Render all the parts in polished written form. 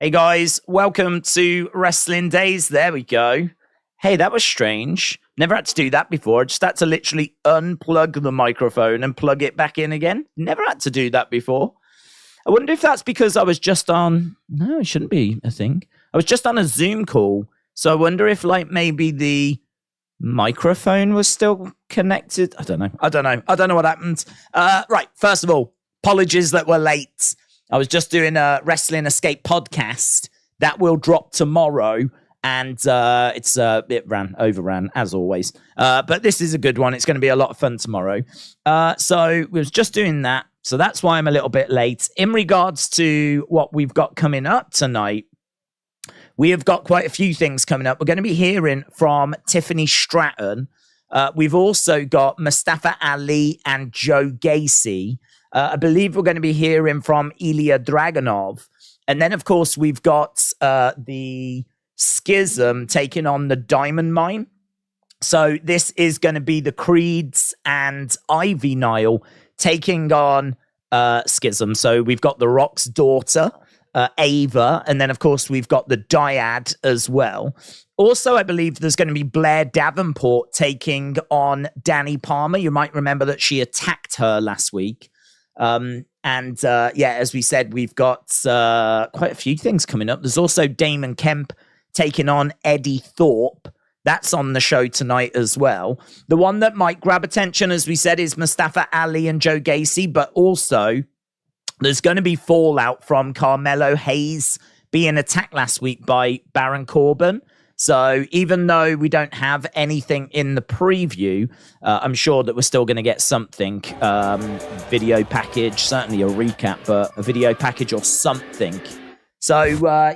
Hey guys, welcome to Wrestling Daze. There we go. Hey, that was strange. Never had to do that before. Just had to literally unplug the microphone and plug it back in again. Never had to do that before. I wonder if that's because I was just on... No, it shouldn't be a thing. I was just on a Zoom call. So I wonder if like maybe the microphone was still connected. I don't know. I don't know what happened. Right, first of all, apologies that we're late. I was just doing a Wrestling Escape podcast that will drop tomorrow, and it overran as always. But this is a good one. It's going to be a lot of fun tomorrow. So we was just doing that. So that's why I'm a little bit late. In regards to what we've got coming up tonight, we have got quite a few things coming up. We're going to be hearing from Tiffany Stratton. We've also got Mustafa Ali and Joe Gacy. I believe we're going to be hearing from Ilya Dragunov. And then, of course, we've got the Schism taking on the Diamond Mine. So this is going to be the Creeds and Ivy Nile taking on Schism. So we've got The Rock's daughter, Ava, and then, of course, we've got the Dyad as well. Also, I believe there's going to be Blair Davenport taking on Dani Palmer. You might remember that she attacked her last week. As we said, we've got quite a few things coming up. There's also Damon Kemp taking on Eddie Thorpe. That's on the show tonight as well. The one that might grab attention, as we said, is Mustafa Ali and Joe Gacy, but also there's going to be fallout from Carmelo Hayes being attacked last week by Baron Corbin. So even though we don't have anything in the preview, I'm sure that we're still going to get something, video package, certainly a recap, but a video package or something. So,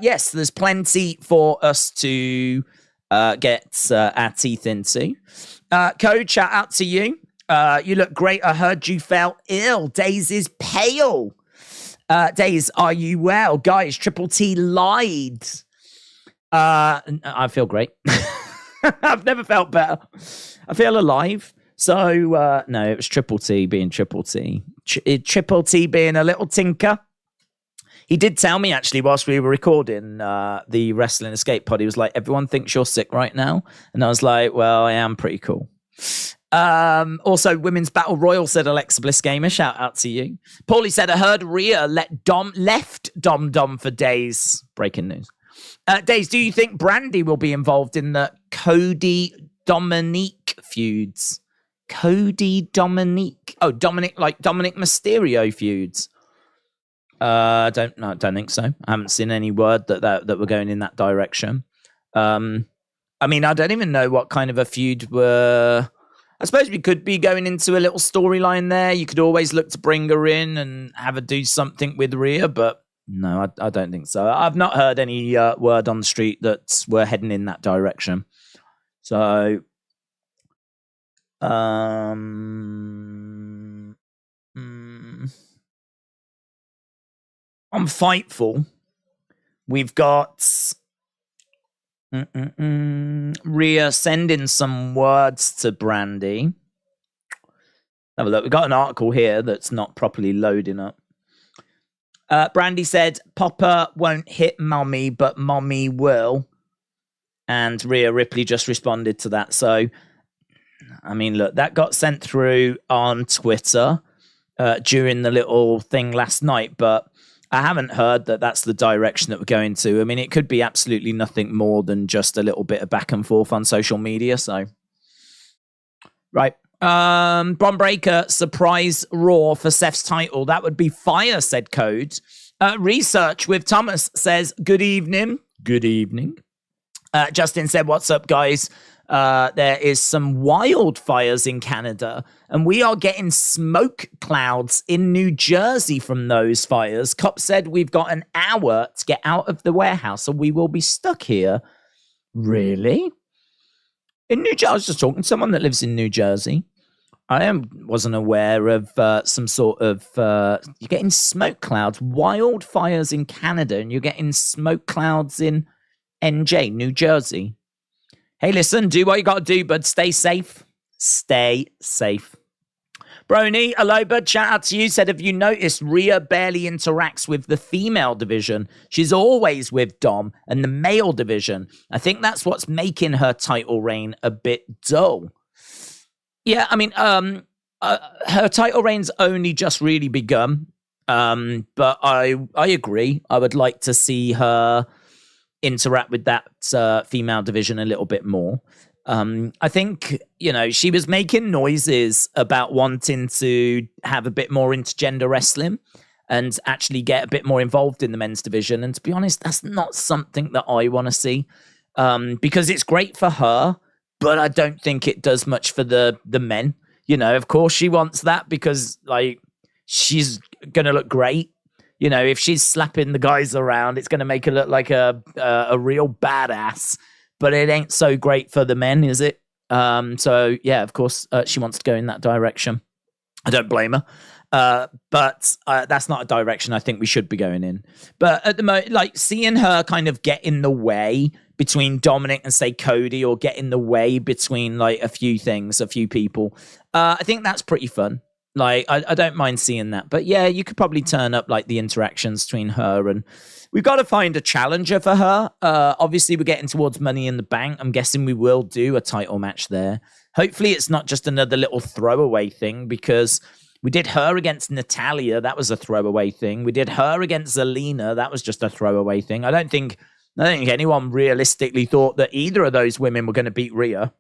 yes, there's plenty for us to get our teeth into. Code, shout out to you. You look great. I heard you felt ill. Daze is pale. Daze, are you well? Guys, Triple T lied. I feel great. I've never felt better. I feel alive. So, no, it was Triple T being Triple T. Triple T being a little tinker. He did tell me, actually, whilst we were recording the Wrestling Escape pod, he was like, everyone thinks you're sick right now. And I was like, well, I am pretty cool. Also, Women's Battle Royal, said Alexa Bliss Gamer. Shout out to you. Paulie said, I heard Rhea left Dom for days. Breaking news. Daze, do you think Brandy will be involved in the Cody Dominique feuds? Cody Dominique. Oh, Dominic Mysterio feuds. Don't think so. I haven't seen any word that we're going in that direction. I mean, I don't even know what kind of a feud we're... I suppose we could be going into a little storyline there. You could always look to bring her in and have her do something with Rhea, but no, I don't think so. I've not heard any word on the street that we're heading in that direction. So, on Fightful, we've got Rhea sending some words to Brandy. Have a look. We've got an article here that's not properly loading up. Brandy said, Papa won't hit Mommy, but Mommy will. And Rhea Ripley just responded to that. So I mean, look, that got sent through on Twitter during the little thing last night, but I haven't heard that that's the direction that we're going to. I mean, it could be absolutely nothing more than just a little bit of back and forth on social media. So, right. Bron Breakker, surprise Raw for Seth's title. That would be fire, said Code. Research with Thomas says, good evening. Good evening. Justin said, what's up, guys? There is some wildfires in Canada, and we are getting smoke clouds in New Jersey from those fires. Cop said we've got an hour to get out of the warehouse, so we will be stuck here. Really? In New Jersey? I was just talking to someone that lives in New Jersey. Wasn't aware of some sort of... you're getting smoke clouds, wildfires in Canada, and you're getting smoke clouds in NJ, New Jersey. Hey, listen, do what you got to do, bud. Stay safe. Stay safe. Brony, hello, bud. Shout out to you. Said, have you noticed Rhea barely interacts with the female division? She's always with Dom and the male division. I think that's what's making her title reign a bit dull. Yeah, I mean, her title reign's only just really begun. But I agree. I would like to see her interact with that female division a little bit more. I think, she was making noises about wanting to have a bit more intergender wrestling and actually get a bit more involved in the men's division. And to be honest, that's not something that I want to see, because it's great for her, but I don't think it does much for the men. Of course she wants that because she's going to look great. If she's slapping the guys around, it's going to make her look like a real badass. But it ain't so great for the men, is it? So, yeah, of course, she wants to go in that direction. I don't blame her. But that's not a direction I think we should be going in. But at the moment, seeing her kind of get in the way between Dominic and, say, Cody, or get in the way between, a few people, I think that's pretty fun. I don't mind seeing that. But yeah, you could probably turn up the interactions between her, and we've got to find a challenger for her. Obviously, we're getting towards Money in the Bank. I'm guessing we will do a title match there. Hopefully, it's not just another little throwaway thing, because we did her against Natalya. That was a throwaway thing. We did her against Zelina. That was just a throwaway thing. I don't think anyone realistically thought that either of those women were going to beat Rhea.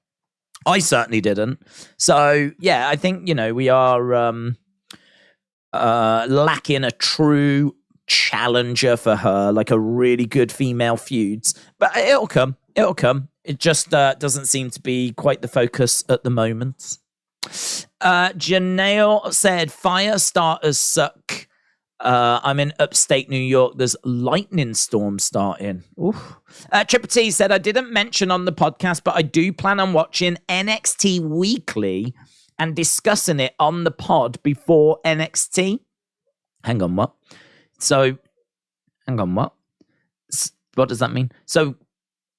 I certainly didn't. So, yeah, I think, we are lacking a true challenger for her, a really good female feuds. But it'll come. It'll come. It just doesn't seem to be quite the focus at the moment. Janelle said, fire starters suck. I'm in upstate New York. There's lightning storm starting. Triple T said, I didn't mention on the podcast, but I do plan on watching NXT weekly and discussing it on the pod before NXT. Hang on, what? What does that mean? So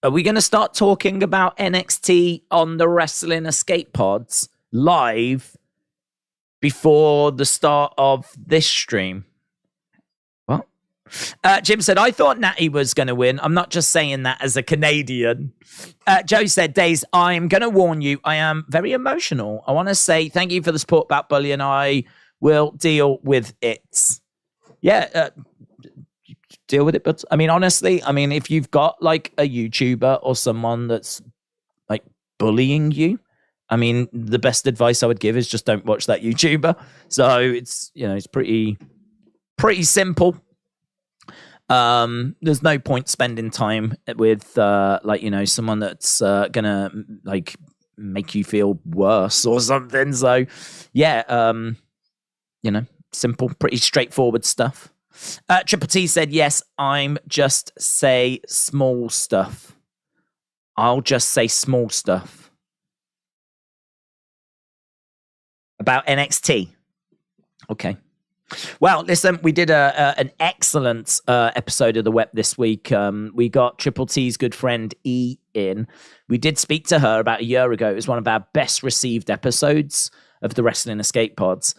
are we going to start talking about NXT on the Wrestling Escape Pods live before the start of this stream? Jim said, I thought Natty was going to win. I'm not just saying that as a Canadian. Joe said, Daze, I'm going to warn you, I am very emotional. I want to say thank you for the support about Bully, and I will deal with it. Yeah, deal with it. But I mean, honestly, if you've got a YouTuber or someone that's bullying you, the best advice I would give is just don't watch that YouTuber. So it's, it's pretty simple. There's no point spending time with someone that's gonna make you feel worse or something. So yeah, simple, pretty straightforward stuff. Triple T said, yes, I'm just say small stuff. I'll just say small stuff about NXT. Okay. Well, listen, we did an excellent episode of the Web this week. We got Triple T's good friend E in. We did speak to her about a year ago. It was one of our best received episodes of the Wrestling Escape Pods.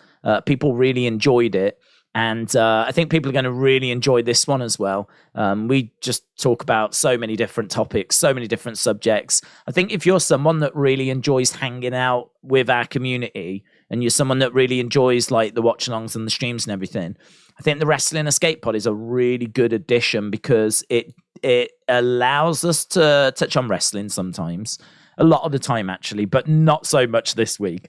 People really enjoyed it. And I think people are going to really enjoy this one as well. We just talk about so many different topics, so many different subjects. I think if you're someone that really enjoys hanging out with our community, and you're someone that really enjoys like the watch-alongs and the streams and everything, I think the Wrestling Escape Pod is a really good addition, because it allows us to touch on wrestling sometimes. A lot of the time, actually, but not so much this week.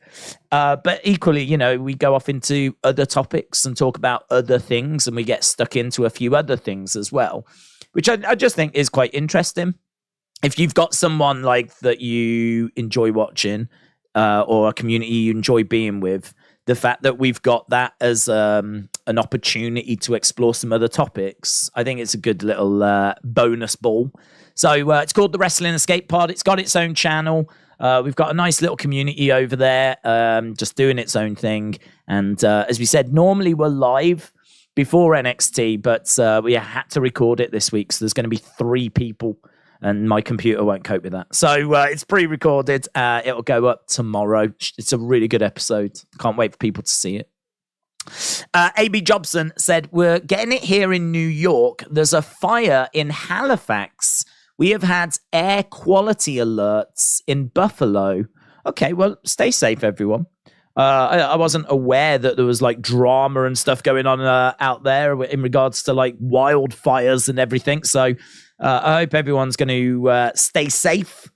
But equally, you know, we go off into other topics and talk about other things, and we get stuck into a few other things as well, which I just think is quite interesting. If you've got someone like that you enjoy watching, or a community you enjoy being with, the fact that we've got that as an opportunity to explore some other topics, I think it's a good little bonus ball. So it's called the Wrestling Escape Pod. It's got its own channel. We've got a nice little community over there, just doing its own thing. And as we said, normally we're live before NXT, but we had to record it this week. So there's going to be 3 people, and my computer won't cope with that. So it's pre-recorded. It'll go up tomorrow. It's a really good episode. Can't wait for people to see it. AB Jobson said, we're getting it here in New York. There's a fire in Halifax. We have had air quality alerts in Buffalo. Okay, well, stay safe, everyone. I wasn't aware that there was like drama and stuff going on out there in regards to like wildfires and everything. So I hope everyone's going to stay safe,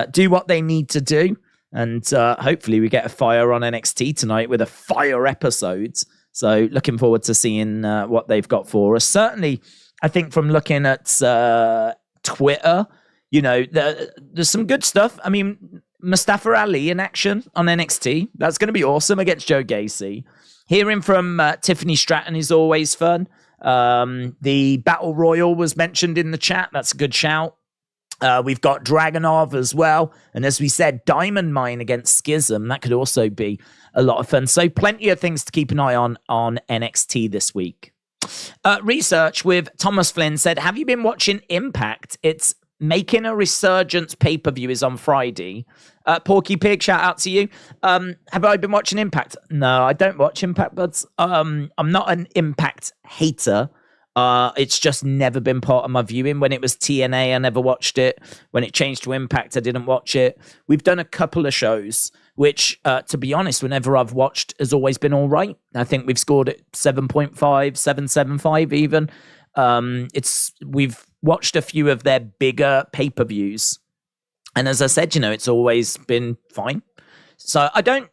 do what they need to do. And hopefully we get a fire on NXT tonight with a fire episode. So looking forward to seeing what they've got for us. Certainly, I think from looking at Twitter, you know, there's some good stuff. I mean, Mustafa Ali in action on NXT. That's going to be awesome against Joe Gacy. Hearing from Tiffany Stratton is always fun. The Battle Royal was mentioned in the chat. That's a good shout. We've got Dragunov as well. And as we said, Diamond Mine against Schism. That could also be a lot of fun. So plenty of things to keep an eye on NXT this week. Research with Thomas Flynn said, have you been watching Impact? It's making a resurgence pay-per-view is on Friday. Porky Pig, shout out to you. Have I been watching Impact? No, I don't watch Impact, but I'm not an Impact hater. It's just never been part of my viewing. When it was TNA, I never watched it. When it changed to Impact, I didn't watch it. We've done a couple of shows, which, to be honest, whenever I've watched, has always been all right. I think we've scored at 7.5, 7.75 even. We've watched a few of their bigger pay-per-views. And as I said, you know, it's always been fine. So I don't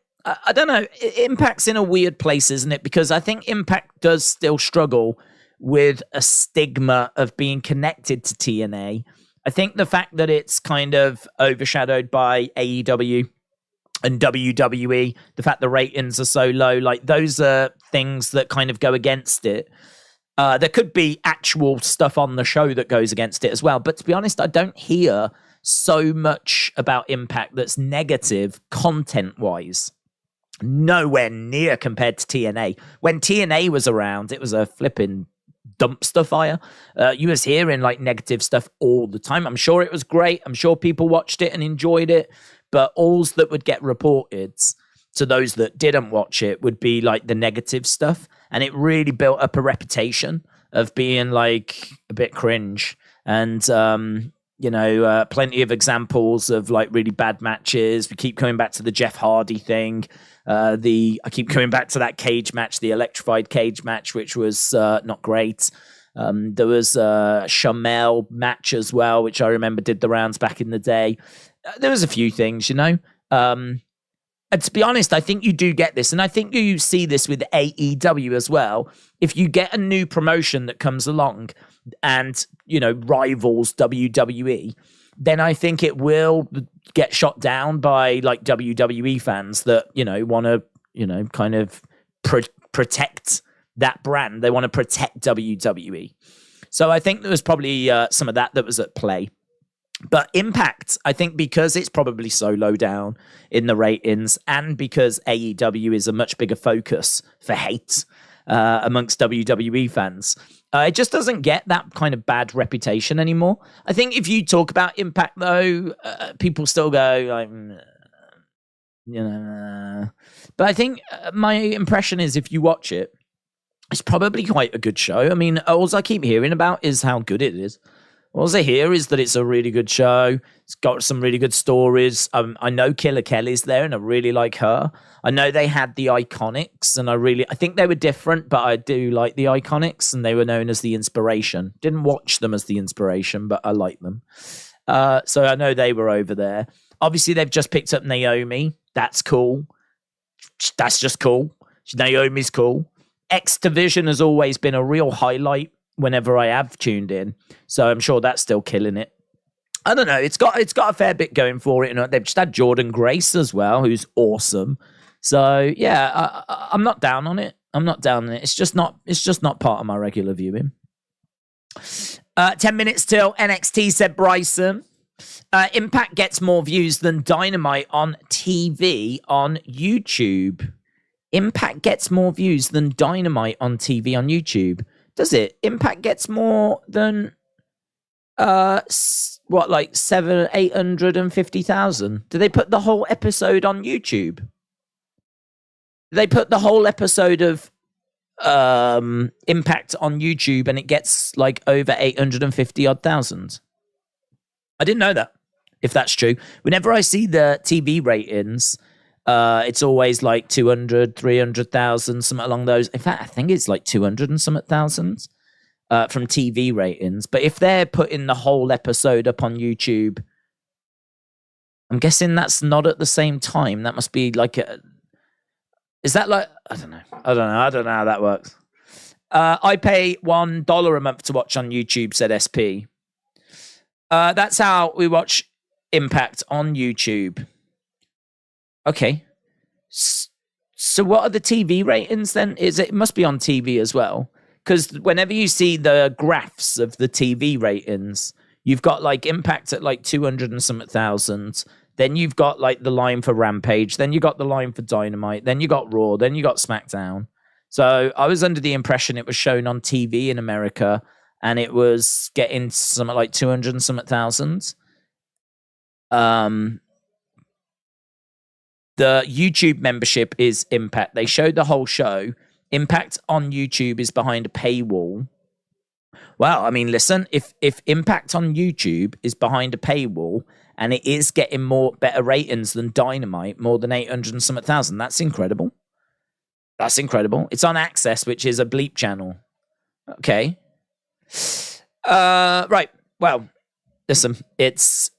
know. Impact's in a weird place, isn't it? Because I think Impact does still struggle with a stigma of being connected to TNA. I think the fact that it's kind of overshadowed by AEW and WWE, the fact the ratings are so low, like those are things that kind of go against it. There could be actual stuff on the show that goes against it as well. But to be honest, I don't hear so much about Impact that's negative content-wise. Nowhere near compared to TNA. When TNA was around, it was a flipping dumpster fire. You was hearing like negative stuff all the time. I'm sure it was great. I'm sure people watched it and enjoyed it. But alls that would get reported to those that didn't watch it would be like the negative stuff. And it really built up a reputation of being like a bit cringe. And, plenty of examples of like really bad matches. We keep coming back to the Jeff Hardy thing. I keep coming back to that cage match, the electrified cage match, which was not great. There was a Shamel match as well, which I remember did the rounds back in the day. There was a few things, you know. And to be honest, I think you do get this. And I think you see this with AEW as well. If you get a new promotion that comes along and, you know, rivals WWE, then I think it will get shot down by like WWE fans that, you know, want to, you know, kind of protect that brand. They want to protect WWE. So I think there was probably some of that was at play. But Impact, I think because it's probably so low down in the ratings and because AEW is a much bigger focus for hate amongst WWE fans, it just doesn't get that kind of bad reputation anymore. I think if you talk about Impact, though, people still go, like, you know. But I think my impression is if you watch it, It's probably quite a good show. I mean, all I keep hearing about is how good it is. All I hear is that it's a really good show. It's got some really good stories. I know Killer Kelly's there, and I really like her. I know they had the Iconics, and I think they were different, but I do like the Iconics, and they were known as the Inspiration. Didn't watch them as the Inspiration, but I like them. So I know they were over there. Obviously, they've just picked up Naomi. That's cool. That's just cool. Naomi's cool. X Division has always been a real highlight whenever I have tuned in, so I'm sure that's still killing it. I don't know. It's got a fair bit going for it, and they've just had Jordan Grace as well, who's awesome. So yeah, I'm not down on it. It's just not part of my regular viewing. 10 minutes till NXT, said Bryson. Impact gets more views than Dynamite on TV on YouTube. Impact gets more views than Dynamite on TV on YouTube. Does it? Impact gets more than like 850,000? Do they put the whole episode on YouTube? They put the whole episode of Impact on YouTube, and it gets like over 850 odd thousand. I didn't know that. If that's true, whenever I see the TV ratings, it's always like 200, 300,000, something along those. In fact, I think it's like 200 and something thousands from TV ratings. But if they're putting the whole episode up on YouTube, I'm guessing that's not at the same time. That must be like is that like, I don't know how that works. I pay $1 a month to watch on YouTube, said SP. That's how we watch Impact on YouTube. Okay. So what are the TV ratings then? It must be on TV as well. Because whenever you see the graphs of the TV ratings, you've got like Impact at like 200 and something thousand. Then you've got like the line for Rampage. Then you got the line for Dynamite. Then you got Raw. Then you got SmackDown. So I was under the impression it was shown on TV in America, and it was getting something like 200 and something thousand. The YouTube membership is Impact. They showed the whole show. Impact on YouTube is behind a paywall. Well, I mean, listen, if Impact on YouTube is behind a paywall and it is getting better ratings than Dynamite, more than 800 and something thousand, that's incredible. That's incredible. It's on Access, which is a bleep channel. Okay. Right. Well, listen, it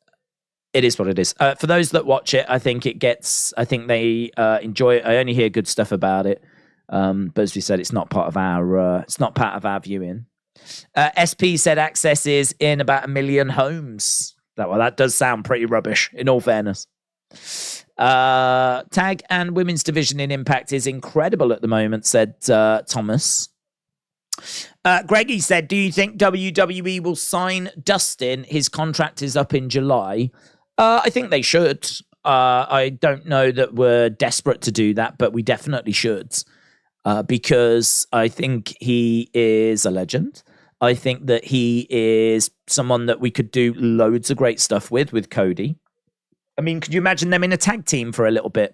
is what it is. For those that watch it, I think they enjoy it. I only hear good stuff about it. But as we said, it's not part of our viewing. SP said Access is in about 1 million homes. That does sound pretty rubbish, in all fairness. Tag and women's division in Impact is incredible at the moment, said Thomas. Greggy said, do you think WWE will sign Dustin? His contract is up in July. I think they should. I don't know that we're desperate to do that, but we definitely should. Because I think he is a legend. I think that he is someone that we could do loads of great stuff with Cody. I mean, could you imagine them in a tag team for a little bit?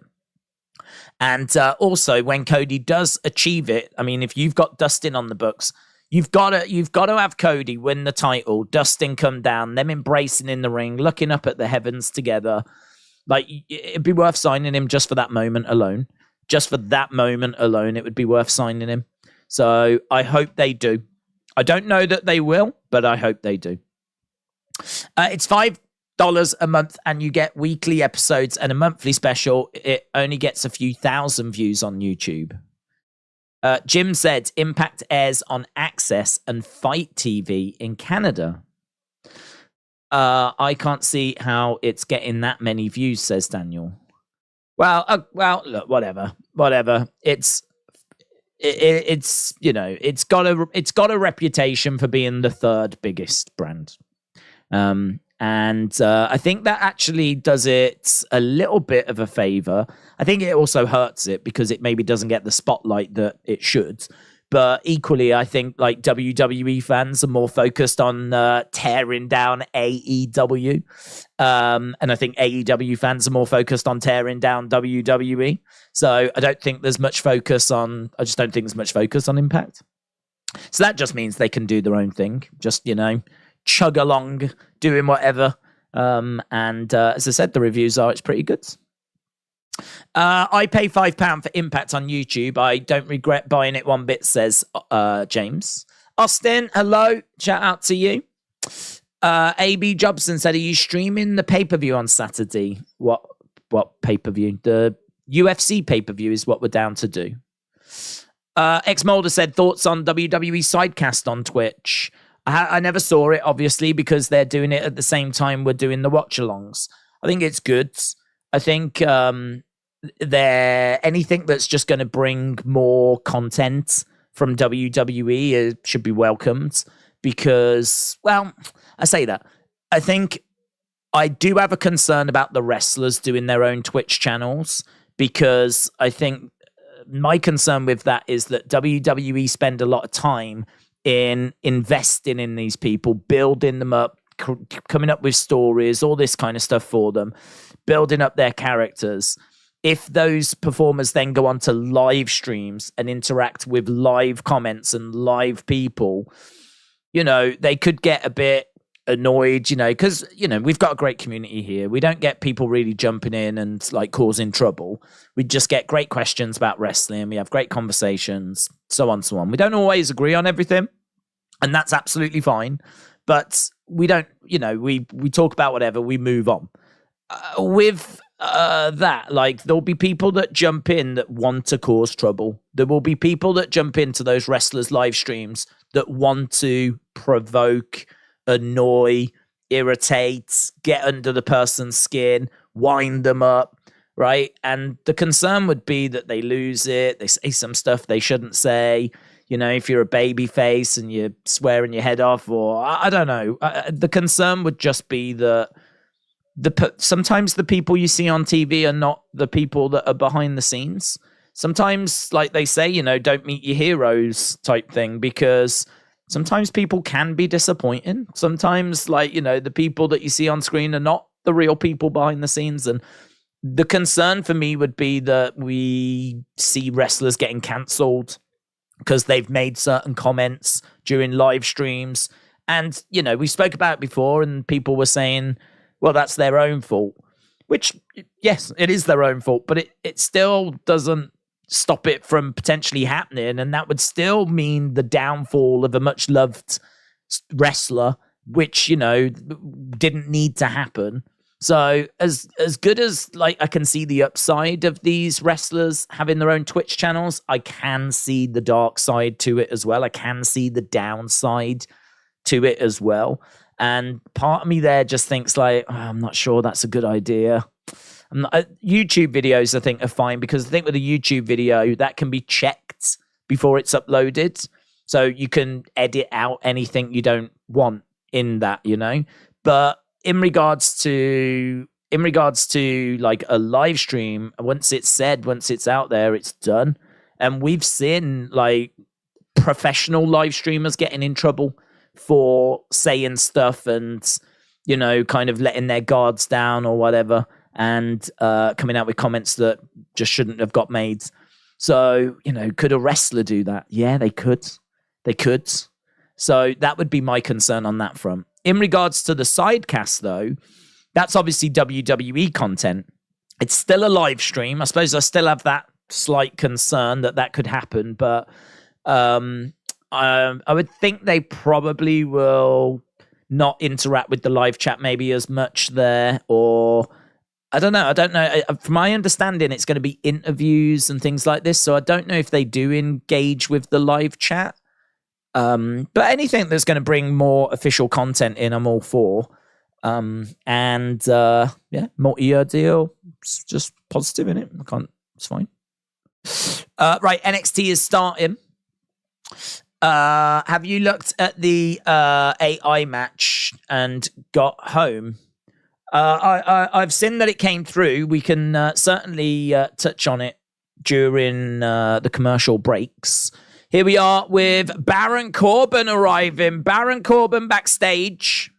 And also, when Cody does achieve it, I mean, if you've got Dustin on the books, you've got to have Cody win the title, Dustin come down, them embracing in the ring, looking up at the heavens together. Like, it'd be worth signing him just for that moment alone. Just for that moment alone, it would be worth signing him. So I hope they do. I don't know that they will, but I hope they do. It's $5 a month, and you get weekly episodes and a monthly special. It only gets a few thousand views on YouTube. Jim said Impact airs on Access and Fight TV in Canada. I can't see how it's getting that many views, says Daniel. Well, look, whatever. It's it's got a reputation for being the third biggest brand, and I think that actually does it a little bit of a favor. I think it also hurts it because it maybe doesn't get the spotlight that it should. But equally, I think like WWE fans are more focused on tearing down AEW. And I think AEW fans are more focused on tearing down WWE. So I don't think there's much focus on, I just don't think there's much focus on Impact. So that just means they can do their own thing. Just, chug along, doing whatever. And as I said, the reviews are, it's pretty good. I pay £5 for Impact on YouTube. I don't regret buying it one bit, says James. Austin, hello. Shout out to you. AB Jobson said, are you streaming the pay-per-view on Saturday? What pay-per-view? The UFC pay-per-view is what we're down to do. X Molder said, thoughts on WWE Sidecast on Twitch? I never saw it, obviously, because they're doing it at the same time we're doing the watch-alongs. I think it's good. I think anything that's just going to bring more content from WWE should be welcomed because, well, I say that. I think I do have a concern about the wrestlers doing their own Twitch channels because I think my concern with that is that WWE spend a lot of time in investing in these people, building them up, coming up with stories, all this kind of stuff for them, building up their characters. If those performers then go on to live streams and interact with live comments and live people, they could get a bit annoyed, because, we've got a great community here. We don't get people really jumping in and like causing trouble. We just get great questions about wrestling. We have great conversations, so on, so on. We don't always agree on everything, and that's absolutely fine. But we don't, we talk about whatever, we move on. With that, like, there'll be people that jump in that want to cause trouble. There will be people that jump into those wrestlers' live streams that want to provoke, annoy, irritate, get under the person's skin, wind them up, right? And the concern would be that they lose it, they say some stuff they shouldn't say. If you're a baby face and you're swearing your head off, or I don't know, the concern would just be that sometimes the people you see on TV are not the people that are behind the scenes. Sometimes, like they say, don't meet your heroes type thing, because sometimes people can be disappointing. Sometimes, like, the people that you see on screen are not the real people behind the scenes. And the concern for me would be that we see wrestlers getting cancelled because they've made certain comments during live streams. And, we spoke about it before and people were saying, well, that's their own fault, which, yes, it is their own fault, but it still doesn't stop it from potentially happening. And that would still mean the downfall of a much loved wrestler, which, didn't need to happen. So as good as, like, I can see the upside of these wrestlers having their own Twitch channels, I can see the dark side to it as well. I can see the downside to it as well. And part of me there just thinks like, I'm not sure that's a good idea. YouTube videos, I think, are fine, because I think with a YouTube video, that can be checked before it's uploaded. So you can edit out anything you don't want in that, But in regards to like a live stream, once it's out there, it's done. And we've seen like professional live streamers getting in trouble for saying stuff and, kind of letting their guards down or whatever, and coming out with comments that just shouldn't have got made. So, could a wrestler do that? Yeah, they could. So that would be my concern on that front. In regards to the sidecast, though, that's obviously WWE content. It's still a live stream. I suppose I still have that slight concern that could happen, but I would think they probably will not interact with the live chat maybe as much there, or I don't know. From my understanding, it's going to be interviews and things like this, so I don't know if they do engage with the live chat. But anything that's going to bring more official content in, I'm all for. Multi-year deal, it's just positive in it. It's fine. Right, NXT is starting. Have you looked at the AI match and got home? I've seen that it came through. We can certainly touch on it during the commercial breaks. Here we are with Baron Corbin arriving. Baron Corbin backstage.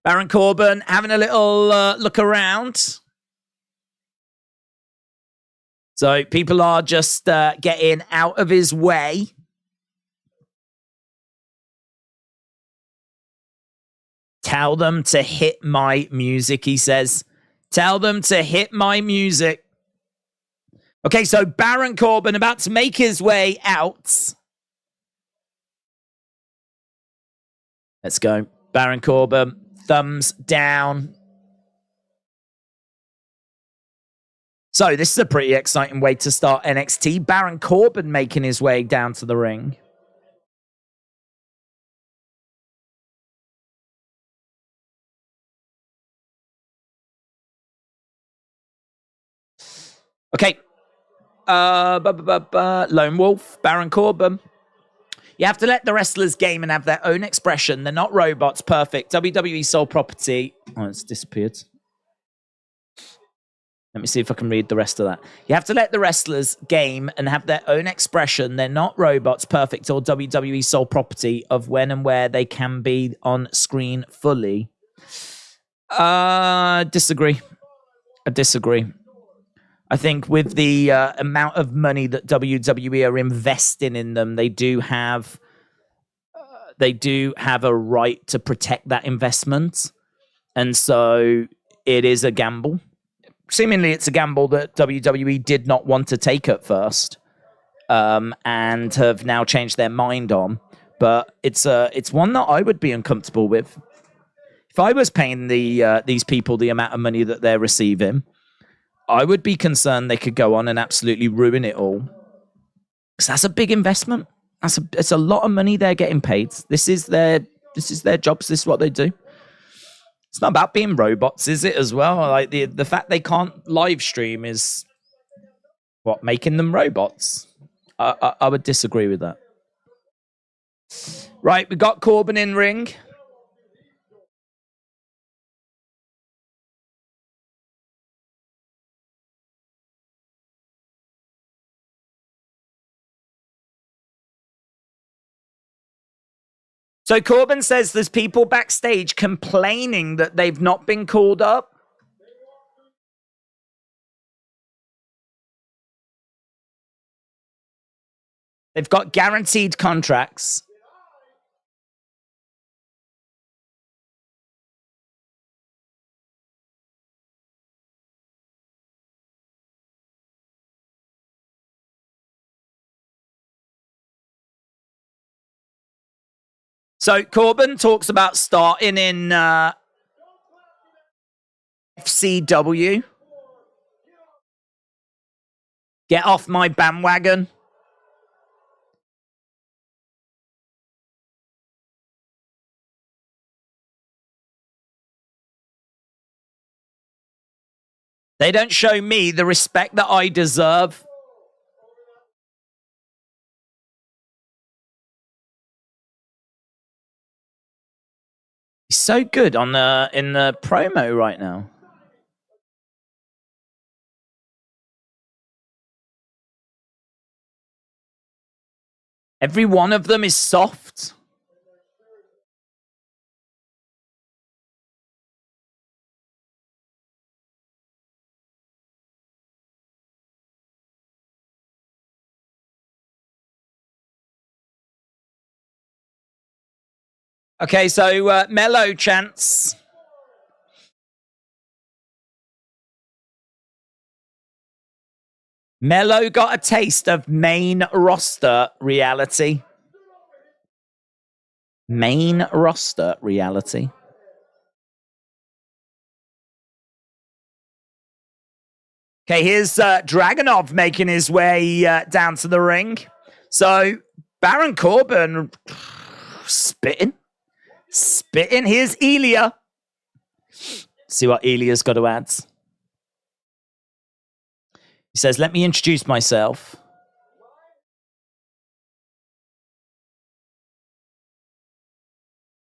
Baron Corbin having a little look around. So people are just getting out of his way. Tell them to hit my music, he says. Tell them to hit my music. Okay, so Baron Corbin about to make his way out. Let's go. Baron Corbin, thumbs down. So this is a pretty exciting way to start NXT. Baron Corbin making his way down to the ring. Okay. Lone Wolf, Baron Corbin. You have to let the wrestlers game and have their own expression. They're not robots. Perfect. WWE sole property. Oh, it's disappeared. Let me see if I can read the rest of that. You have to let the wrestlers game and have their own expression. They're not robots. Perfect. Or WWE sole property of when and where they can be on screen fully. Disagree. I disagree. I think with the amount of money that WWE are investing in them, they do have a right to protect that investment. And so it is a gamble. Seemingly it's a gamble that WWE did not want to take at first, and have now changed their mind on. But it's one that I would be uncomfortable with. If I was paying these people the amount of money that they're receiving, I would be concerned they could go on and absolutely ruin it all. Because that's a big investment. It's a lot of money they're getting paid. This is their jobs. This is what they do. It's not about being robots, is it, as well? Like the fact they can't live stream is what, making them robots? I would disagree with that. Right, we got Corbin in ring. So Corbin says there's people backstage complaining that they've not been called up. They've got guaranteed contracts. So Corbin talks about starting in FCW. Get off my bandwagon. They don't show me the respect that I deserve. He's so good in the promo right now. Every one of them is soft. Okay, so Mellow chants. Mellow got a taste of main roster reality. Main roster reality. Okay, here's Dragunov making his way down to the ring. So Baron Corbin spitting. Here's Ilya. See what Ilya's got to add. He says, let me introduce myself.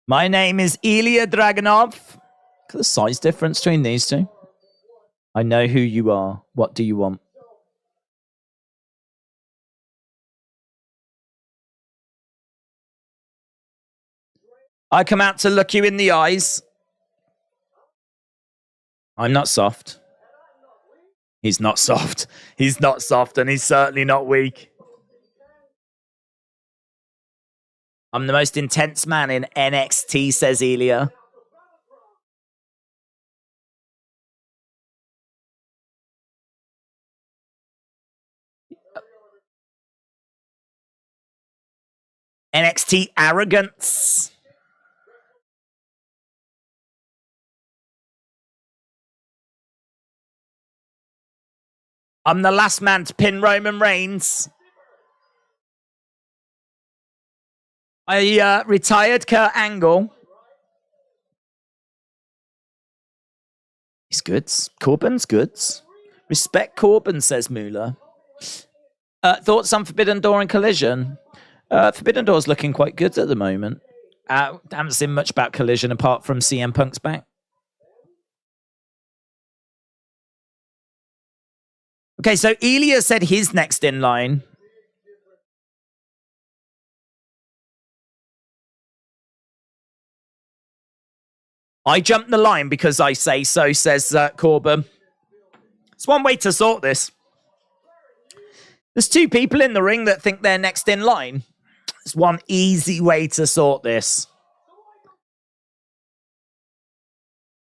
My name is Ilya Dragunov. Look at the size difference between these two. I know who you are. What do you want? I come out to look you in the eyes. I'm not soft. He's not soft. He's not soft, and he's certainly not weak. I'm the most intense man in NXT, says Elia. NXT arrogance. I'm the last man to pin Roman Reigns. I retired Kurt Angle. He's good. Corbin's good. Respect Corbin, says Moolah. Thoughts on Forbidden Door and Collision? Forbidden Door's looking quite good at the moment. Haven't seen much about Collision apart from CM Punk's back. Okay, so Elia said his next in line. I jumped the line because I say so, says Corbin. It's one way to sort this. There's two people in the ring that think they're next in line. It's one easy way to sort this.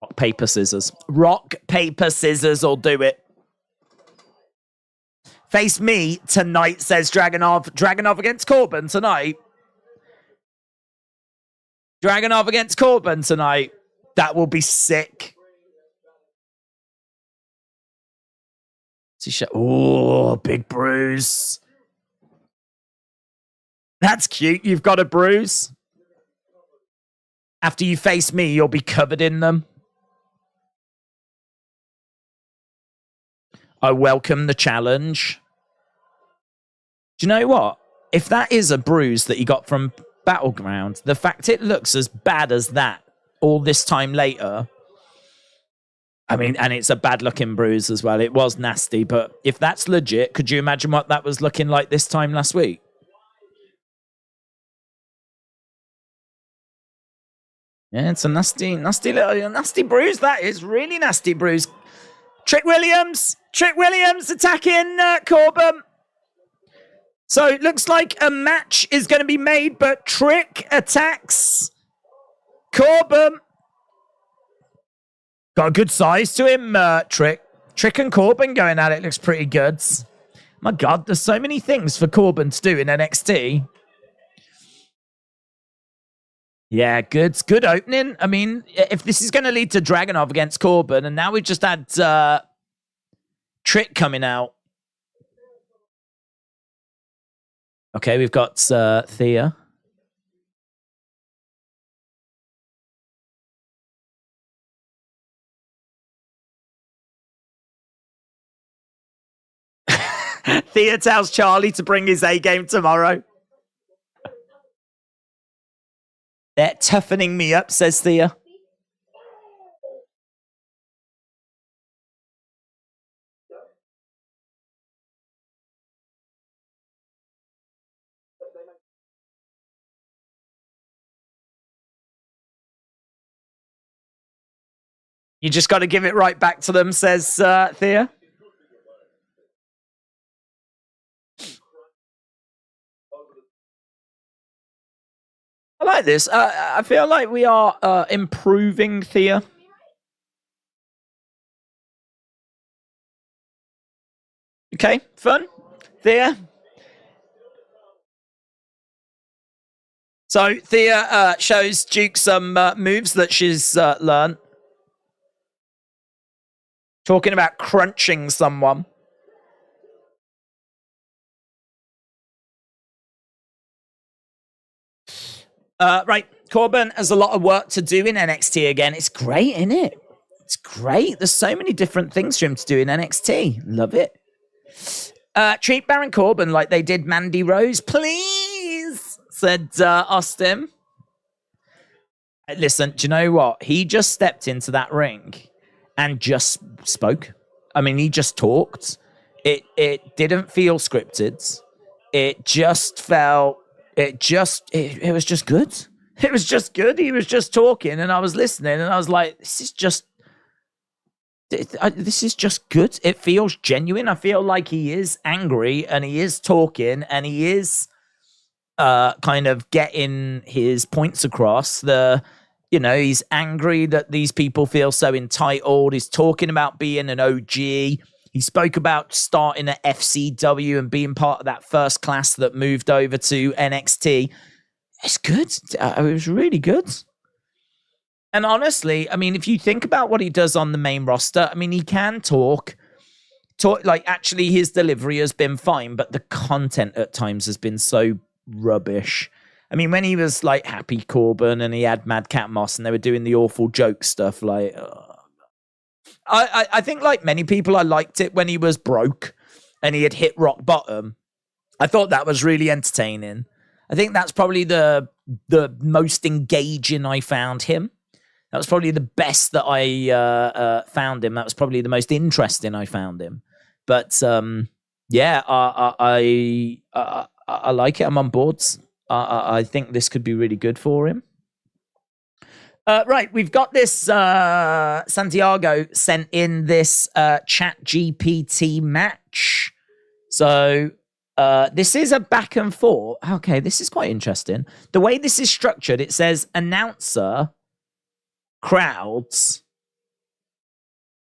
Rock, paper, scissors. Rock, paper, scissors will do it. Face me tonight, says Dragunov. Dragunov against Corbin tonight. Dragunov against Corbin tonight. That will be sick. Oh, big bruise. That's cute. You've got a bruise. After you face me, you'll be covered in them. I welcome the challenge. Do you know what? If that is a bruise that you got from Battleground, the fact it looks as bad as that all this time later, I mean, and it's a bad-looking bruise as well. It was nasty, but if that's legit, could you imagine what that was looking like this time last week? Yeah, it's a nasty bruise. That is really nasty bruise. Trick Williams attacking Corbin. So it looks like a match is going to be made, but Trick attacks Corbin. Got a good size to him, Trick. Trick and Corbin going at it looks pretty good. My God, there's so many things for Corbin to do in NXT. Yeah, good opening. I mean, if this is going to lead to Dragunov against Corbin, and now we've just had Trick coming out. Okay, we've got Thea. Thea tells Charlie to bring his A game tomorrow. They're toughening me up, says Thea. You just got to give it right back to them, says Thea. I like this. I feel like we are improving Thea. Okay, fun. Thea. So Thea shows Duke some moves that she's learned. Talking about crunching someone. Right, Corbin has a lot of work to do in NXT again. It's great, isn't it? It's great. There's so many different things for him to do in NXT. Love it. Treat Baron Corbin like they did Mandy Rose, please, said Austin. Listen, do you know what? He just stepped into that ring and just spoke. I mean, he just talked. It didn't feel scripted. It just felt... It was just good. It was just good. He was just talking, and I was listening, and I was like, this is just good. It feels genuine. I feel like he is angry, and he is talking, and he is kind of getting his points across. He's angry that these people feel so entitled. He's talking about being an OG. He spoke about starting at FCW and being part of that first class that moved over to NXT. It's good. It was really good. And honestly, I mean, if you think about what he does on the main roster, I mean, he can talk, like, actually his delivery has been fine, but the content at times has been so rubbish. I mean, when he was like Happy Corbin and he had Madcap Moss and they were doing the awful joke stuff, like, I think like many people, I liked it when he was broke and he had hit rock bottom. I thought that was really entertaining. I think that's probably the most engaging I found him. That was probably the best that I found him. That was probably the most interesting I found him. But yeah, I like it. I'm on board. I think this could be really good for him. Right, we've got this Santiago sent in this chat GPT match. So this is a back and forth. Okay, this is quite interesting. The way this is structured, it says announcer, crowds.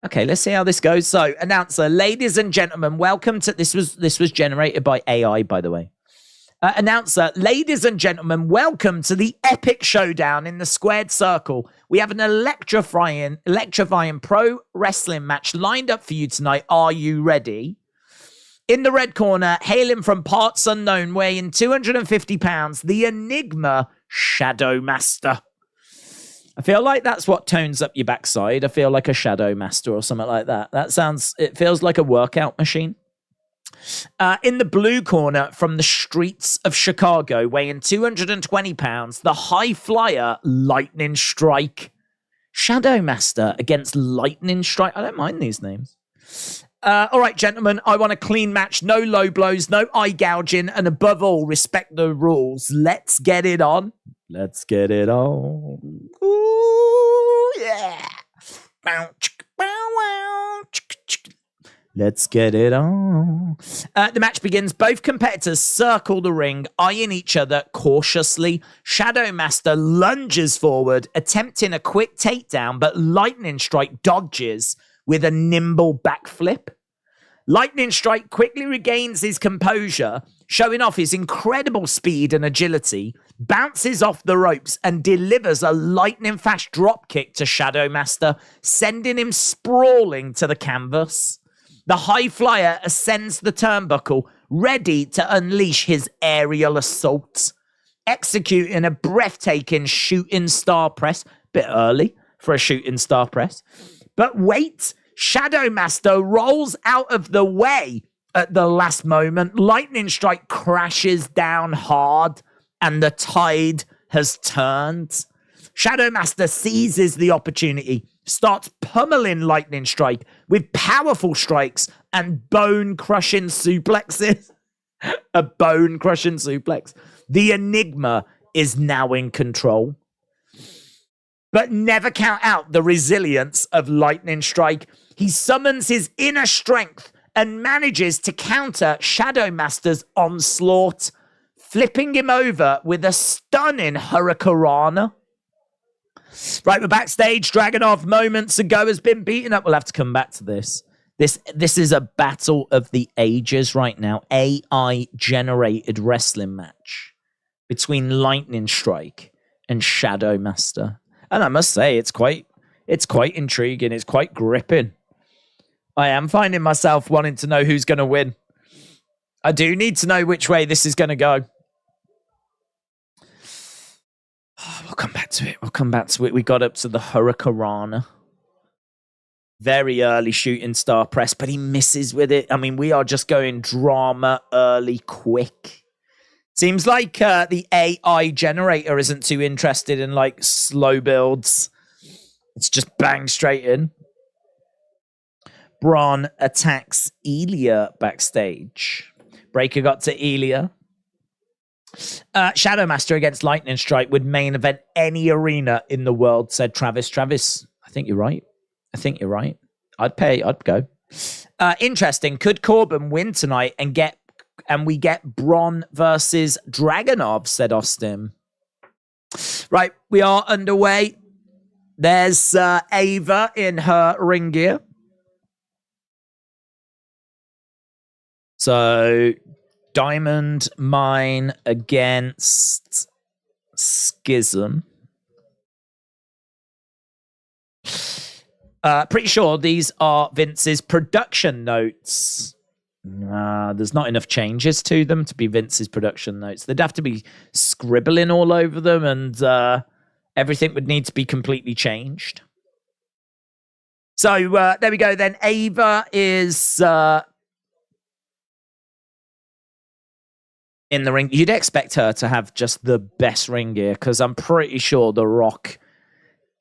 Okay, let's see how this goes. So, announcer, ladies and gentlemen, welcome to this was generated by AI, by the way. Announcer, ladies and gentlemen, welcome to the epic showdown in the squared circle. We have an electrifying pro wrestling match lined up for you tonight. Are you ready? In the red corner, hailing from parts unknown, weighing 250 pounds, the Enigma Shadow Master. I feel like that's what tones up your backside. I feel like a Shadow Master or something like that. It feels like a workout machine. In the blue corner, from the streets of Chicago, weighing 220 pounds, the high flyer Lightning Strike. Shadow Master against Lightning Strike. I don't mind these names. All right, gentlemen, I want a clean match. No low blows, no eye gouging, and above all, respect the rules. Let's get it on. Let's get it on. Ooh, yeah. Let's get it on. The match begins. Both competitors circle the ring, eyeing each other cautiously. Shadow Master lunges forward, attempting a quick takedown, but Lightning Strike dodges with a nimble backflip. Lightning Strike quickly regains his composure, showing off his incredible speed and agility, bounces off the ropes and delivers a lightning-fast dropkick to Shadow Master, sending him sprawling to the canvas. The high flyer ascends the turnbuckle, ready to unleash his aerial assault, executing a breathtaking shooting star press. Bit early for a shooting star press. But wait, Shadow Master rolls out of the way at the last moment. Lightning Strike crashes down hard, and the tide has turned. Shadow Master seizes the opportunity, starts pummeling Lightning Strike with powerful strikes and bone-crushing suplexes. A bone-crushing suplex. The Enigma is now in control. But never count out the resilience of Lightning Strike. He summons his inner strength and manages to counter Shadow Master's onslaught, flipping him over with a stunning Hurricanrana. Right, we're backstage. Dragunov moments ago has been beaten up. We'll have to come back to this. This is a battle of the ages right now. AI-generated wrestling match between Lightning Strike and Shadow Master. And I must say, it's quite intriguing. It's quite gripping. I am finding myself wanting to know who's going to win. I do need to know which way this is going to go. We'll come back to it. We got up to the Hurricanrana. Very early shooting star press, but he misses with it. I mean, we are just going drama early quick. Seems like the AI generator isn't too interested in like slow builds. It's just bang straight in. Bron attacks Ilya backstage. Breakker got to Ilya. Shadow Master against Lightning Strike would main event any arena in the world, said Travis. Travis, I think you're right. I'd go. Interesting. Could Corbin win tonight and we get Bron versus Dragunov, said Austin. Right, we are underway. There's Ava in her ring gear. So, Diamond Mine against Schism. Pretty sure these are Vince's production notes. There's not enough changes to them to be Vince's production notes. They'd have to be scribbling all over them, and everything would need to be completely changed. So there we go then. Ava is in the ring. You'd expect her to have just the best ring gear, because I'm pretty sure The Rock...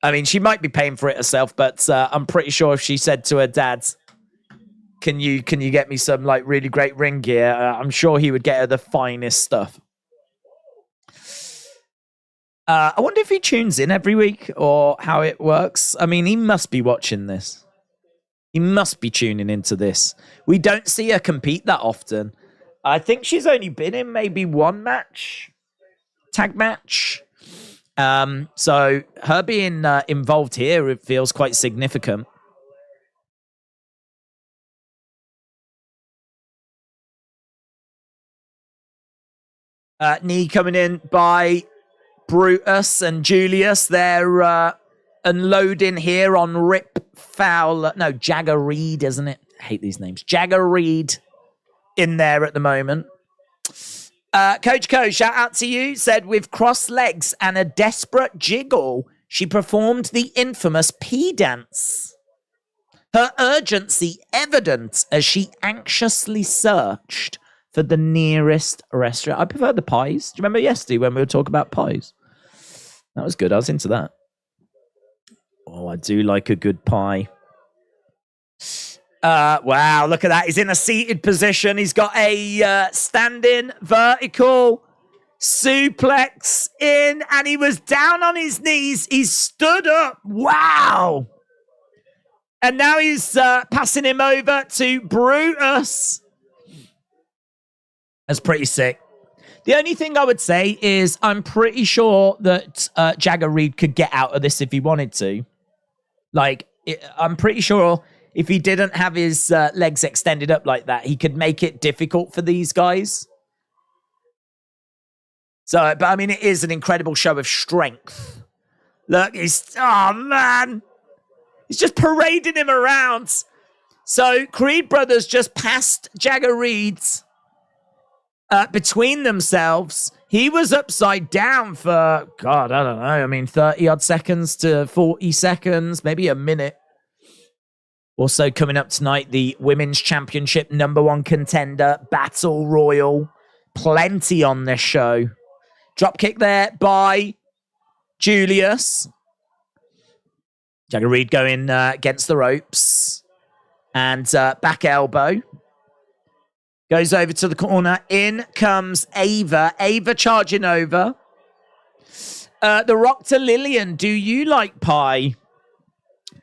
I mean, she might be paying for it herself, but I'm pretty sure if she said to her dad, can you get me some like really great ring gear? I'm sure he would get her the finest stuff. I wonder if he tunes in every week or how it works. I mean, he must be watching this. He must be tuning into this. We don't see her compete that often. I think she's only been in maybe one match, tag match. So her being involved here, it feels quite significant. Knee coming in by Brutus and Julius. They're unloading here on Rip Fowler. No, Jagger Reed, isn't it? I hate these names. Jagger Reed in there at the moment. Coach Co, shout out to you, said with crossed legs and a desperate jiggle, she performed the infamous pea dance. Her urgency evident as she anxiously searched for the nearest restaurant. I prefer the pies. Do you remember yesterday when we were talking about pies? That was good. I was into that. Oh, I do like a good pie. Wow, look at that. He's in a seated position. He's got a standing vertical suplex in, and he was down on his knees. He stood up. Wow. And now he's passing him over to Brutus. That's pretty sick. The only thing I would say is I'm pretty sure that Jagger Reed could get out of this if he wanted to. I'm pretty sure if he didn't have his legs extended up like that, he could make it difficult for these guys. So, but I mean, it is an incredible show of strength. Look, oh man. He's just parading him around. So, Creed Brothers just passed Jagger Reed between themselves. He was upside down for, God, I don't know. I mean, 30 odd seconds to 40 seconds, maybe a minute. Also coming up tonight, the Women's Championship #1 contender, Battle Royal. Plenty on this show. Dropkick there by Julius. Jagger Reed going against the ropes. And back elbow. Goes over to the corner. In comes Ava. Ava charging over. The Rock to Lillian. Do you like pie?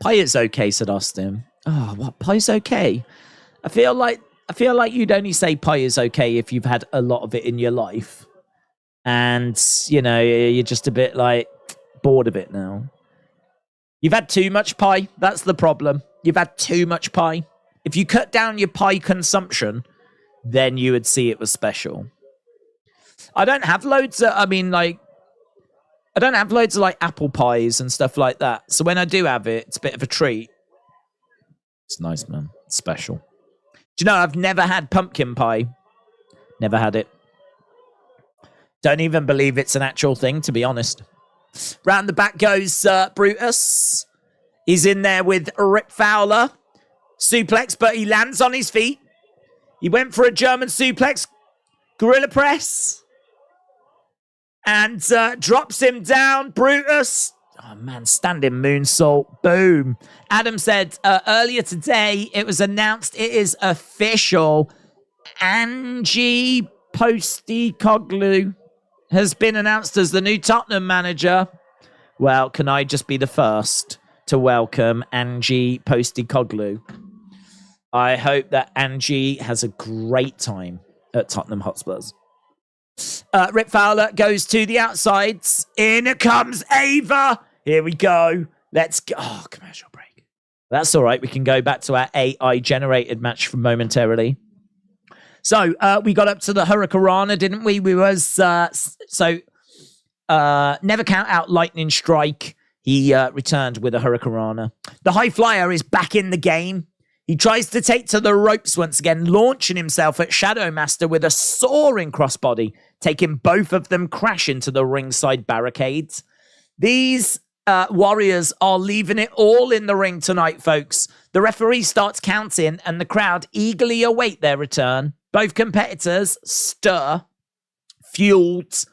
Pie is okay, said Austin. Oh, what? Pie's okay? I feel like you'd only say pie is okay if you've had a lot of it in your life. And, you know, you're just a bit like bored of it now. You've had too much pie. That's the problem. You've had too much pie. If you cut down your pie consumption, then you would see it was special. I don't have loads of like apple pies and stuff like that. So when I do have it, it's a bit of a treat. It's nice, man. It's special. Do you know, I've never had pumpkin pie. Never had it. Don't even believe it's an actual thing, to be honest. Round the back goes Brutus. He's in there with Rip Fowler. Suplex, but he lands on his feet. He went for a German suplex. Gorilla press. And drops him down. Brutus. Oh, man, standing moonsault. Boom. Adam said earlier today, it was announced it is official. Angie Postecoglou has been announced as the new Tottenham manager. Well, can I just be the first to welcome Angie Postecoglou? I hope that Angie has a great time at Tottenham Hotspurs. Rip Fowler goes to the outsides. In comes Ava. Here we go. Let's go. Oh, commercial break. That's all right. We can go back to our AI-generated match from momentarily. So, we got up to the Hurricanrana, didn't we? We was, never count out Lightning Strike. He returned with a Hurricanrana. The High Flyer is back in the game. He tries to take to the ropes once again, launching himself at Shadow Master with a soaring crossbody, taking both of them crash into the ringside barricades. These Warriors are leaving it all in the ring tonight, folks. The referee starts counting and the crowd eagerly await their return. Both competitors stir, fueled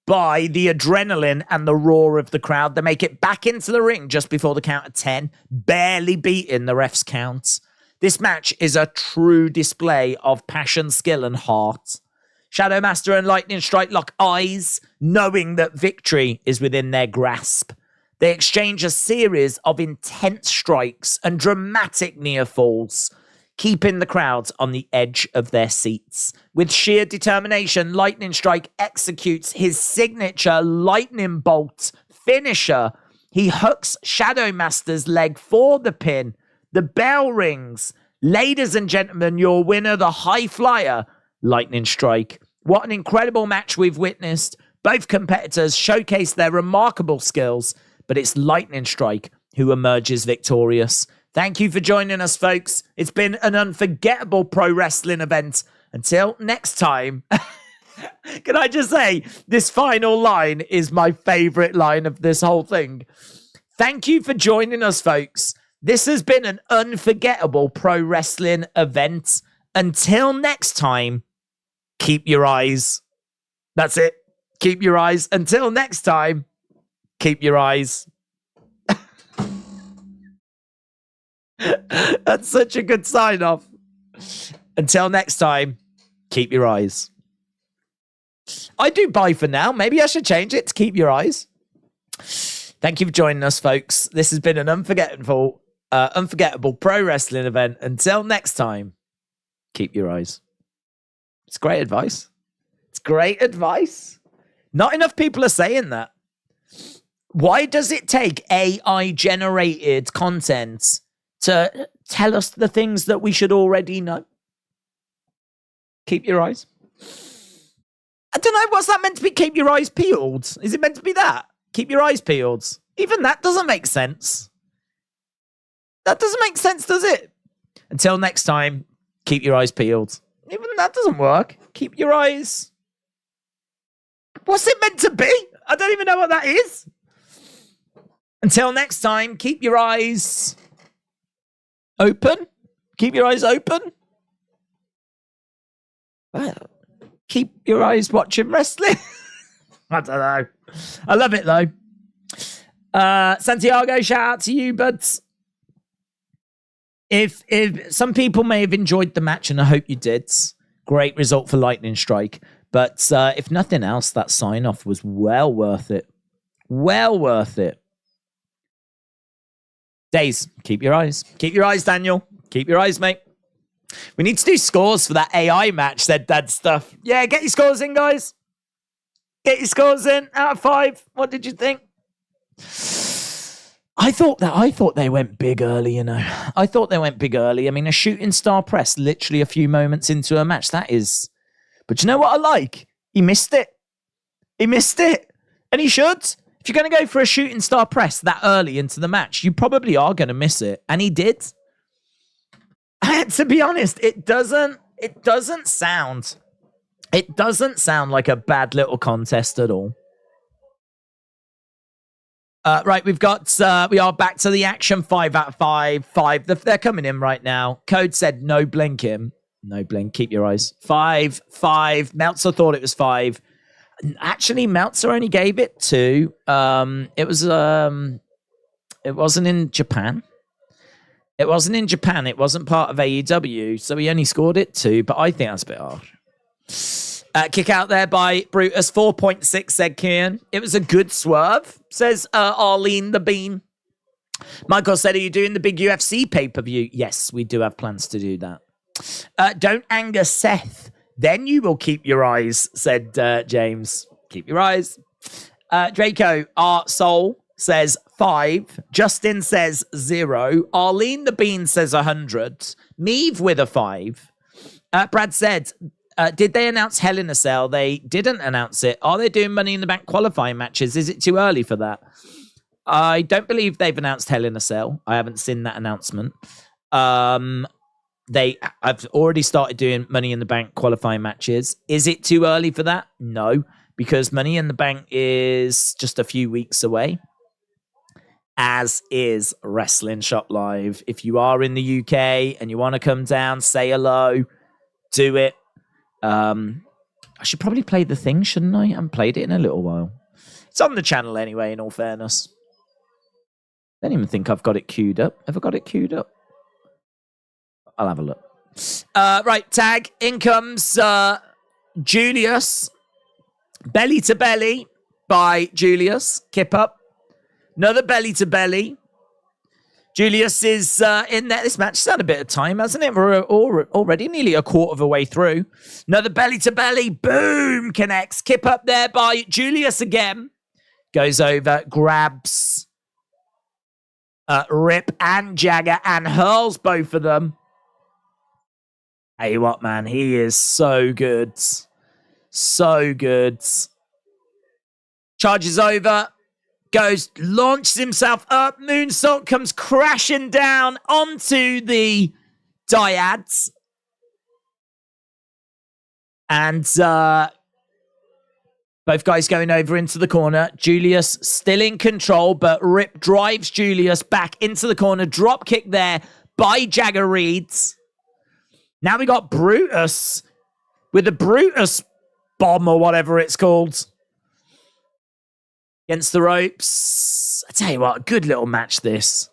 by the adrenaline and the roar of the crowd. They make it back into the ring just before the count of 10, barely beating the ref's count. This match is a true display of passion, skill, and heart. Shadow Master and Lightning Strike lock eyes, knowing that victory is within their grasp. They exchange a series of intense strikes and dramatic near falls, keeping the crowds on the edge of their seats. With sheer determination, Lightning Strike executes his signature lightning bolt finisher. He hooks Shadow Master's leg for the pin. The bell rings. Ladies and gentlemen, your winner, the High Flyer, Lightning Strike. What an incredible match we've witnessed. Both competitors showcase their remarkable skills, but it's Lightning Strike who emerges victorious. Thank you for joining us, folks. It's been an unforgettable pro wrestling event. Until next time. Can I just say, this final line is my favorite line of this whole thing. Thank you for joining us, folks. This has been an unforgettable pro wrestling event. Until next time, keep your eyes. That's it. Keep your eyes. Until next time, keep your eyes. That's such a good sign off. Until next time, keep your eyes. I do bye for now. Maybe I should change it to keep your eyes. Thank you for joining us, folks. This has been an unforgettable pro wrestling event. Until next time, keep your eyes. It's great advice. It's great advice. Not enough people are saying that. Why does it take AI-generated content to tell us the things that we should already know? Keep your eyes. I don't know. What's that meant to be? Keep your eyes peeled? Is it meant to be that? Keep your eyes peeled. Even that doesn't make sense. That doesn't make sense, does it? Until next time, keep your eyes peeled. Even that doesn't work. Keep your eyes. What's it meant to be? I don't even know what that is. Until next time, keep your eyes open. Keep your eyes open. Well, keep your eyes watching wrestling. I don't know. I love it, though. Santiago, shout out to you, but if some people may have enjoyed the match, and I hope you did, great result for Lightning Strike. But if nothing else, that sign-off was well worth it. Well worth it. Daze, keep your eyes. Keep your eyes, Daniel. Keep your eyes, mate. We need to do scores for that AI match, said Dad Stuff. Yeah, get your scores in, guys. Get your scores in. Out of 5. What did you think? I thought they went big early, you know. I thought they went big early. I mean, a shooting star press literally a few moments into a match. That is... But you know what I like? He missed it. He missed it. And he should. If you're going to go for a shooting star press that early into the match, you probably are going to miss it. And he did. And to be honest, it doesn't sound like a bad little contest at all. Right, we are back to the action. 5 out of 5. They're coming in right now. Code said no blinking. No blink. Keep your eyes. 5. Meltzer thought it was 5. Actually, Meltzer only gave it 2. It wasn't in Japan. It wasn't in Japan. It wasn't part of AEW, so he only scored it 2. But I think that's a bit harsh. Kick out there by Brutus. 4.6, said Kian. It was a good swerve, says Arlene the Bean. Michael said, are you doing the big UFC pay-per-view? Yes, we do have plans to do that. Don't anger Seth. Then you will keep your eyes, said James. Keep your eyes. Draco, our soul, says 5. Justin says 0. Arlene the Bean says 100. Meave with a 5. Brad said, did they announce Hell in a Cell? They didn't announce it. Are they doing Money in the Bank qualifying matches? Is it too early for that? I don't believe they've announced Hell in a Cell. I haven't seen that announcement. I've already started doing Money in the Bank qualifying matches. Is it too early for that? No, because Money in the Bank is just a few weeks away, as is Wrestling Shop Live. If you are in the UK and you want to come down, say hello, do it. I should probably play the thing, shouldn't I? I haven't played it in a little while. It's on the channel anyway, in all fairness. I don't even think I've got it queued up. Have I got it queued up? I'll have a look. Right, tag. In comes Julius. Belly to belly by Julius. Kip up. Another belly to belly. Julius is in there. This match has had a bit of time, hasn't it? We're already nearly a quarter of a way through. Another belly to belly. Boom! Connects. Kip up there by Julius again. Goes over. Grabs Rip and Jagger and hurls both of them. Hey, what, man? He is so good. So good. Charges over. Goes, launches himself up. Moonsault comes crashing down onto the dyads. And both guys going over into the corner. Julius still in control, but Rip drives Julius back into the corner. Drop kick there by Jagger Reeds. Now we got Brutus with the Brutus bomb or whatever it's called. Against the ropes. I tell you what, a good little match this.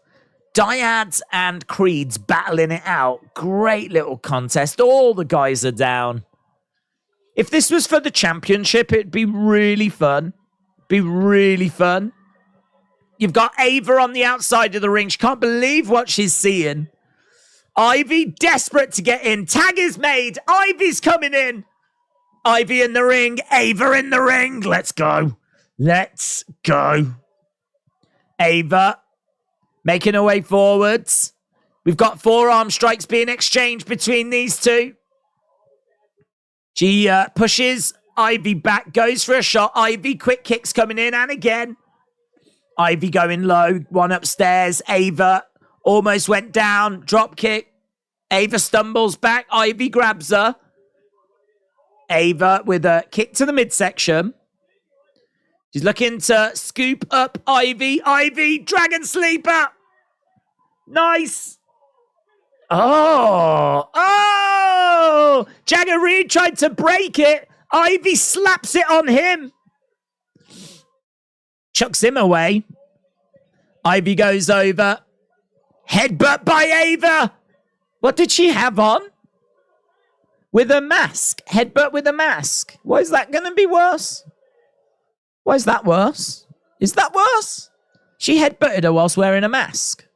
Dyads and Creeds battling it out. Great little contest. All the guys are down. If this was for the championship, it'd be really fun. Be really fun. You've got Ava on the outside of the ring. She can't believe what she's seeing. Ivy desperate to get in. Tag is made. Ivy's coming in. Ivy in the ring. Ava in the ring. Let's go. Let's go. Ava making her way forwards. We've got forearm strikes being exchanged between these two. She pushes Ivy back, goes for a shot. Ivy, quick kicks coming in, and again. Ivy going low, one upstairs. Ava almost went down, drop kick. Ava stumbles back, Ivy grabs her. Ava with a kick to the midsection. She's looking to scoop up Ivy. Ivy, Dragon Sleeper. Nice. Oh! Jagger Reed tried to break it. Ivy slaps it on him. Chucks him away. Ivy goes over. Headbutt by Ava. What did she have on? With a mask. Headbutt with a mask. Why is that going to be worse? Why is that worse? Is that worse? She headbutted her whilst wearing a mask.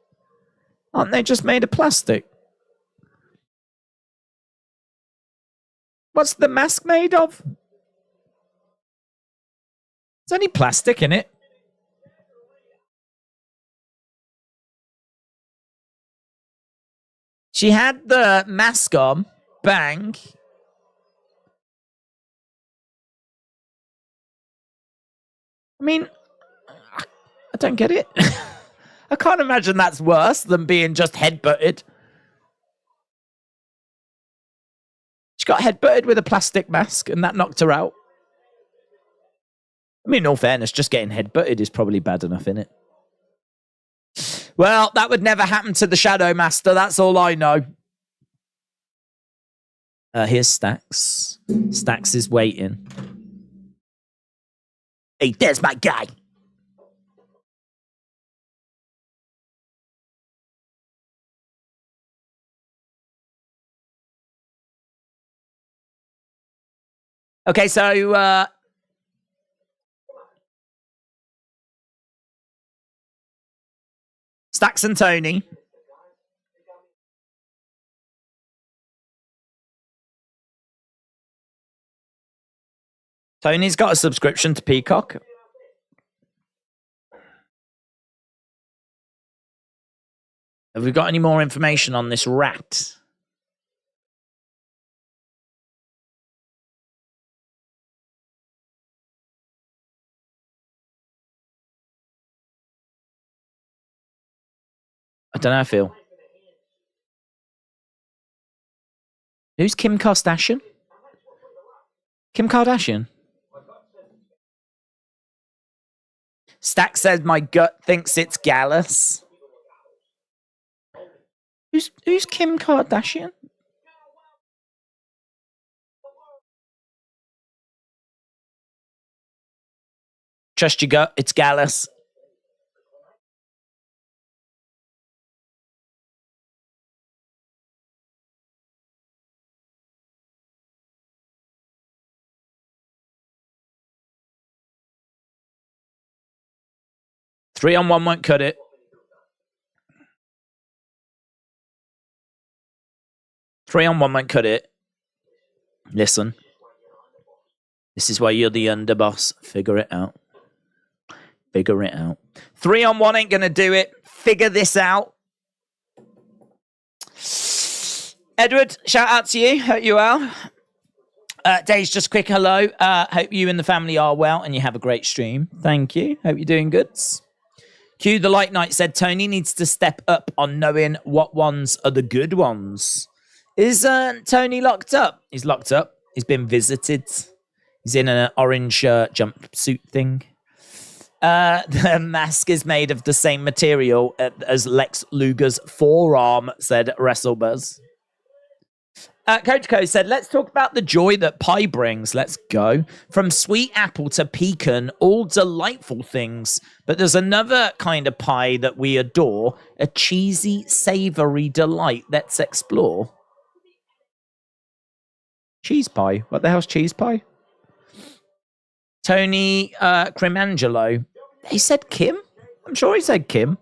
Aren't they just made of plastic? What's the mask made of? There's only plastic in it. She had the mask on. Bang. I mean, I don't get it. I can't imagine that's worse than being just headbutted. She got headbutted with a plastic mask and that knocked her out. I mean, in all fairness, just getting headbutted is probably bad enough, innit? Well, that would never happen to the Shadow Master. That's all I know. Here's Stax. Stax is waiting. Hey, there's my guy. Okay, so Stacks and Tony. Tony's got a subscription to Peacock. Have we got any more information on this rat? I don't know, Phil. Who's Kim Kardashian? Kim Kardashian? Stack said my gut thinks it's Gallus. Who's Kim Kardashian? Trust your gut, it's Gallus. Three-on-one won't cut it. Three-on-one won't cut it. Listen. This is why you're the underboss. Figure it out. Figure it out. 3-on-1 ain't going to do it. Figure this out. Edward, shout out to you. Hope you are. Daze, just quick hello. Hope you and the family are well and you have a great stream. Thank you. Hope you're doing good. Q the Light Knight said Tony needs to step up on knowing what ones are the good ones. Is Tony locked up? He's locked up. He's been visited. He's in an orange jumpsuit thing. The mask is made of the same material as Lex Luger's forearm, said WrestleBuzz. Coach Co said, let's talk about the joy that pie brings. Let's go. From sweet apple to pecan, all delightful things. But there's another kind of pie that we adore, a cheesy, savory delight. Let's explore. Cheese pie. What the hell's cheese pie? Tony Crimangelo. He said Kim? I'm sure he said Kim.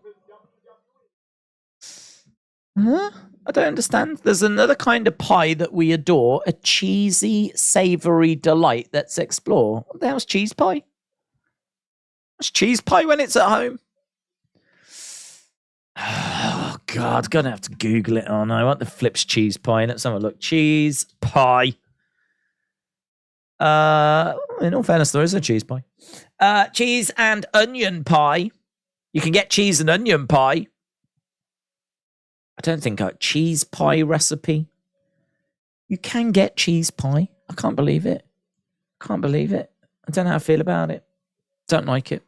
Huh? I don't understand. There's another kind of pie that we adore, a cheesy, savory delight. Let's explore. What the hell's cheese pie? What's cheese pie when it's at home? Oh, God. Gonna have to Google it, aren't I? What the flip's cheese pie? Let's have a look. Cheese pie. In all fairness, there is a cheese pie. Cheese and onion pie. You can get cheese and onion pie. I don't think a cheese pie recipe. You can get cheese pie. I can't believe it. Can't believe it. I don't know how I feel about it. Don't like it.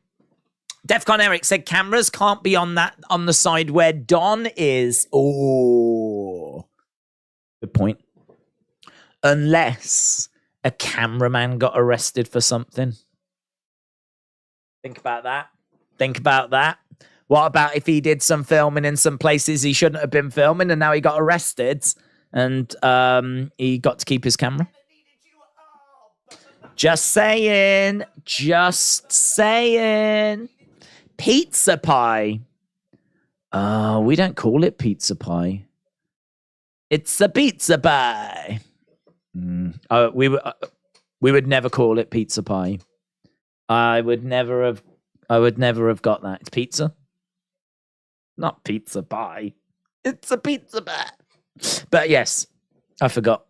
Defcon Eric said cameras can't be on the side where Don is. Oh, good point. Unless a cameraman got arrested for something. Think about that. Think about that. What about if he did some filming in some places he shouldn't have been filming and now he got arrested and he got to keep his camera? Just saying. Just saying. Pizza pie. We don't call it pizza pie. It's a pizza pie. We would never call it pizza pie. I would never have got that. It's pizza. Not pizza pie. It's a pizza pie. But yes, I forgot.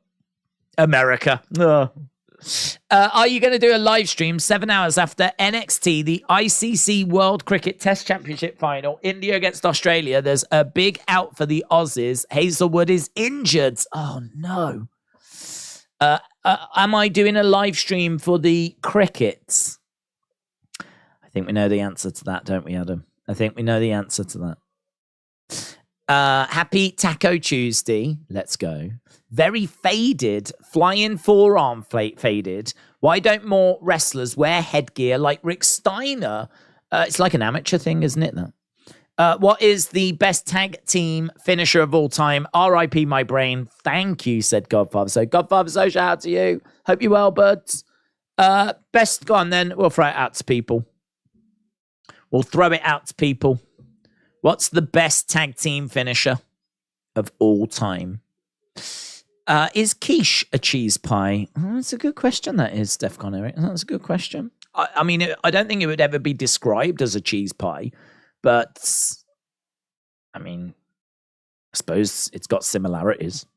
America. Oh. Are you going to do a live stream 7 hours after NXT, the ICC World Cricket Test Championship final, India against Australia? There's a big out for the Aussies. Hazelwood is injured. Oh, no. Am I doing a live stream for the crickets? I think we know the answer to that, don't we, Adam? I think we know the answer to that. Happy Taco Tuesday. Let's go. Very faded. Flying forearm faded. Why don't more wrestlers wear headgear like Rick Steiner? It's like an amateur thing, isn't it? That. What is the best tag team finisher of all time? R.I.P. my brain. Thank you, said Godfather. So Godfather, so shout out to you. Hope you're well, buds. Best, go on then. We'll throw it out to people. What's the best tag team finisher of all time? Is quiche a cheese pie? Oh, that's a good question, that is, Defcon Eric. That's a good question. I mean, I don't think it would ever be described as a cheese pie, but I mean, I suppose it's got similarities.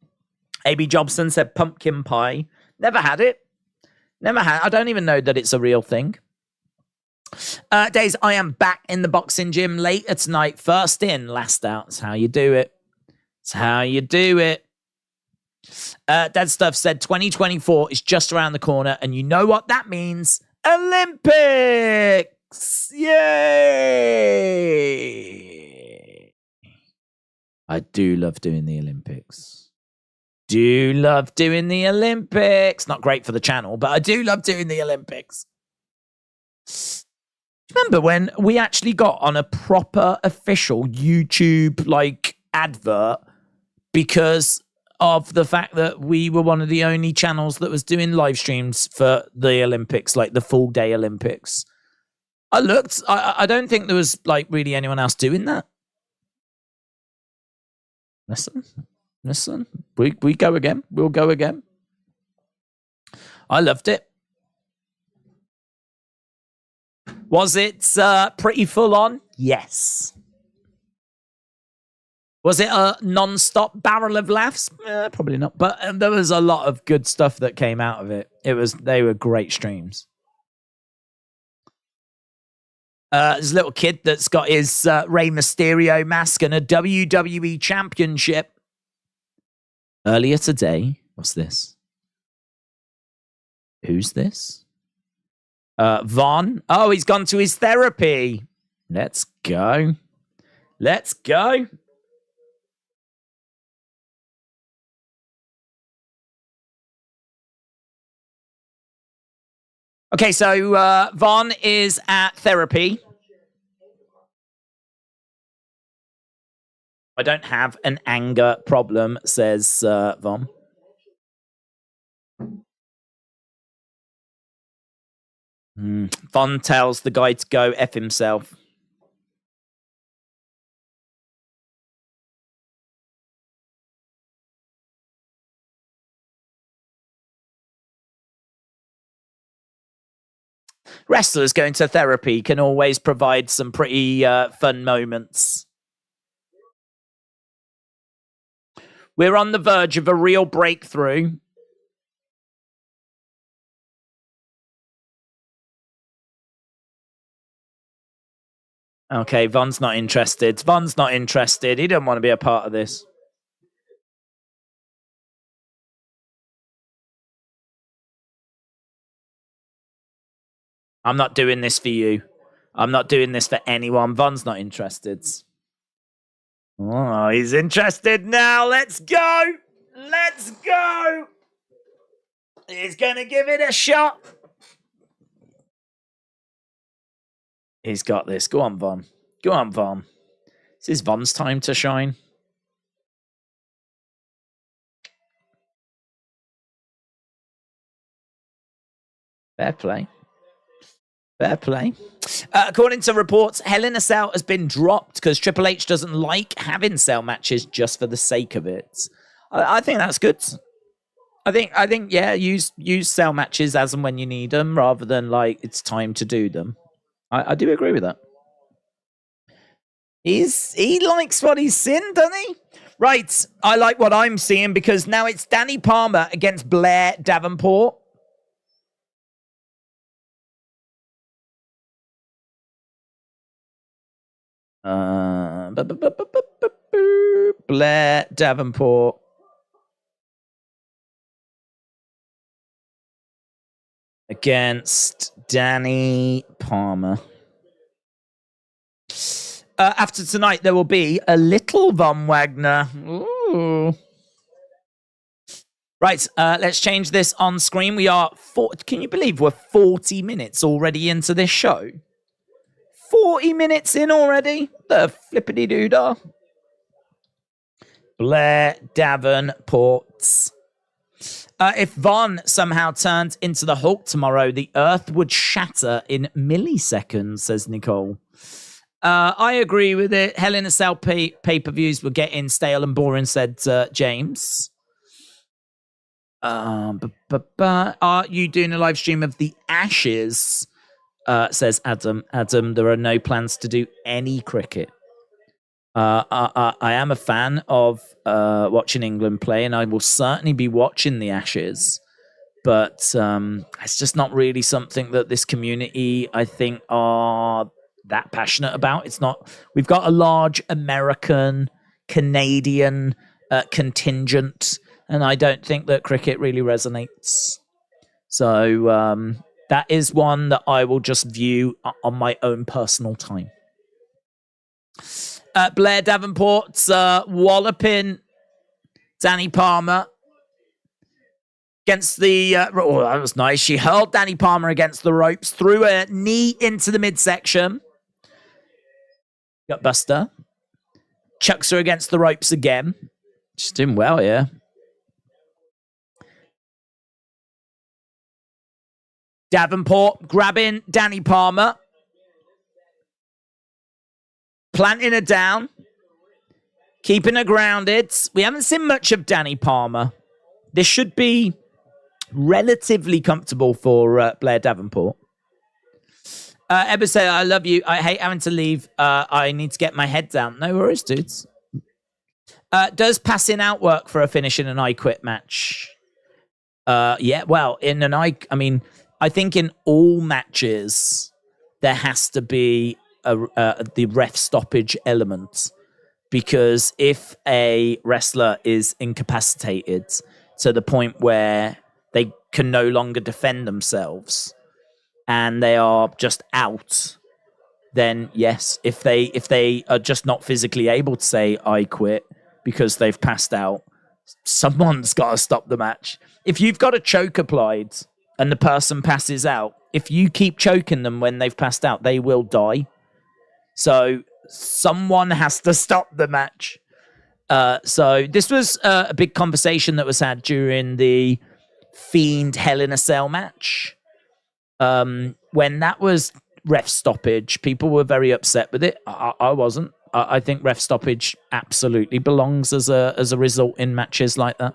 AB Jobson said pumpkin pie. Never had it. I don't even know that it's a real thing. Days, I am back in the boxing gym later tonight. First in, last out. That's how you do it. Dad Stuff said 2024 is just around the corner, and you know what that means? Olympics! Yay! I do love doing the Olympics. Not great for the channel, but I do love doing the Olympics. Remember when we actually got on a proper official YouTube like advert because of the fact that we were one of the only channels that was doing live streams for the Olympics, like the full day Olympics. I looked, I don't think there was like really anyone else doing that. Listen, we go again. We'll go again. I loved it. Was it pretty full on? Yes. Was it a non-stop barrel of laughs? Probably not. But there was a lot of good stuff that came out of it. They were great streams. There's a little kid that's got his Rey Mysterio mask and a WWE Championship. Earlier today, what's this? Who's this? Vaughn. Oh, he's gone to his therapy. Let's go. Okay, so Vaughn is at therapy. I don't have an anger problem, says Vaughn. Vaughn tells the guy to go F himself. Wrestlers going to therapy can always provide some pretty fun moments. We're on the verge of a real breakthrough. Okay, Vaughn's not interested. He doesn't want to be a part of this. I'm not doing this for you. I'm not doing this for anyone. Vaughn's not interested. Oh, he's interested now. Let's go. He's going to give it a shot. He's got this. Go on, Vaughn. This is Vaughn's time to shine. Fair play. According to reports, Hell in a Cell has been dropped because Triple H doesn't like having cell matches just for the sake of it. I think that's good. I think, yeah, use cell matches as and when you need them rather than like it's time to do them. I do agree with that. He likes what he's seen, doesn't he? Right, I like what I'm seeing because now it's Dani Palmer against Blair Davenport. Blair Davenport against Dani Palmer. After tonight, there will be a little Von Wagner. Ooh. Right, let's change this on screen. We are, can you believe we're 40 minutes already into this show? 40 minutes in already? The flippity-doodah. Blair Davenport If Von somehow turned into the Hulk tomorrow, the Earth would shatter in milliseconds, says Nicole. I agree with it. Hell in a Cell pay-per-views were getting stale and boring, said James. Are you doing a live stream of the Ashes? Says Adam. Adam, there are no plans to do any cricket. I am a fan of watching England play, and I will certainly be watching the Ashes. But it's just not really something that this community, I think, are that passionate about. It's not. We've got a large American, Canadian contingent, and I don't think that cricket really resonates. So that is one that I will just view on my own personal time. Blair Davenport walloping Dani Palmer against the... oh, that was nice. She hurled Dani Palmer against the ropes, threw a knee into the midsection. Got Buster. Chucks her against the ropes again. She's doing well here. Davenport grabbing Dani Palmer. Planting her down. Keeping her grounded. We haven't seen much of Dani Palmer. This should be relatively comfortable for Blair Davenport. Ebba said, I love you. I hate having to leave. I need to get my head down. No worries, dudes. Does passing out work for a finish in an I Quit match? Yeah, well, in an I mean, I think in all matches, there has to be the ref stoppage element. Because if a wrestler is incapacitated to the point where they can no longer defend themselves and they are just out, then yes, if they are just not physically able to say I quit because they've passed out, someone's got to stop the match. If you've got a choke applied and the person passes out, if you keep choking them when they've passed out, they will die. So someone has to stop the match. So this was a big conversation that was had during the Fiend Hell in a Cell match. When that was ref stoppage, people were very upset with it. I wasn't. I think ref stoppage absolutely belongs as a result in matches like that.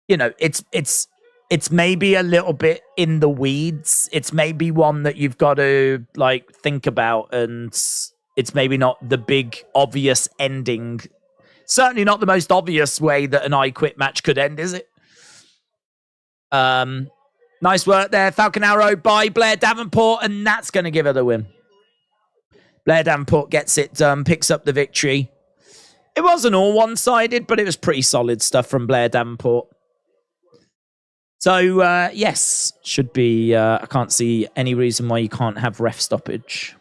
You know, it's maybe a little bit in the weeds. It's maybe one that you've got to like think about, and it's maybe not the big obvious ending. Certainly not the most obvious way that an I Quit match could end, is it? Nice work there. Falcon Arrow by Blair Davenport, and that's going to give her the win. Blair Davenport gets it done, picks up the victory. It wasn't all one-sided, but it was pretty solid stuff from Blair Davenport. So, yes, should be... I can't see any reason why you can't have ref stoppage.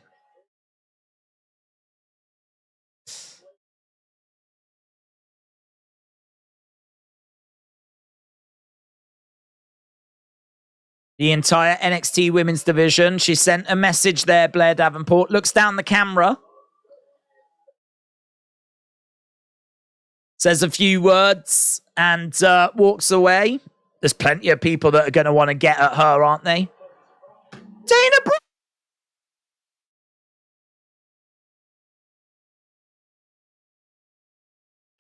The entire NXT women's division. She sent a message there, Blair Davenport. Looks down the camera. Says a few words and walks away. There's plenty of people that are going to want to get at her, aren't they? Dana Brooke!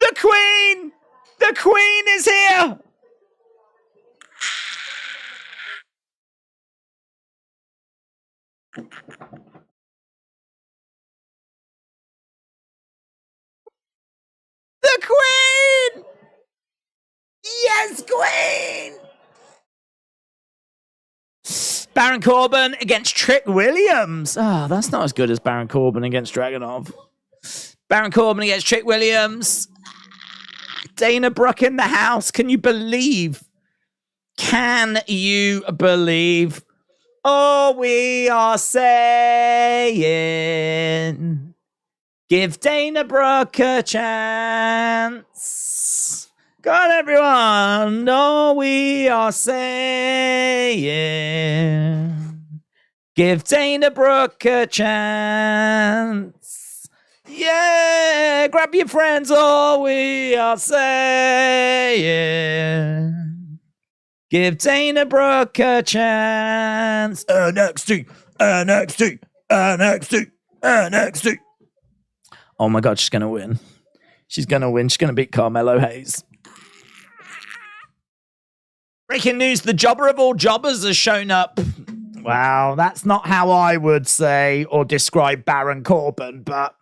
The Queen! The Queen is here! The Queen! Yes, Queen! Baron Corbin against Trick Williams. Oh, that's not as good as Baron Corbin against Dragunov. Baron Corbin against Trick Williams. Dana Brooke in the house. Can you believe? Can you believe? Oh, we are saying, give Dana Brooke a chance. God, everyone. Oh, we are saying, give Dana Brooke a chance. Yeah, grab your friends, all we are saying. Give Dana Brooke a chance. NXT, NXT, NXT, NXT. Oh my God, she's going to win. She's going to win. She's going to beat Carmelo Hayes. Breaking news, the jobber of all jobbers has shown up. Wow, that's not how I would say or describe Baron Corbin, but...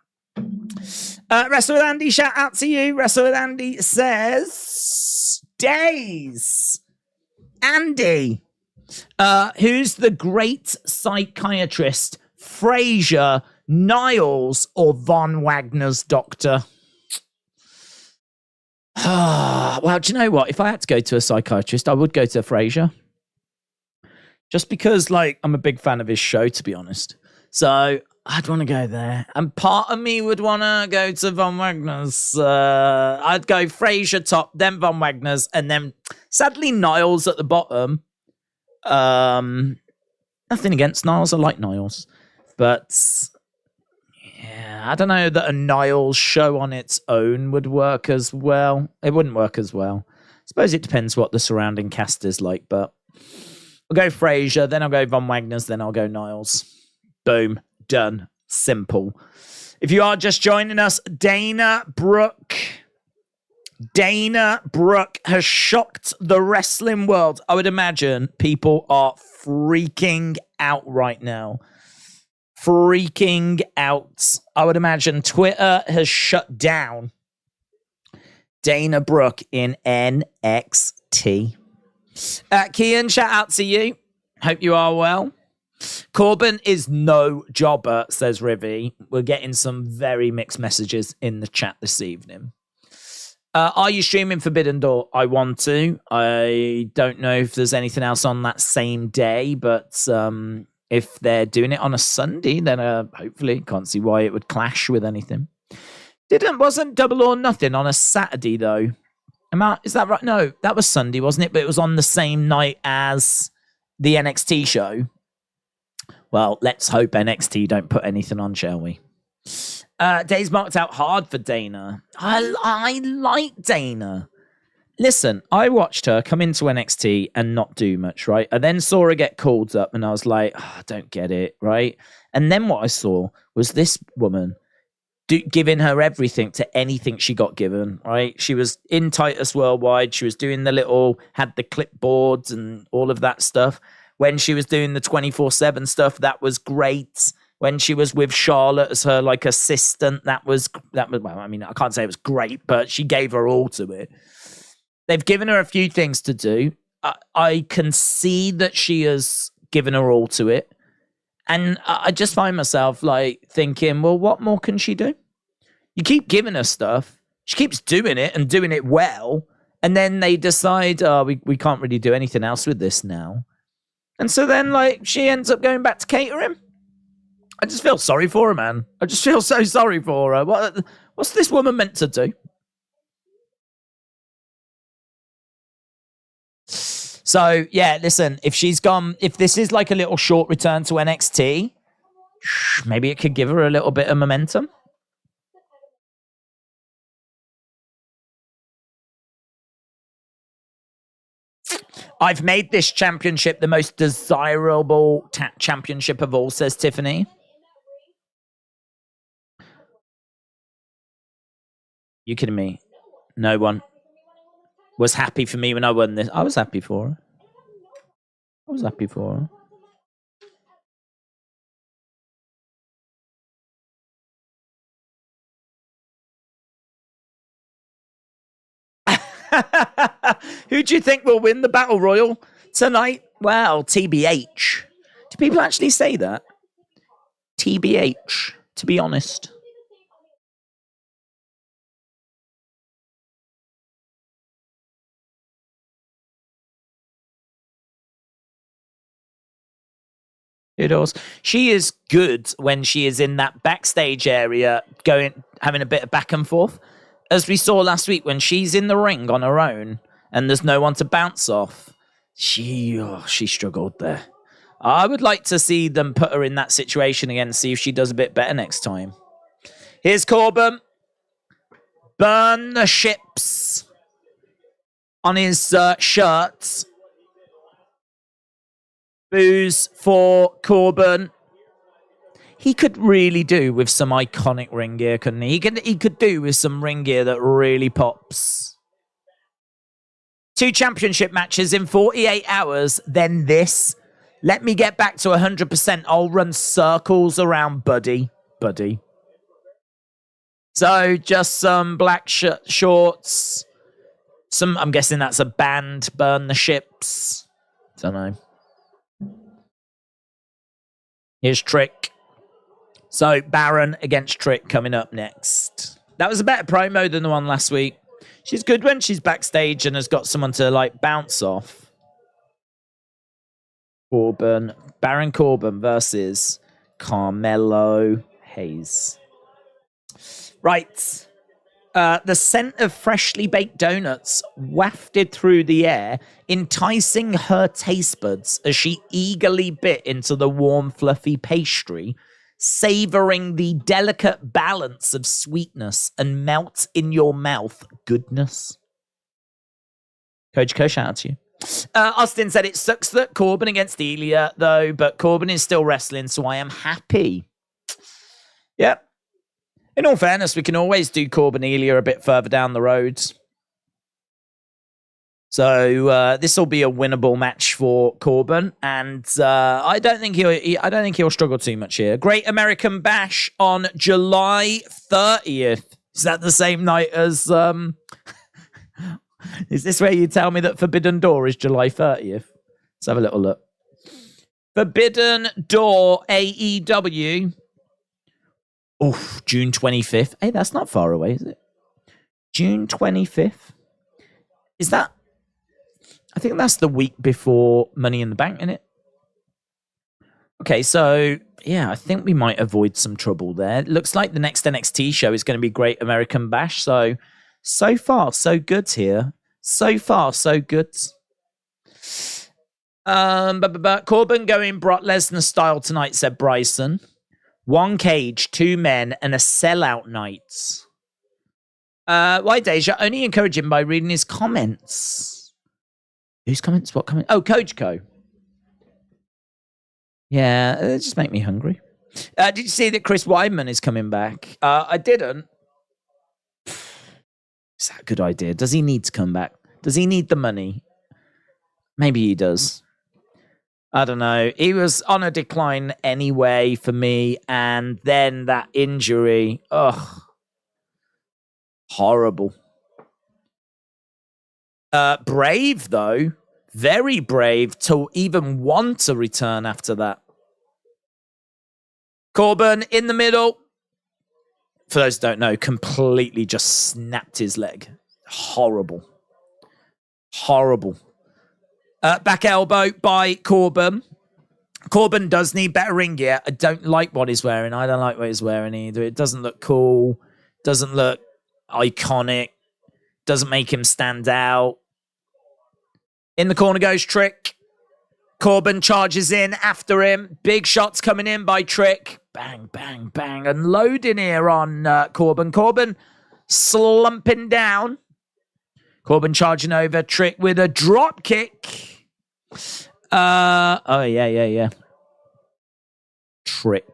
Wrestle with Andy, shout out to you. Wrestle with Andy says... Daze. Andy. Who's the great psychiatrist? Fraser, Niles, or Von Wagner's doctor? Well, do you know what? If I had to go to a psychiatrist, I would go to Fraser. Just because, like, I'm a big fan of his show, to be honest. So I'd want to go there. And part of me would want to go to Von Wagner's. I'd go Fraser top, then Von Wagner's, and then, sadly, Niles at the bottom. Nothing against Niles. I like Niles. But, yeah, I don't know that a Niles show on its own would work as well. It wouldn't work as well. I suppose it depends what the surrounding cast is like, but I'll go Fraser, then I'll go Von Wagner's, then I'll go Niles. Boom. Done. Simple. If you are just joining us, Dana Brooke has shocked the wrestling world. I would imagine people are freaking out right now. Freaking out. I would imagine Twitter has shut down Dana Brooke in NXT. Kian, shout out to you. Hope you are well. Corbin is no jobber, says Rivy. We're getting some very mixed messages in the chat this evening. Are you streaming Forbidden Door? I want to. I don't know if there's anything else on that same day, but if they're doing it on a Sunday, then hopefully, can't see why it would clash with anything. Wasn't Double or Nothing on a Saturday though? Is that right? No, that was Sunday, wasn't it? But it was on the same night as the NXT show. Well, let's hope NXT don't put anything on, shall we? Days marked out hard for Dana. I like Dana. Listen, I watched her come into NXT and not do much, right? I then saw her get called up and I was like, I don't get it, right? And then what I saw was this woman giving her everything to anything she got given, right? She was in Titus Worldwide. She was doing had the clipboards and all of that stuff. When she was doing the 24/7 stuff, that was great. When she was with Charlotte as her like assistant, that was well, I mean, I can't say it was great, but she gave her all to it. They've given her a few things to do. I can see that she has given her all to it. And I just find myself like thinking, well, what more can she do? You keep giving her stuff. She keeps doing it and doing it well. And then they decide, we can't really do anything else with this now. And so then, like, she ends up going back to catering. I just feel sorry for her, man. I just feel so sorry for her. What's this woman meant to do? So, yeah, listen, if this is like a little short return to NXT, maybe it could give her a little bit of momentum. I've made this championship the most desirable championship of all, says Tiffany. You kidding me? No one was happy for me when I won this. I was happy for her. I was happy for her. Who do you think will win the Battle Royal tonight? Well, TBH. Do people actually say that? TBH, to be honest. She is good when she is in that backstage area, having a bit of back and forth. As we saw last week, when she's in the ring on her own and there's no one to bounce off, she struggled there. I would like to see them put her in that situation again, see if she does a bit better next time. Here's Corbin. Burn the ships on his shirt. Booze for Corbin. He could really do with some iconic ring gear, couldn't he? He could do with some ring gear that really pops. 2 championship matches in 48 hours, then this. Let me get back to 100%. I'll run circles around Buddy. So, just some black shorts. I'm guessing that's a band. Burn the ships. Don't know. Here's Trick. So, Baron against Trick coming up next. That was a better promo than the one last week. She's good when she's backstage and has got someone to, like, bounce off. Baron Corbin versus Carmelo Hayes. Right. The scent of freshly baked donuts wafted through the air, enticing her taste buds as she eagerly bit into the warm, fluffy pastry, savoring the delicate balance of sweetness and melt-in-your-mouth goodness. Coach Co, shout out to you. Austin said, it sucks that Corbin against Ilya, though, but Corbin is still wrestling, so I am happy. Yep. In all fairness, we can always do Corbin Ilya a bit further down the road. So this will be a winnable match for Corbin, and I don't think he'll struggle too much here. Great American Bash on July 30th. Is that the same night as? Is this where you tell me that Forbidden Door is July 30th? Let's have a little look. Forbidden Door AEW. Oof, June 25th. Hey, that's not far away, is it? June 25th. Is that? I think that's the week before Money in the Bank, isn't it? Okay, so, yeah, I think we might avoid some trouble there. It looks like the next NXT show is going to be Great American Bash, so far, so good here. So far, so good. Corbin going Brock Lesnar style tonight, said Bryson. 1 cage, 2 men, and a sellout night. Why, Deja? Only encourage him by reading his comments. Whose comments? What comments? Oh, Coach Co. Yeah, it just make me hungry. Did you see that Chris Weidman is coming back? I didn't. Is that a good idea? Does he need to come back? Does he need the money? Maybe he does. I don't know. He was on a decline anyway for me, and then that injury. Ugh. Horrible. Brave, though. Very brave to even want to return after that. Corbin in the middle. For those who don't know, completely just snapped his leg. Horrible. Horrible. Back elbow by Corbin. Corbin does need better ring gear. I don't like what he's wearing. I don't like what he's wearing either. It doesn't look cool. Doesn't look iconic. Doesn't make him stand out. In the corner goes Trick. Corbin charges in after him. Big shots coming in by Trick. Bang, bang, bang. Unloading here on Corbin. Corbin slumping down. Corbin charging over. Trick with a drop kick. Oh, yeah. Trick.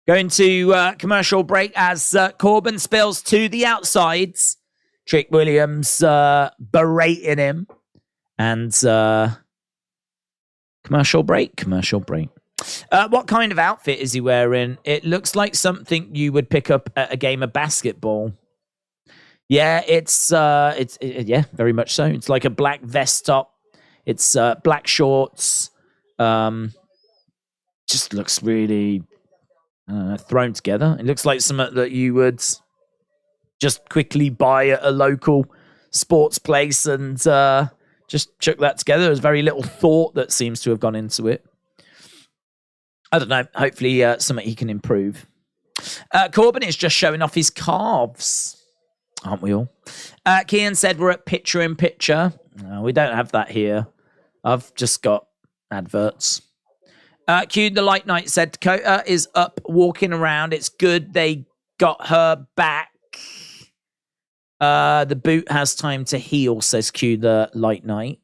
Going to commercial break as Corbin spills to the outsides. Trick Williams berating him. And commercial break. What kind of outfit is he wearing? It looks like something you would pick up at a game of basketball. Yeah, it's very much so. It's like a black vest top. It's black shorts. Just looks really thrown together. It looks like something that you would just quickly buy at a local sports place and just chuck that together. There's very little thought that seems to have gone into it. I don't know. Hopefully something he can improve. Corbin is just showing off his calves. Aren't we all? Kian said we're at picture-in-picture. No, we don't have that here. I've just got adverts. Q the Light Knight said Dakota is up walking around. It's good they got her back. The boot has time to heal, says Q the Light Knight.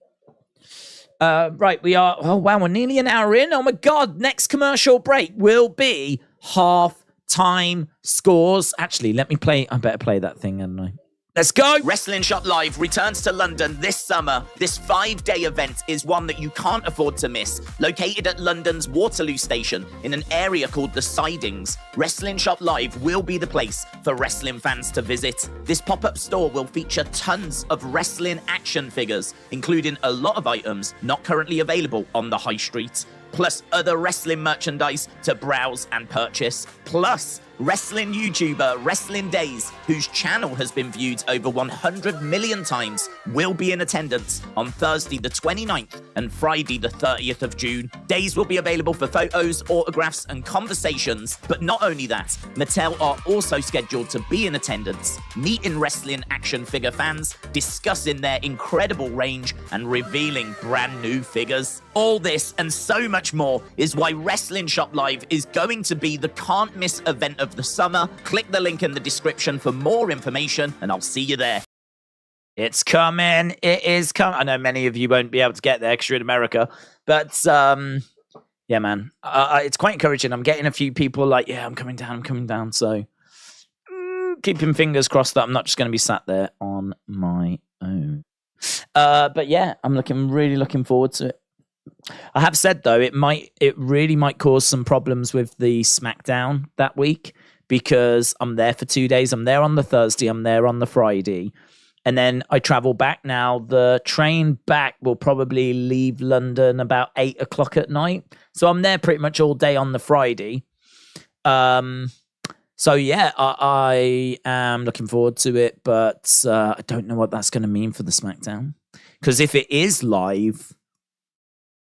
Right, we are... Oh, wow, we're nearly an hour in. Oh, my God. Next commercial break will be half-time scores. Actually, let me play... I better play that thing, hadn't I? Let's go! Wrestling Shop Live returns to London this summer. This 5-day event is one that you can't afford to miss. Located at London's Waterloo Station in an area called the Sidings, Wrestling Shop Live will be the place for wrestling fans to visit. This pop-up store will feature tons of wrestling action figures, including a lot of items not currently available on the high street, plus other wrestling merchandise to browse and purchase, plus wrestling YouTuber Wrestling Daze, whose channel has been viewed over 100 million times, will be in attendance on Thursday the 29th and Friday the 30th of June. Daze will be available for photos, autographs and conversations, but not only that, Mattel are also scheduled to be in attendance, meeting wrestling action figure fans, discussing their incredible range and revealing brand new figures. All this and so much more is why Wrestling Shop Live is going to be the can't miss event of the summer. Click the link in the description for more information and I'll see you there. It's coming. It is coming. I know many of you won't be able to get there because you're in America, but yeah, man, it's quite encouraging. I'm getting a few people like, yeah, I'm coming down. So keeping fingers crossed that I'm not just going to be sat there on my own. But yeah, I'm really looking forward to it. I have said though, it really might cause some problems with the SmackDown that week because I'm there for 2 days. I'm there on the Thursday, I'm there on the Friday, and then I travel back. Now the train back will probably leave London about 8 o'clock at night, so I'm there pretty much all day on the Friday. So yeah, I am looking forward to it, but I don't know what that's going to mean for the SmackDown, because if it is live,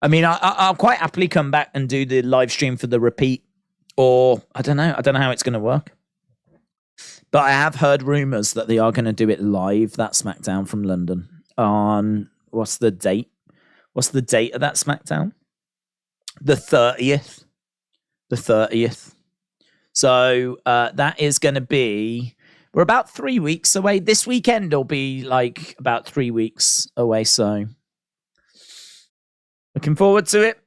I mean, I'll quite happily come back and do the live stream for the repeat, or I don't know how it's going to work. But I have heard rumors that they are going to do it live, that SmackDown from London, on, what's the date? What's the date of that SmackDown? The 30th. The 30th. So that is going to be, we're about 3 weeks away. This weekend will be like about 3 weeks away, so... Looking forward to it.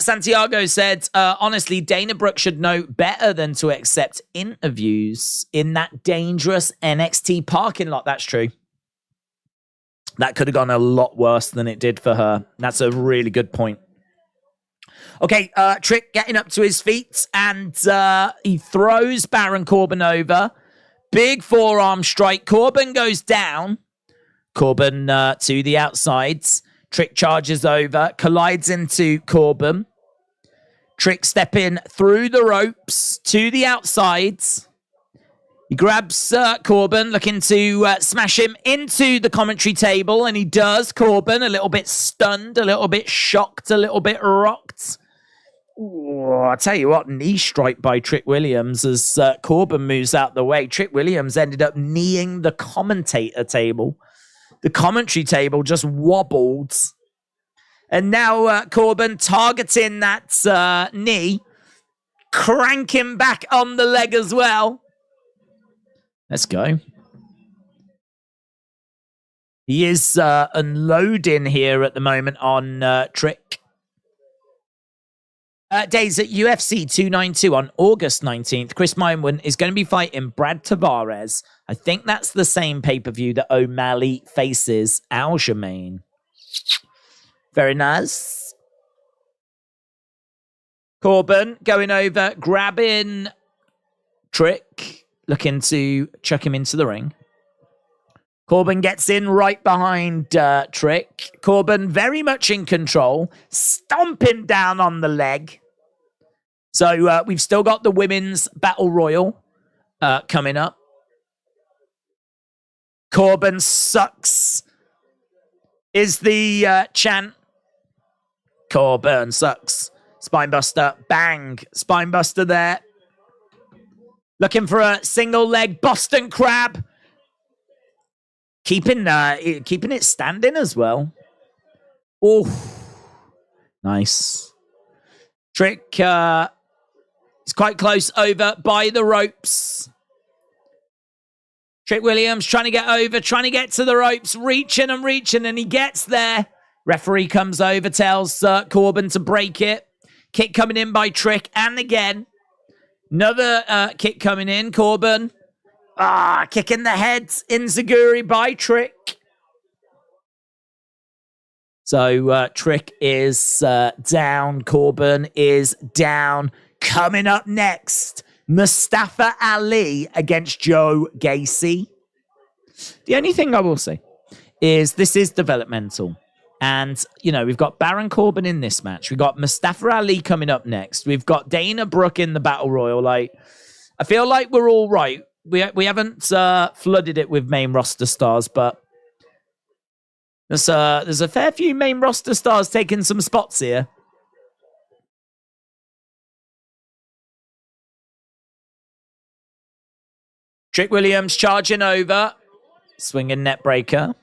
Santiago said, honestly, Dana Brooke should know better than to accept interviews in that dangerous NXT parking lot. That's true. That could have gone a lot worse than it did for her. That's a really good point. Okay, Trick getting up to his feet, and he throws Baron Corbin over. Big forearm strike. Corbin goes down. Corbin to the outsides. Trick charges over, collides into Corbin. Trick stepping through the ropes to the outsides. He grabs Corbin, looking to smash him into the commentary table, and he does. Corbin a little bit stunned, a little bit shocked, a little bit rocked. Ooh, I tell you what, knee strike by Trick Williams as Corbin moves out the way. Trick Williams ended up kneeing the commentator table. The commentary table just wobbled. And now Corbin targeting that knee. Cranking back on the leg as well. Let's go. He is unloading here at the moment on Trick. Days at UFC 292 on August 19th. Chris Myman is going to be fighting Brad Tavares. I think that's the same pay-per-view that O'Malley faces Aljamain. Very nice. Corbin going over, grabbing Trick, looking to chuck him into the ring. Corbin gets in right behind Trick. Corbin very much in control, stomping down on the leg. So we've still got the Women's Battle Royal coming up. Corbin sucks is the chant. Corbin sucks. Spinebuster, bang. Spinebuster there. Looking for a single leg Boston Crab. Keeping it standing as well. Oh, nice. Trick is quite close over by the ropes. Trick Williams trying to get over, trying to get to the ropes, reaching, and he gets there. Referee comes over, tells Corbin to break it. Kick coming in by Trick, and again. Another kick coming in, Corbin. Kick in the head, Enziguri by Trick. So Trick is down, Corbin is down. Coming up next, Mustafa Ali against Joe Gacy. The only thing I will say is this is developmental. And, you know, we've got Baron Corbin in this match. We've got Mustafa Ali coming up next. We've got Dana Brooke in the Battle Royal. Like, I feel like we're all right. We haven't flooded it with main roster stars, but there's a fair few main roster stars taking some spots here. Trick Williams charging over. Swinging net breaker.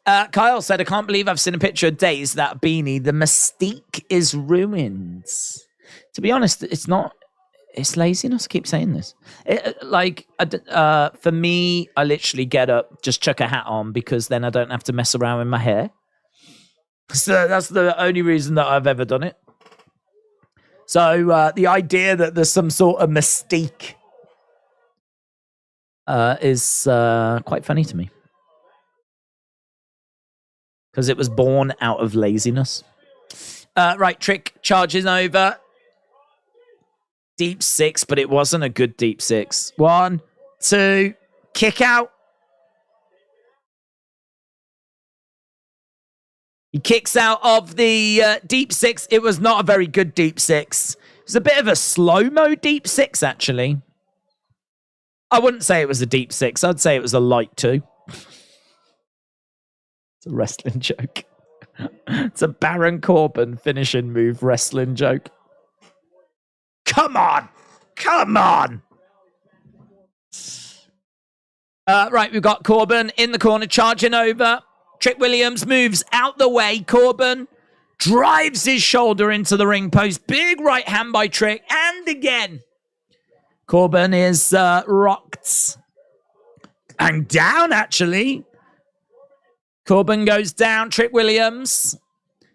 Kyle said, I can't believe I've seen a picture of Daze, that beanie. The mystique is ruined. To be honest, it's not. It's laziness. I keep saying this. For me, I literally get up, just chuck a hat on, because then I don't have to mess around with my hair. So that's the only reason that I've ever done it. So the idea that there's some sort of mystique is quite funny to me. Because it was born out of laziness. Right, Trick charges over. Deep six, but it wasn't a good deep six. 1, 2, kick out. He kicks out of the deep six. It was not a very good deep six. It was a bit of a slow-mo deep six, actually. I wouldn't say it was a deep six. I'd say it was a light 2. It's a wrestling joke. It's a Baron Corbin finishing move wrestling joke. Come on! Come on! Right, we've got Corbin in the corner charging over. Trick Williams moves out the way. Corbin drives his shoulder into the ring post. Big right hand by Trick. And again, Corbin is rocked. And down, actually. Corbin goes down. Trick Williams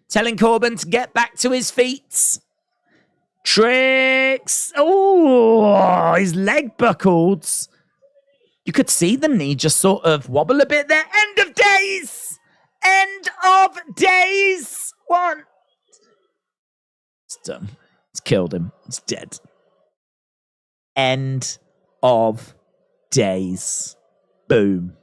telling Corbin to get back to his feet. Tricks. Oh, his leg buckled. You could see the knee just sort of wobble a bit there. End of days. End of days. 1. It's done. It's killed him. It's dead. End of days. Boom.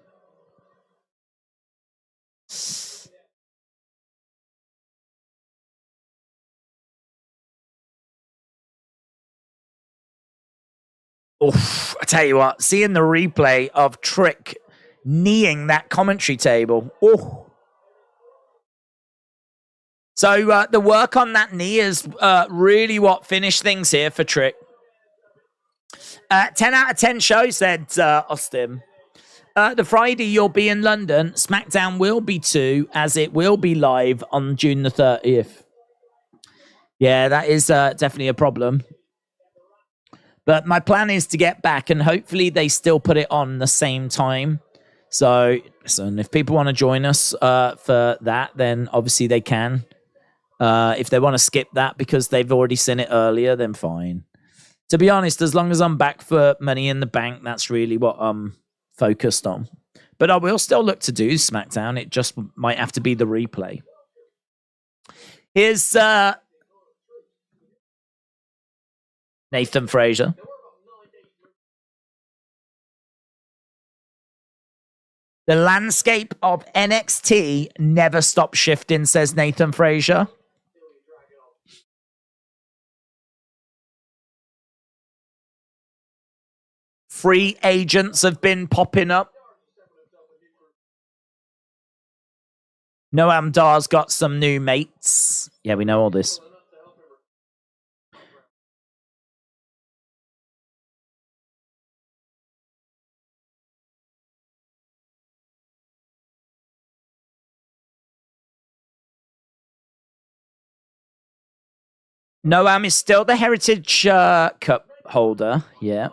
Oof, I tell you what, seeing the replay of Trick kneeing that commentary table. Oh. So the work on that knee is really what finished things here for Trick. 10 out of 10 show, said Austin. The Friday you'll be in London, SmackDown will be 2, as it will be live on June the 30th. Yeah, that is definitely a problem. But my plan is to get back, and hopefully they still put it on the same time. So if people want to join us for that, then obviously they can. If they want to skip that because they've already seen it earlier, then fine. To be honest, as long as I'm back for Money in the Bank, that's really what I'm focused on. But I will still look to do SmackDown. It just might have to be the replay. Here's Nathan Frazier. The landscape of NXT never stops shifting, says Nathan Frazier. Free agents have been popping up. Noam Dar's got some new mates. Yeah, we know all this. Noam is still the Heritage Cup holder. Yeah.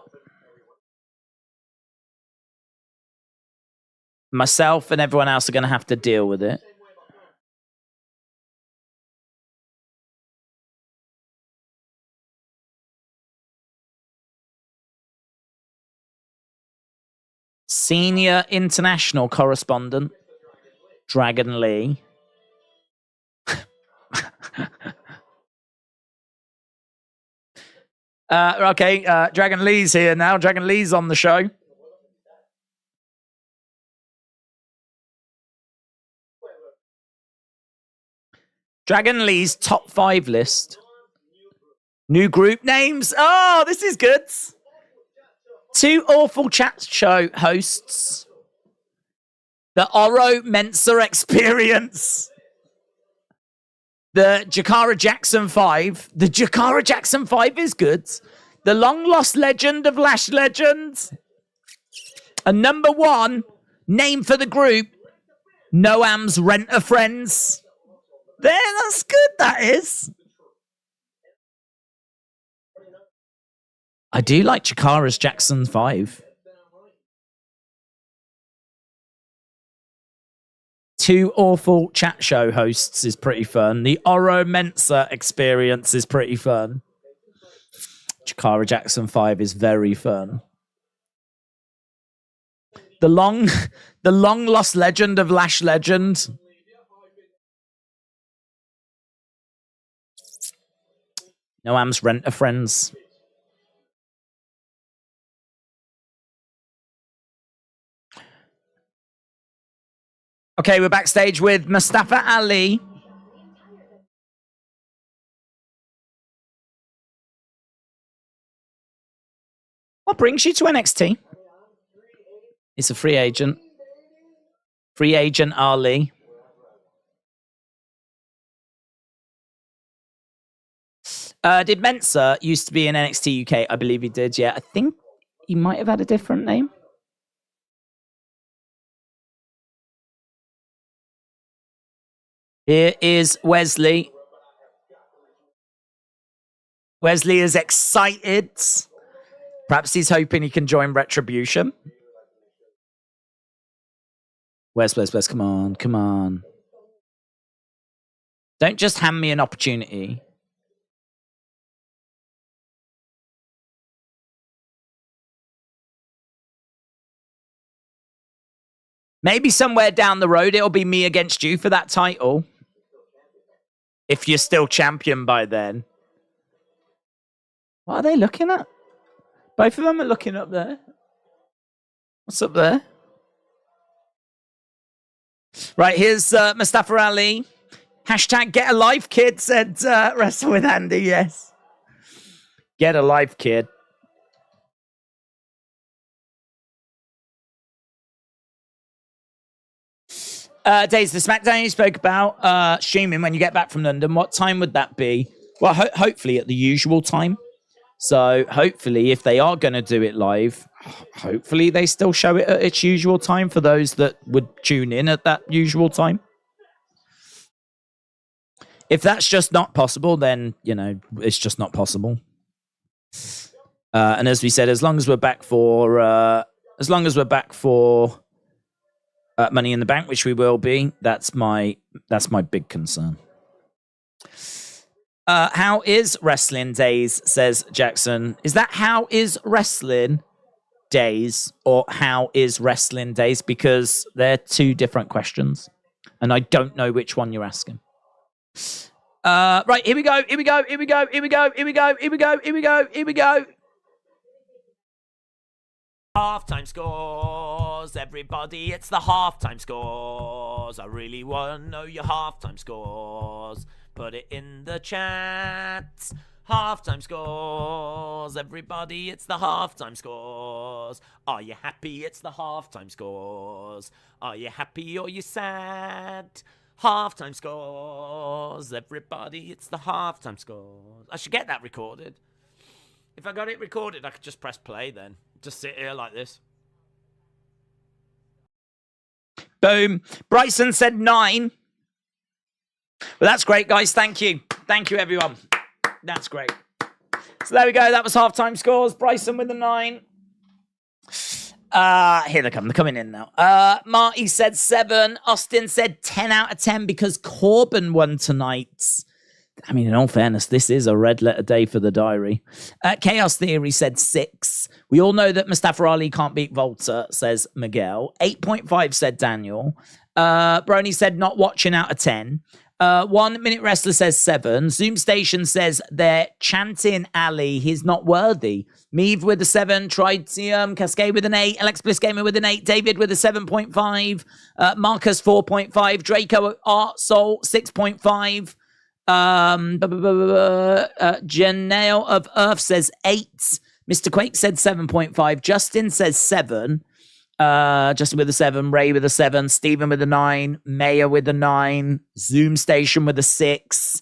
Myself and everyone else are going to have to deal with it. Senior international correspondent, Dragon Lee. Okay, Dragon Lee's here now. Dragon Lee's on the show. Dragon Lee's top 5 list. New group names. Oh, this is good. 2 awful chat show hosts. The Oro Mensa Experience. The Jakara Jackson 5. The Jakara Jackson 5 is good. The long lost legend of Lash Legends. And number 1, name for the group, Noam's Rent-A-Friends. There, that's good, that is. I do like Jakara's Jackson 5. 2 awful chat show hosts is pretty fun. The Oro Mensa Experience is pretty fun. Jakara Jackson 5 is very fun. The long lost legend of Lash Legend. Noam's Rent-A-Friends. Okay, we're backstage with Mustafa Ali. What brings you to NXT? It's a free agent. Free agent Ali. Did Mensa used to be in NXT UK? I believe he did, yeah. I think he might have had a different name. Here is Wesley. Wesley is excited. Perhaps he's hoping he can join Retribution. Wes, come on, come on. Don't just hand me an opportunity. Maybe somewhere down the road, it'll be me against you for that title. If you're still champion by then. What are they looking at? Both of them are looking up there. What's up there? Right, here's Mustafa Ali. Hashtag get a life, kid, said Wrestle with Andy, yes. Get a life, kid. Days, the SmackDown you spoke about streaming when you get back from London, what time would that be? Well, hopefully at the usual time. So hopefully if they are going to do it live, hopefully they still show it at its usual time for those that would tune in at that usual time. If that's just not possible, then, you know, it's just not possible. And as we said, as long as we're back for Money in the Bank, which we will be, that's my big concern. How is Wrestling Daze, says Jackson. Is that how is Wrestling Daze or how is Wrestling Daze? Because they're 2 different questions. And I don't know which one you're asking. Right, here we go. Halftime scores, everybody, it's the halftime scores. I really want to know your halftime scores. Put it in the chat. Halftime scores, everybody, it's the halftime scores. Are you happy? It's the halftime scores. Are you happy or you sad? Halftime scores, everybody, it's the halftime scores. I should get that recorded. If I got it recorded, I could just press play then. Just sit here like this. Boom. Bryson said 9. Well, that's great, guys. Thank you. Thank you, everyone. That's great. So there we go. That was halftime scores. Bryson with a 9. Here they come. They're coming in now. Marty said 7. Austin said 10 out of 10 because Corbin won tonight. I mean, in all fairness, this is a red letter day for the diary. Chaos Theory said 6. We all know that Mustafa Ali can't beat Volta, says Miguel. 8.5 said Daniel. Brony said not watching out of 10. 1 Minute Wrestler says 7. Zoom Station says they're chanting Ali. He's not worthy. Meave with a 7. Tritium. Cascade with an 8. Alex Bliss Gamer with an 8. David with a 7.5. Marcus 4.5. Draco Art Soul 6.5. Janelle of Earth says 8. Mr. Quake said 7.5. Justin says 7. Justin with a 7, Ray with a 7, Stephen with a 9, Maya with a 9, Zoom Station with a 6,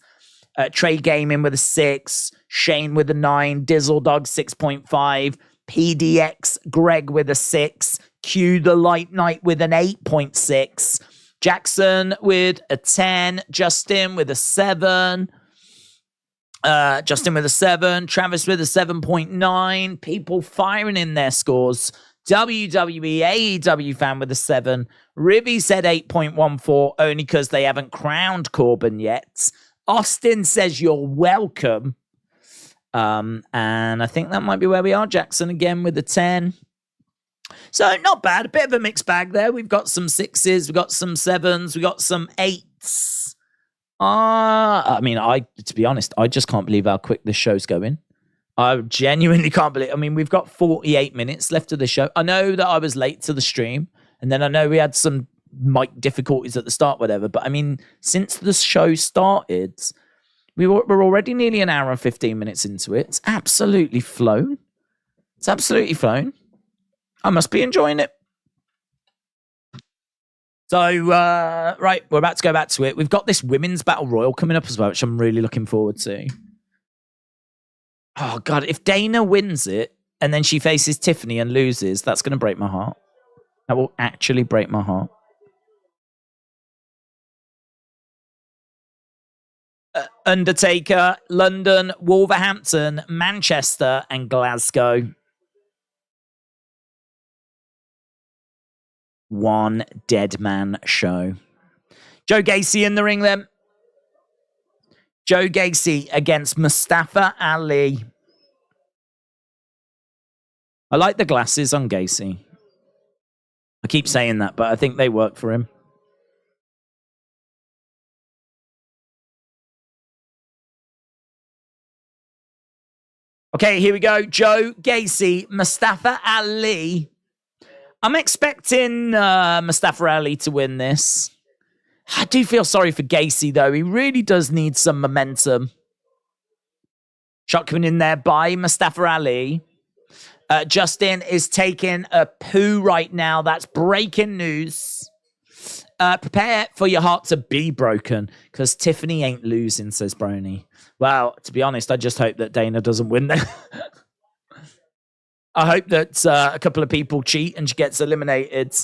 Trey Gaming with a 6, Shane with a 9, Dizzle Dog 6.5, PDX Greg with a 6, Q the Light Knight with an 8.6, Jackson with a 10, Justin with a 7, Justin with a 7, Travis with a 7.9, people firing in their scores. WWE AEW fan with a 7. Ribby said 8.14 only because they haven't crowned Corbin yet. Austin says you're welcome. And I think that might be where we are. Jackson again with a 10. So not bad. A bit of a mixed bag there. We've got some 6s. We've got some 7s. We've got some 8s. I mean, to be honest, I just can't believe how quick this show's going. I genuinely can't believe. I mean, we've got 48 minutes left of the show. I know that I was late to the stream, and then I know we had some mic difficulties at the start, whatever. But I mean, since the show started, we're already nearly an hour and 15 minutes into it. It's absolutely flown. It's absolutely flown. I must be enjoying it. So, right, we're about to go back to it. We've got this Women's Battle Royal coming up as well, which I'm really looking forward to. Oh, God, if Dana wins it and then she faces Tiffany and loses, that's going to break my heart. That will actually break my heart. Undertaker, London, Wolverhampton, Manchester, and Glasgow. One dead man show. Joe Gacy in the ring then. Joe Gacy against Mustafa Ali. I like the glasses on Gacy. I keep saying that, but I think they work for him. Okay, here we go. Joe Gacy, Mustafa Ali. I'm expecting Mustafa Ali to win this. I do feel sorry for Gacy, though. He really does need some momentum. Shot coming in there by Mustafa Ali. Justin is taking a poo right now. That's breaking news. Prepare for your heart to be broken, because Tiffany ain't losing, says Brony. Well, to be honest, I just hope that Dana doesn't win there. I hope that a couple of people cheat and she gets eliminated.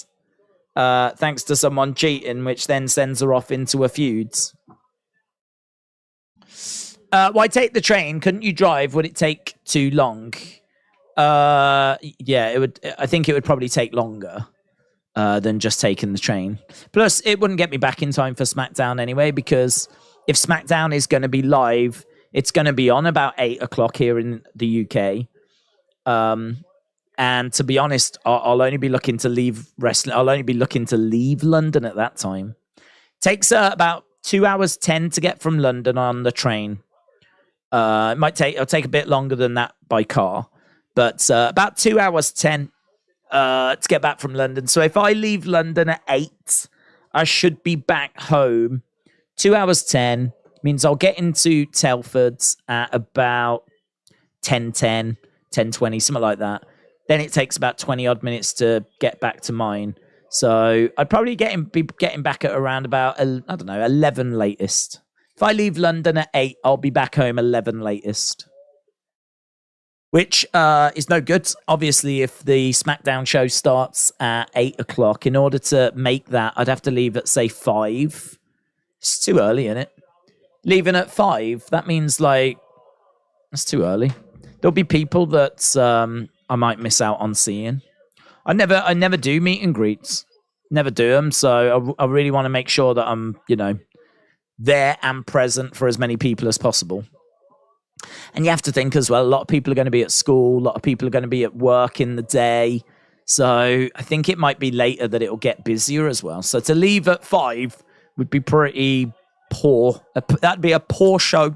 Thanks to someone cheating, which then sends her off into a feud. Why take the train? Couldn't you drive? Would it take too long? Yeah, it would. I think it would probably take longer than just taking the train. Plus, it wouldn't get me back in time for SmackDown anyway, because if SmackDown is going to be live, it's going to be on about 8 o'clock here in the UK. And to be honest, I'll only be looking to leave wrestling. I'll only be looking to leave London at that time. Takes about 2 hours 10 to get from London on the train. It'll take a bit longer than that by car, but about 2 hours 10 to get back from London. So if I leave London at 8, I should be back home. 2 hours 10 means I'll get into Telford's at about 10:10, 10:20, something like that. Then it takes about 20 odd minutes to get back to mine. So I'd probably be getting back at around about, 11 latest. If I leave London at 8, I'll be back home 11 latest. Which is no good. Obviously, if the SmackDown show starts at 8 o'clock, in order to make that, I'd have to leave at, say, 5. It's too early, isn't it? Leaving at 5, that means, like, That's too early. There'll be people that I might miss out on seeing. I never do meet and greets. Never do them. So I really want to make sure that I'm, there and present for as many people as possible. And you have to think as well, a lot of people are going to be at school. A lot of people are going to be at work in the day. So I think it might be later that it'll get busier as well. So to leave at 5 would be pretty poor. That'd be a poor show.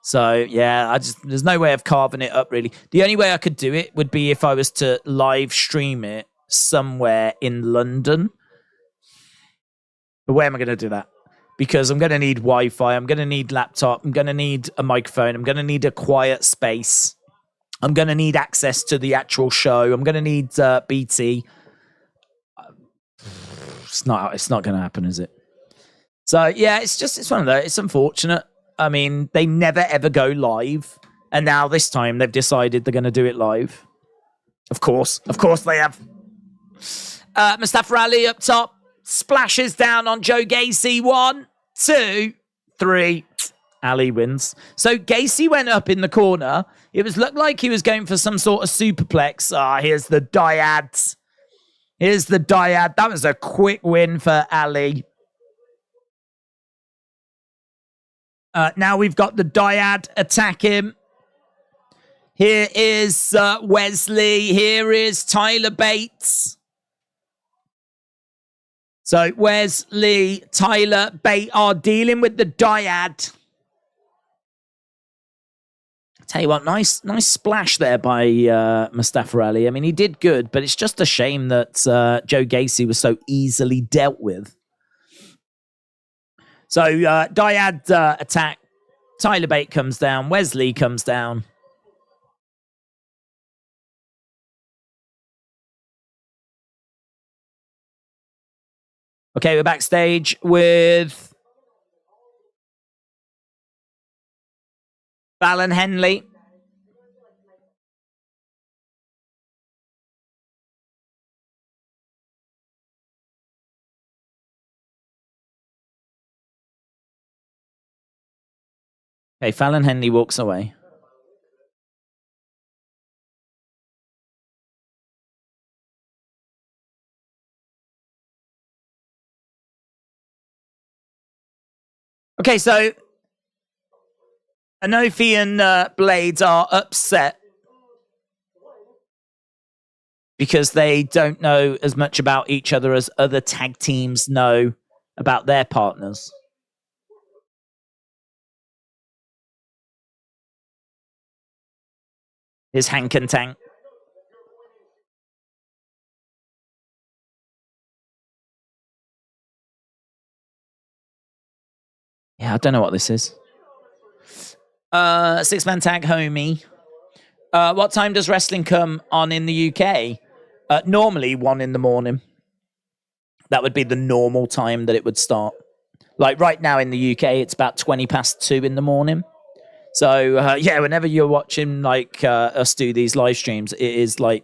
So yeah, there's no way of carving it up really. The only way I could do it would be if I was to live stream it somewhere in London. But where am I going to do that? Because I'm going to need Wi-Fi, I'm going to need laptop, I'm going to need a microphone, I'm going to need a quiet space, I'm going to need access to the actual show, I'm going to need BT. It's not going to happen, is it? So yeah, it's one of those. It's unfortunate. I mean, they never ever go live, and now this time they've decided they're going to do it live. Of course they have. Mustafa Ali up top. Splashes down on Joe Gacy. 1, 2, 3. Ali wins. So Gacy went up in the corner. It looked like he was going for some sort of superplex. Here's the dyad. That was a quick win for Ali. Now we've got the dyad attack him. Here is Wesley. Here is Tyler Bates. So Wesley, Tyler, Bate are dealing with the dyad. Tell you what, nice splash there by Mustafa Ali. I mean, he did good, but it's just a shame that Joe Gacy was so easily dealt with. So dyad attack. Tyler Bate comes down. Wesley comes down. Okay, we're backstage with Fallon Henley. Okay, Fallon Henley walks away. Okay, so Anofi and Blades are upset because they don't know as much about each other as other tag teams know about their partners. Here's Hank and Tank. Yeah, I don't know what this is. 6-man tag, homie. What time does wrestling come on in the UK? Normally 1 in the morning. That would be the normal time that it would start. Like right now in the UK, it's about 20 past 2 in the morning. So yeah, whenever you're watching like us do these live streams, it is like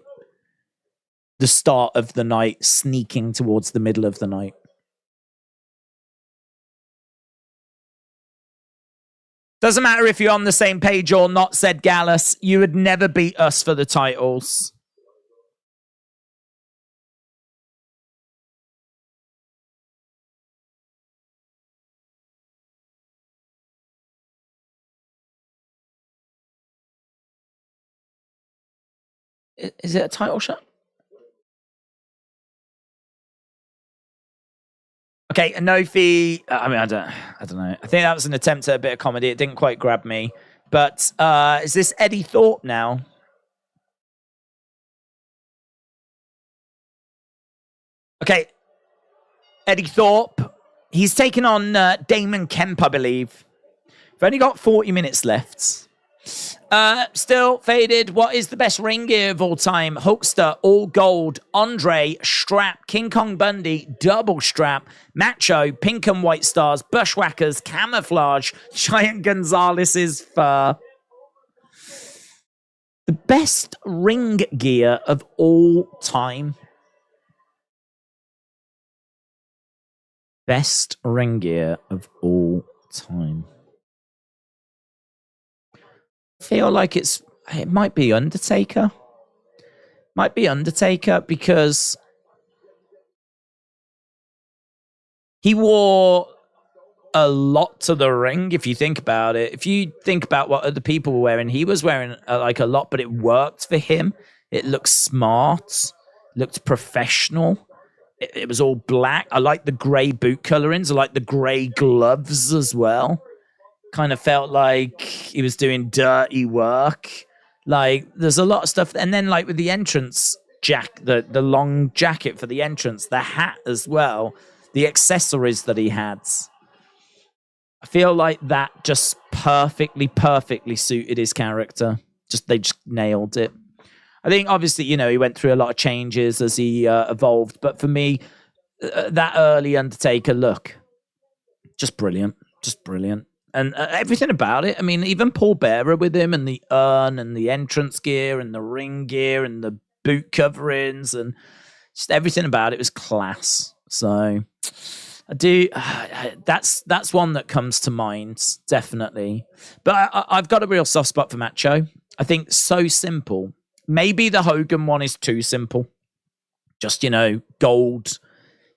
the start of the night, sneaking towards the middle of the night. Doesn't matter if you're on the same page or not, said Gallus. You would never beat us for the titles. Is it a title shot? Okay, Anofi. I mean, I don't know. I think that was an attempt at a bit of comedy. It didn't quite grab me. But is this Eddie Thorpe now? Okay, Eddie Thorpe. He's taken on Damon Kemp, I believe. We've only got 40 minutes left. Still faded. What is the best ring gear of all time? Hulkster, all gold. Andre, strap. King Kong Bundy, double strap. Macho, pink and white stars. Bushwhackers, camouflage. Giant Gonzalez's fur. The best ring gear of all time. Best ring gear of all time. feel like it might be Undertaker. Might be Undertaker because he wore a lot to the ring, if you think about it. If you think about what other people were wearing, he was wearing like a lot, but it worked for him. It looked smart, looked professional. It was all black. I like the grey boot colorings. I like the grey gloves as well. Kind of felt like he was doing dirty work. Like, there's a lot of stuff. And then, like, with the entrance the long jacket for the entrance, the hat as well, the accessories that he had. I feel like that just perfectly suited his character. They just nailed it. I think, obviously, you know, he went through a lot of changes as he evolved. But for me, that early Undertaker look, just brilliant. Just brilliant. And everything about it. I mean, even Paul Bearer with him and the urn and the entrance gear and the ring gear and the boot coverings and just everything about it was class. So I do. That's one that comes to mind, definitely. But I've got a real soft spot for Macho. I think so simple. Maybe the Hogan one is too simple. Just, you know, gold,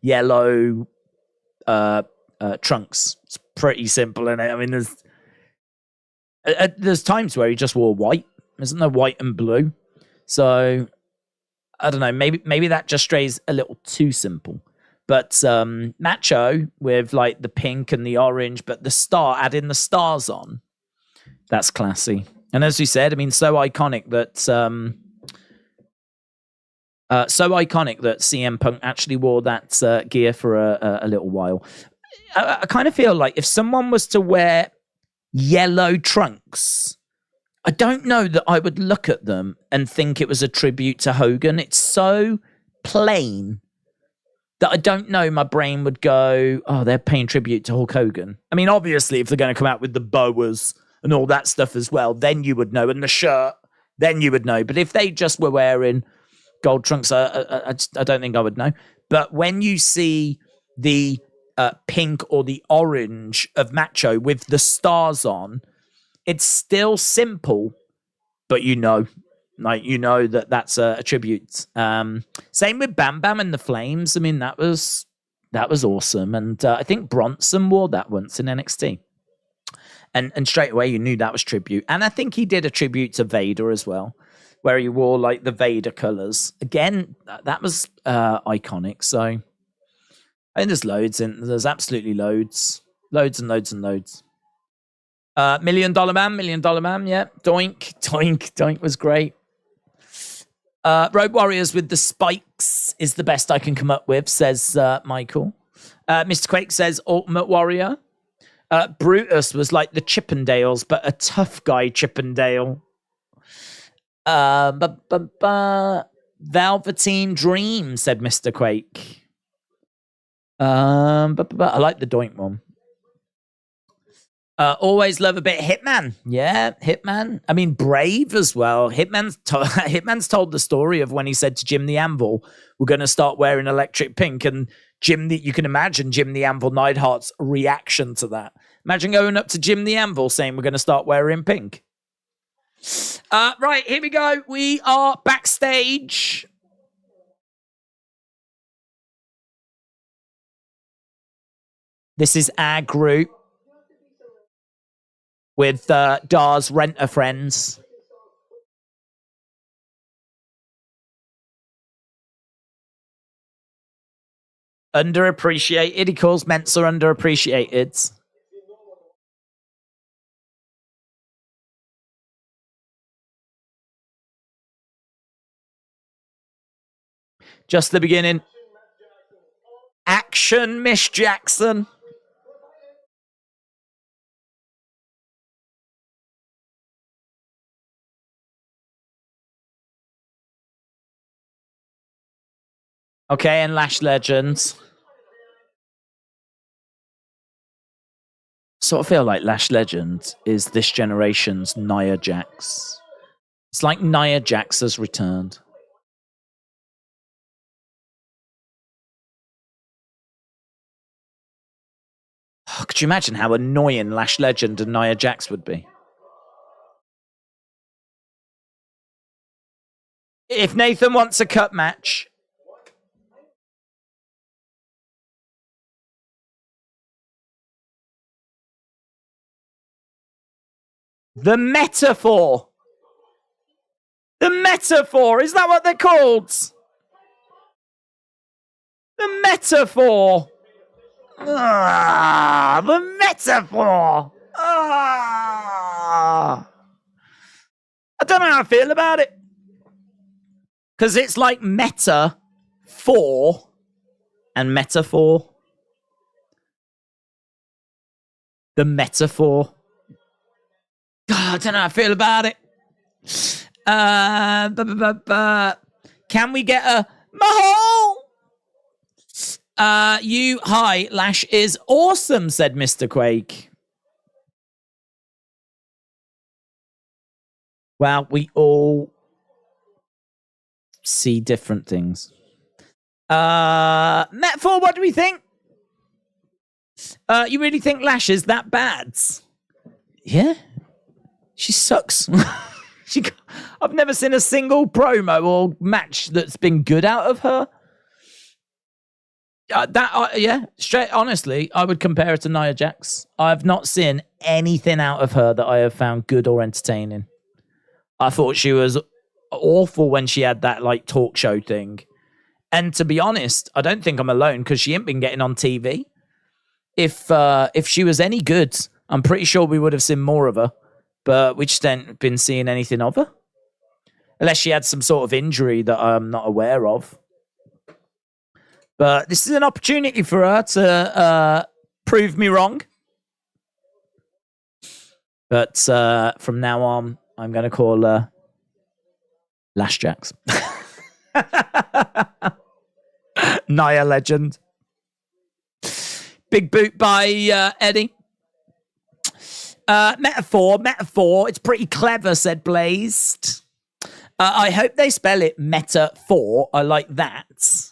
yellow trunks. It's pretty simple, isn't it? I mean, there's times where he just wore white. Isn't there white and blue? So I don't know. Maybe that just strays a little too simple. But Macho with like the pink and the orange, but adding the stars on, that's classy. And as you said, I mean, so iconic that CM Punk actually wore that gear for a little while. I kind of feel like if someone was to wear yellow trunks, I don't know that I would look at them and think it was a tribute to Hogan. It's so plain that I don't know my brain would go, oh, they're paying tribute to Hulk Hogan. I mean, obviously, if they're going to come out with the boas and all that stuff as well, then you would know. And the shirt, then you would know. But if they just were wearing gold trunks, I don't think I would know. But when you see the pink or the orange of Macho with the stars on, it's still simple, but you know that that's a tribute. Same with Bam Bam and the Flames. I mean, that was awesome. And I think Bronson wore that once in NXT. And straight away you knew that was tribute. And I think he did a tribute to Vader as well, where he wore like the Vader colors. Again, that was iconic. So I think there's loads, and there's absolutely loads and loads and loads. $1 Million Man, yeah. Doink was great. Road Warriors with the spikes is the best I can come up with, says Michael. Mr. Quake says Ultimate Warrior. Brutus was like the Chippendales, but a tough guy Chippendale. Velveteen Dream, said Mr. Quake. I like the Doink one. Always love a bit Hitman. Yeah, Hitman. I mean, Brave as well. Hitman's told the story of when he said to Jim the Anvil, we're going to start wearing electric pink. And you can imagine Jim the Anvil Neidhart's reaction to that. Imagine going up to Jim the Anvil saying we're going to start wearing pink. Right, here we go. We are backstage. This is our group with Dar's Rent-A-Friends. Underappreciated. He calls Mensa underappreciated. Just the beginning. Action, Miss Jackson. Okay, and Lash Legends. Sort of feel like Lash Legend is this generation's Nia Jax. It's like Nia Jax has returned. Oh, could you imagine how annoying Lash Legend and Nia Jax would be? If Nathan wants a cup match, the metaphor. The metaphor. Is that what they're called? The metaphor. The metaphor. I don't know how I feel about it. Because it's like meta for and metaphor. The metaphor. God, I don't know how I feel about it. Can we get a Mahal? Hi, Lash is awesome, said Mr. Quake. Well, we all see different things. Metaphor, what do we think? You really think Lash is that bad? Yeah. She sucks. I've never seen a single promo or match that's been good out of her. Honestly, I would compare her to Nia Jax. I've not seen anything out of her that I have found good or entertaining. I thought she was awful when she had that like talk show thing. And to be honest, I don't think I'm alone because she ain't been getting on TV. If she was any good, I'm pretty sure we would have seen more of her. But we just ain't been seeing anything of her. Unless she had some sort of injury that I'm not aware of. But this is an opportunity for her to prove me wrong. But from now on, I'm going to call her Lash Jax. Nia Legend. Big boot by Eddie. Metaphor. It's pretty clever, said Blazed. I hope they spell it metaphor. I like that.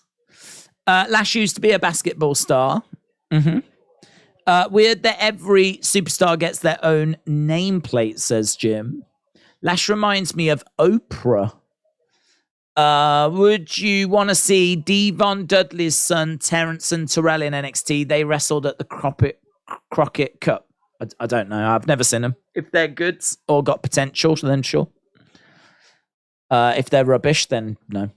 Lash used to be a basketball star. Weird that every superstar gets their own nameplate, says Jim. Lash reminds me of Oprah. Would you want to see Devon Dudley's son, Terrence and Terrell in NXT? They wrestled at the Crockett Cup. I don't know. I've never seen them. If they're good or got potential, then sure. If they're rubbish, then no.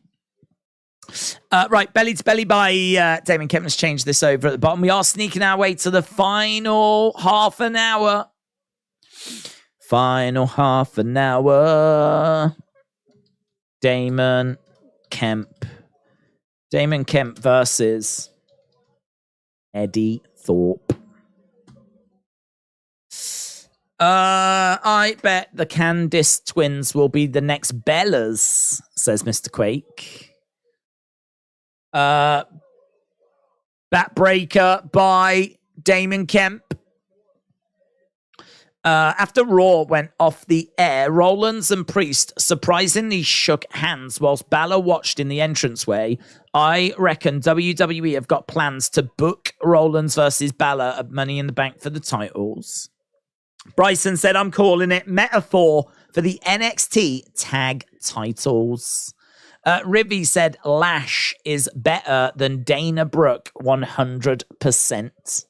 Right, Belly to Belly by Damon Kemp has changed this over at the bottom. We are sneaking our way to the final half an hour. Final half an hour. Damon Kemp. Damon Kemp versus Eddie Thorpe. I bet the Candice twins will be the next Bellas, says Mr. Quake. Bat Breaker by Damon Kemp. After Raw went off the air, Rollins and Priest surprisingly shook hands whilst Balor watched in the entranceway. I reckon WWE have got plans to book Rollins versus Balor at Money in the Bank for the titles. Bryson said, I'm calling it metaphor for the NXT tag titles. Ribby said, Lash is better than Dana Brooke, 100%.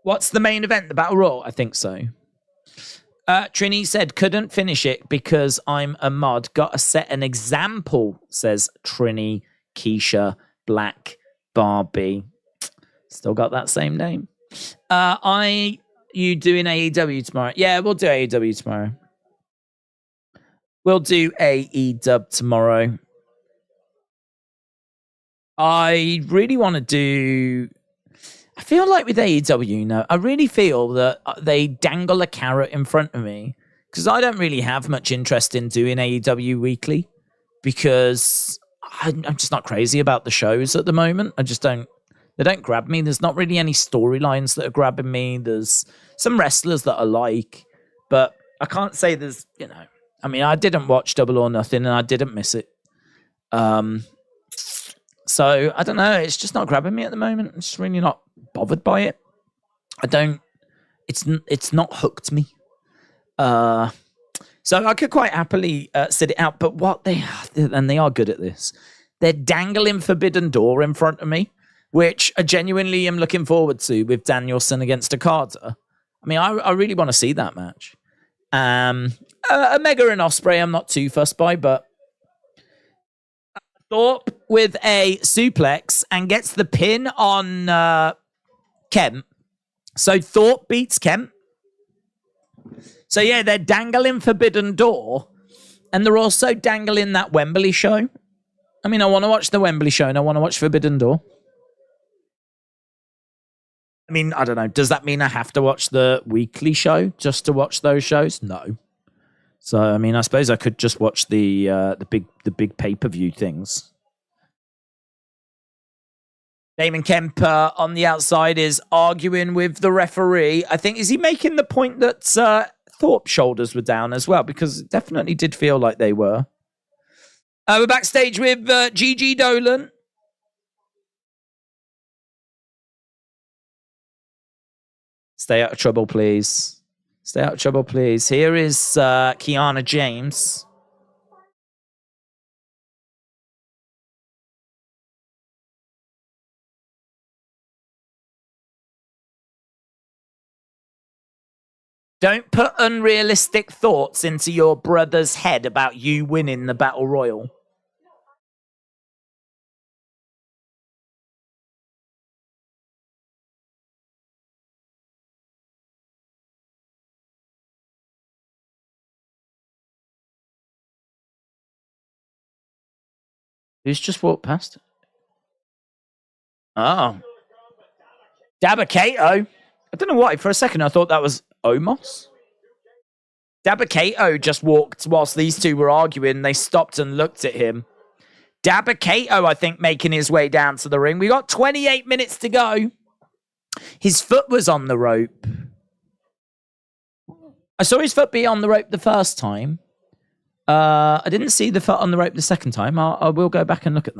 What's the main event? The Battle Royal? I think so. Trini said, couldn't finish it because I'm a mod. Gotta set an example, says Trini, Keisha, Black, Barbie. Still got that same name. You doing AEW tomorrow? Yeah, we'll do AEW tomorrow. We'll do AEW tomorrow. I really want to do... I feel like with AEW, I really feel that they dangle a carrot in front of me because I don't really have much interest in doing AEW weekly because I'm just not crazy about the shows at the moment. They don't grab me. There's not really any storylines that are grabbing me. There's some wrestlers that I like, but I can't say there's, I mean, I didn't watch Double or Nothing and I didn't miss it. So I don't know. It's just not grabbing me at the moment. I'm just really not bothered by it. It's not hooked me. So I could quite happily sit it out, but what they are good at this. They're dangling Forbidden Door in front of me, which I genuinely am looking forward to with Danielson against Okada. I mean, I really want to see that match. Omega and Ospreay, I'm not too fussed by, but Thorpe with a suplex and gets the pin on Kemp. So Thorpe beats Kemp. So yeah, they're dangling Forbidden Door, and they're also dangling that Wembley show. I mean, I want to watch the Wembley show, and I want to watch Forbidden Door. I mean, I don't know. Does that mean I have to watch the weekly show just to watch those shows? No. So, I mean, I suppose I could just watch the big pay-per-view things. Damon Kemp on the outside is arguing with the referee. I think, is he making the point that Thorpe's shoulders were down as well? Because it definitely did feel like they were. We're backstage with Gigi Dolan. Stay out of trouble, please. Stay out of trouble, please. Here is Kiana James. Don't put unrealistic thoughts into your brother's head about you winning the Battle Royal. Who's just walked past? Oh. Dabba-Kato. I don't know why. For a second, I thought that was Omos. Dabba-Kato just walked whilst these two were arguing. They stopped and looked at him. Dabba-Kato, I think, making his way down to the ring. We got 28 minutes to go. His foot was on the rope. I saw his foot be on the rope the first time. I didn't see the foot on the rope the second time. I will go back and look at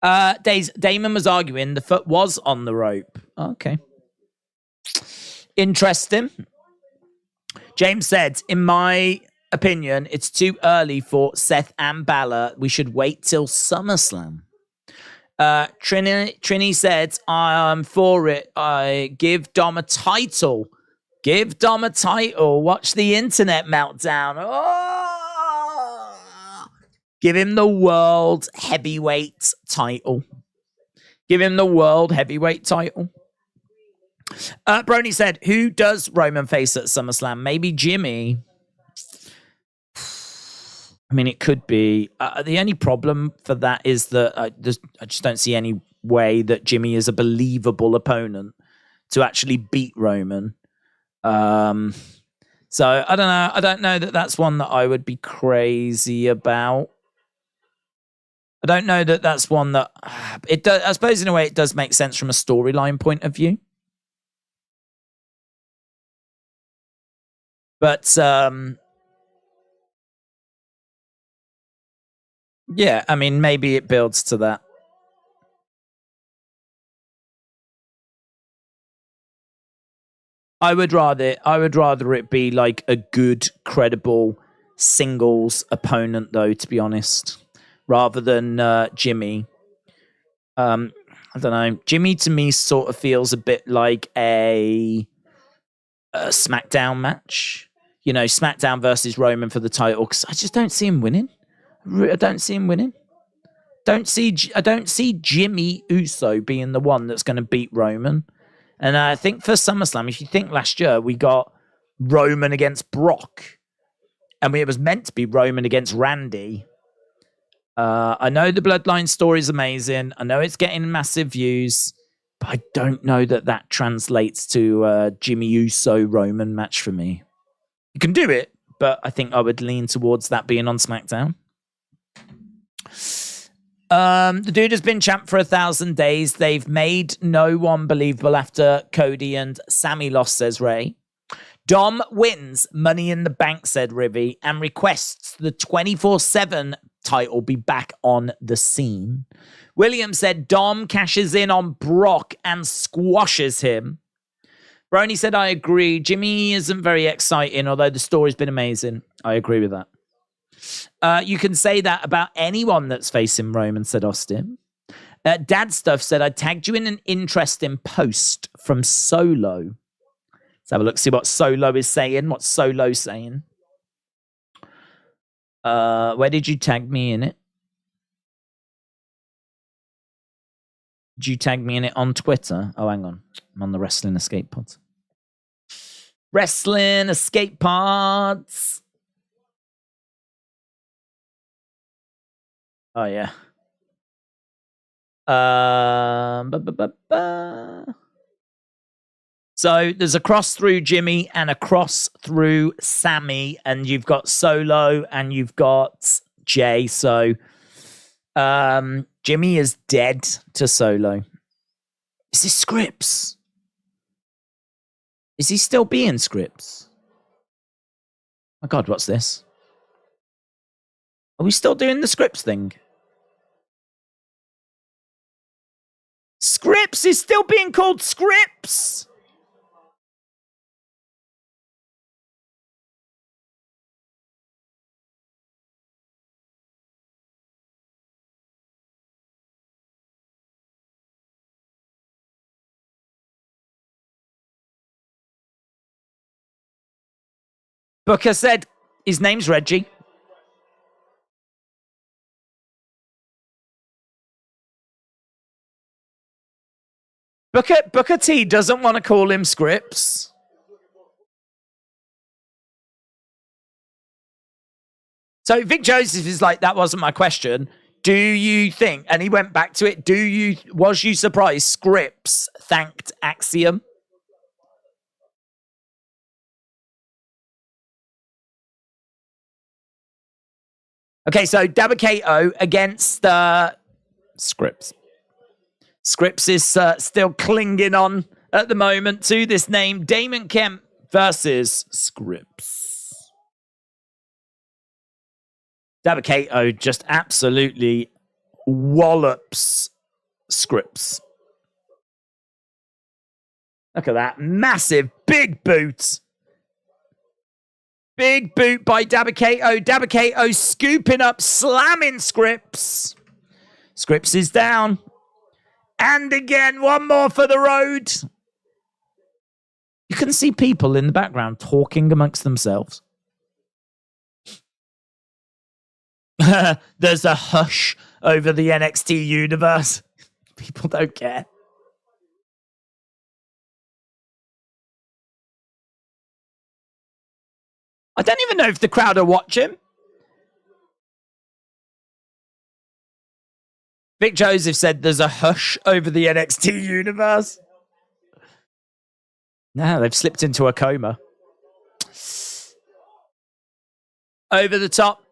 that. Damon was arguing the foot was on the rope. Okay. Interesting. James said, in my opinion, it's too early for Seth and Balor. We should wait till SummerSlam. Trini said, I'm for it. I give Dom a title. Give Dom a title. Watch the internet meltdown. Oh! Give him the world heavyweight title. Give him the world heavyweight title. Brony said, who does Roman face at SummerSlam? Maybe Jimmy. I mean, it could be. The only problem for that is that I just don't see any way that Jimmy is a believable opponent to actually beat Roman. So I don't know. I don't know that that's one that I would be crazy about. I don't know that that's one that it does. I suppose in a way it does make sense from a storyline point of view. But yeah, I mean, maybe it builds to that. I would rather it be like a good, credible singles opponent, though, to be honest, rather than Jimmy. I don't know. Jimmy to me sort of feels a bit like a SmackDown match. You know, SmackDown versus Roman for the title, because I just don't see him winning. I don't see him winning. I don't see Jimmy Uso being the one that's going to beat Roman. And I think for SummerSlam, if you think last year, we got Roman against Brock. And it was meant to be Roman against Randy. I know the Bloodline story is amazing. I know it's getting massive views. But I don't know that that translates to a Jimmy Uso-Roman match for me. You can do it, but I think I would lean towards that being on SmackDown. The dude has been champ for 1,000 days. They've made no one believable after Cody and Sammy lost, says Ray. Dom wins Money in the Bank, said Rivy, and requests the 24/7 title be back on the scene. William said Dom cashes in on Brock and squashes him. Brony said, I agree. Jimmy isn't very exciting, although the story's been amazing. I agree with that. You can say that about anyone that's facing Roman, said Austin. Dad Stuff said, I tagged you in an interesting post from Solo. Let's have a look, see what Solo is saying. What's Solo saying? Where did you tag me in it? Did you tag me in it on Twitter? Oh, hang on. I'm on the Wrestling Escape Pods. Wrestling Escape Pods. Oh, yeah. So there's a cross through Jimmy and a cross through Sammy, and you've got Solo and you've got Jay. So Jimmy is dead to Solo. Is this Scripps? Is he still being Scripps? Oh God, what's this? Are we still doing the Scripps thing? Scripps is still being called Scripps. Booker said his name's Reggie. Booker T doesn't want to call him Scripps. So Vic Joseph is like, that wasn't my question. Do you think, and he went back to it, was you surprised Scripps thanked Axiom? Okay, so Dabba-Kato against Scripps. Scripps is still clinging on at the moment to this name. Damon Kemp versus Scripps. Dabba-Kato just absolutely wallops Scripps. Look at that. Massive, big boot. Big boot by Dabba-Kato. Dabba-Kato scooping up, slamming Scripps. Scripps is down. And again, one more for the road. You can see people in the background talking amongst themselves. There's a hush over the NXT universe. People don't care. I don't even know if the crowd are watching. Vic Joseph said there's a hush over the NXT universe. No, they've slipped into a coma. Over the top.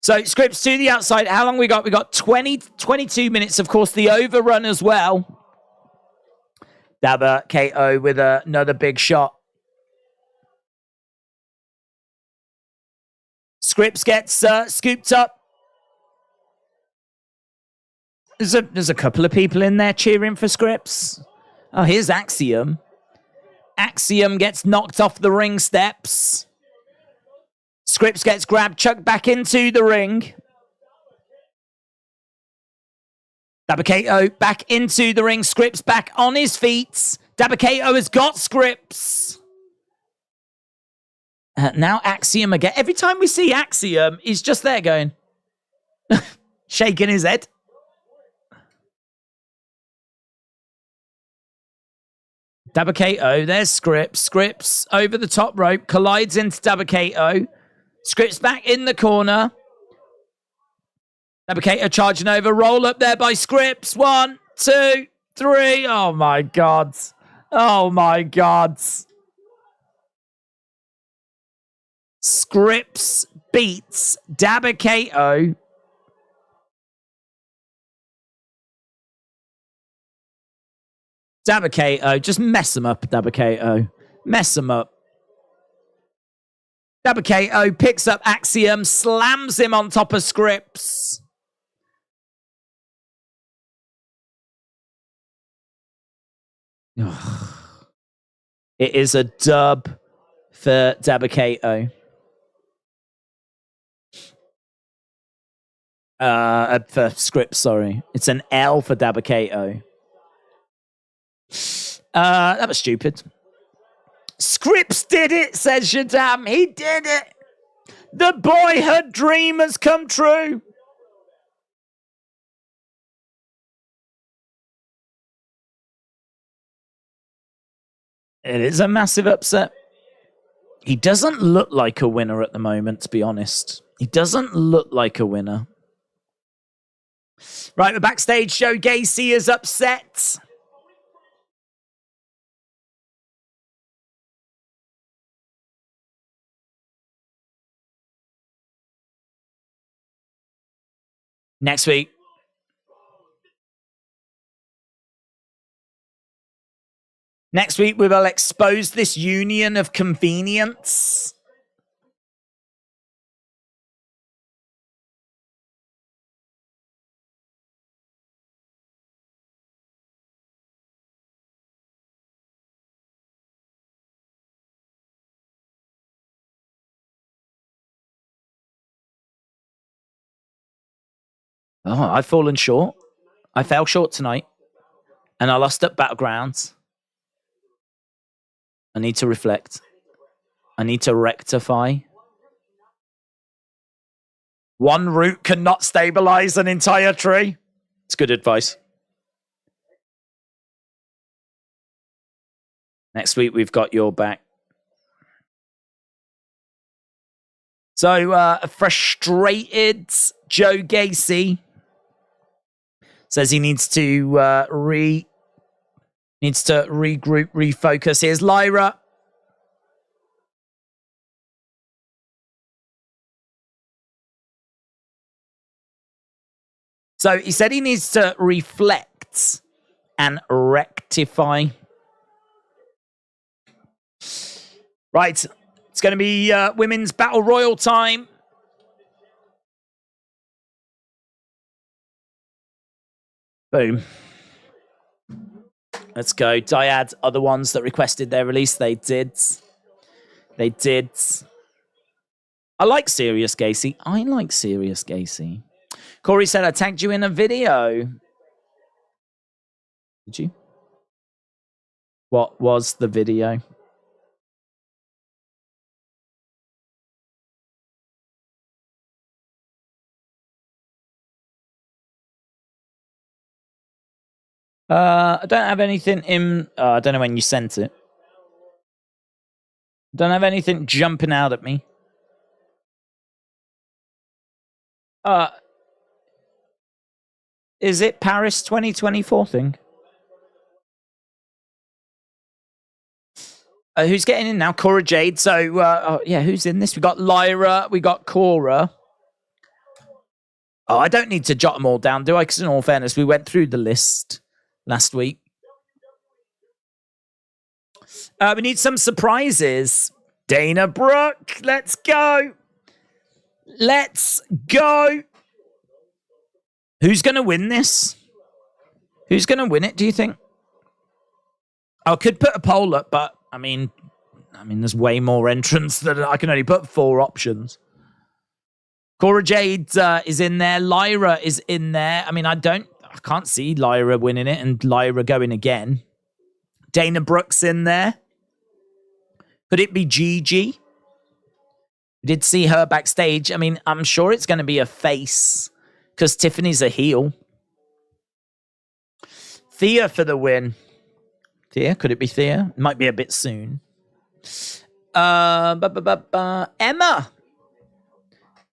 So Scripps to the outside. How long we got? We got 22 minutes. Of course, the overrun as well. Dabba-Kato with another big shot. Scripps gets scooped up. There's a couple of people in there cheering for Scripps. Oh, here's Axiom. Axiom gets knocked off the ring steps. Scripps gets grabbed, chucked back into the ring. Dabba-Kato back into the ring. Scripps back on his feet. Dabba-Kato has got Scripps. Now Axiom again. Every time we see Axiom, he's just there going, shaking his head. Dabba-Kato, there's Scripps. Scripps over the top rope, collides into Dabba-Kato. Scripps back in the corner. Dabba-Kato charging over, roll up there by Scripps. 1, 2, 3. Oh my God. Oh my God. Scripps beats Dabba-Kato. Dabba-Kato, just mess him up, Dabba-Kato. Mess him up. Dabba-Kato picks up Axiom, slams him on top of Scripps. It is a dub for Dabba-Kato. For Scripps, sorry. It's an L for Dabba-Kato. That was stupid. Scripps did it, says Shadam. He did it. The boyhood dream has come true. It is a massive upset. He doesn't look like a winner at the moment, to be honest. He doesn't look like a winner. Right, the backstage show, Gacy is upset. Next week. Next week, we will expose this union of convenience. Oh, I've fallen short. I fell short tonight. And I lost at Battlegrounds. I need to reflect. I need to rectify. One root cannot stabilize an entire tree. It's good advice. Next week, we've got your back. So, a frustrated Joe Gacy says he needs to regroup, refocus. Here's Lyra. So he said he needs to reflect and rectify. Right. It's going to be women's battle royal time. Boom. Let's go. Dyad are the ones that requested their release. They did. They did. I like Serious Gacy. I like Serious Gacy. Corey said, I tagged you in a video. Did you? What was the video? I don't have anything in... I don't know when you sent it. Don't have anything jumping out at me. Is it Paris 2024 thing? Who's getting in now? Cora Jade. So, yeah, who's in this? We got Lyra. We got Cora. Oh, I don't need to jot them all down, do I? Because in all fairness, we went through the list last week. We need some surprises. Dana Brooke, let's go. Let's go. Who's going to win this? Who's going to win it, do you think? I could put a poll up, but I mean, there's way more entrants that I can only put 4 options. Cora Jade is in there. Lyra is in there. I mean, I can't see Lyra winning it and Lyra going again. Dana Brooke's in there. Could it be Gigi? We did see her backstage. I mean, I'm sure it's going to be a face because Tiffany's a heel. Thea for the win. Thea? Could it be Thea? Might be a bit soon. Emma.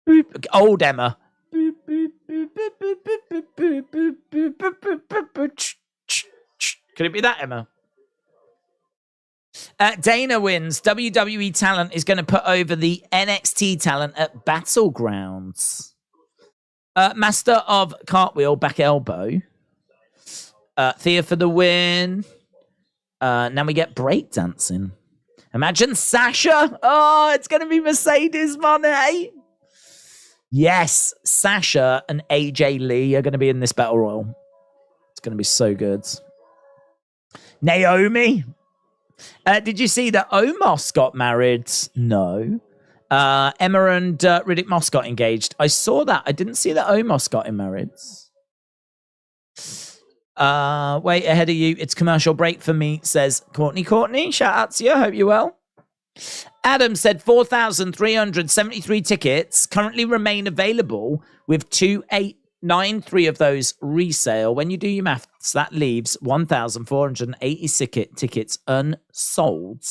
Boop. Old Emma. Could it be that, Emma? Dana wins. WWE talent is going to put over the NXT talent at Battlegrounds. Master of Cartwheel, back elbow. Thea for the win. Now we get breakdancing. Imagine Sasha. Oh, it's going to be Mercedes Moné. Yes, Sasha and AJ Lee are going to be in this Battle Royal. It's going to be so good. Naomi. Did you see that Omos got married? No. Emma and Riddick Moss got engaged. I saw that. I didn't see that Omos got him married. Wait, ahead of you. It's commercial break for me, says Courtney. Courtney, shout out to you. Hope you're well. Adam said 4,373 tickets currently remain available with 2,893 of those resale. When you do your maths, that leaves 1,480 tickets unsold.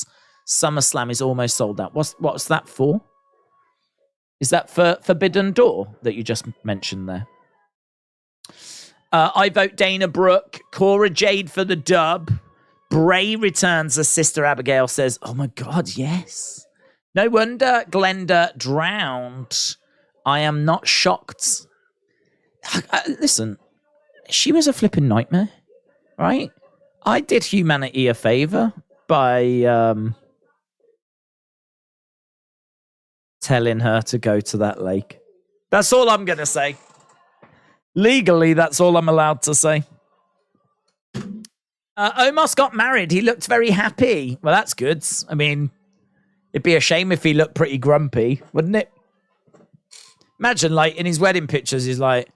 SummerSlam is almost sold out. What's that for? Is that for Forbidden Door that you just mentioned there? I vote Dana Brooke. Cora Jade for the dub. Bray returns as Sister Abigail says, oh my God, yes. No wonder Glenda drowned. I am not shocked. Listen, she was a flipping nightmare, right? I did humanity a favor by telling her to go to that lake. That's all I'm going to say. Legally, that's all I'm allowed to say. Omos got married. He looked very happy. Well, that's good. I mean, it'd be a shame if he looked pretty grumpy, wouldn't it? Imagine, like, in his wedding pictures, he's like...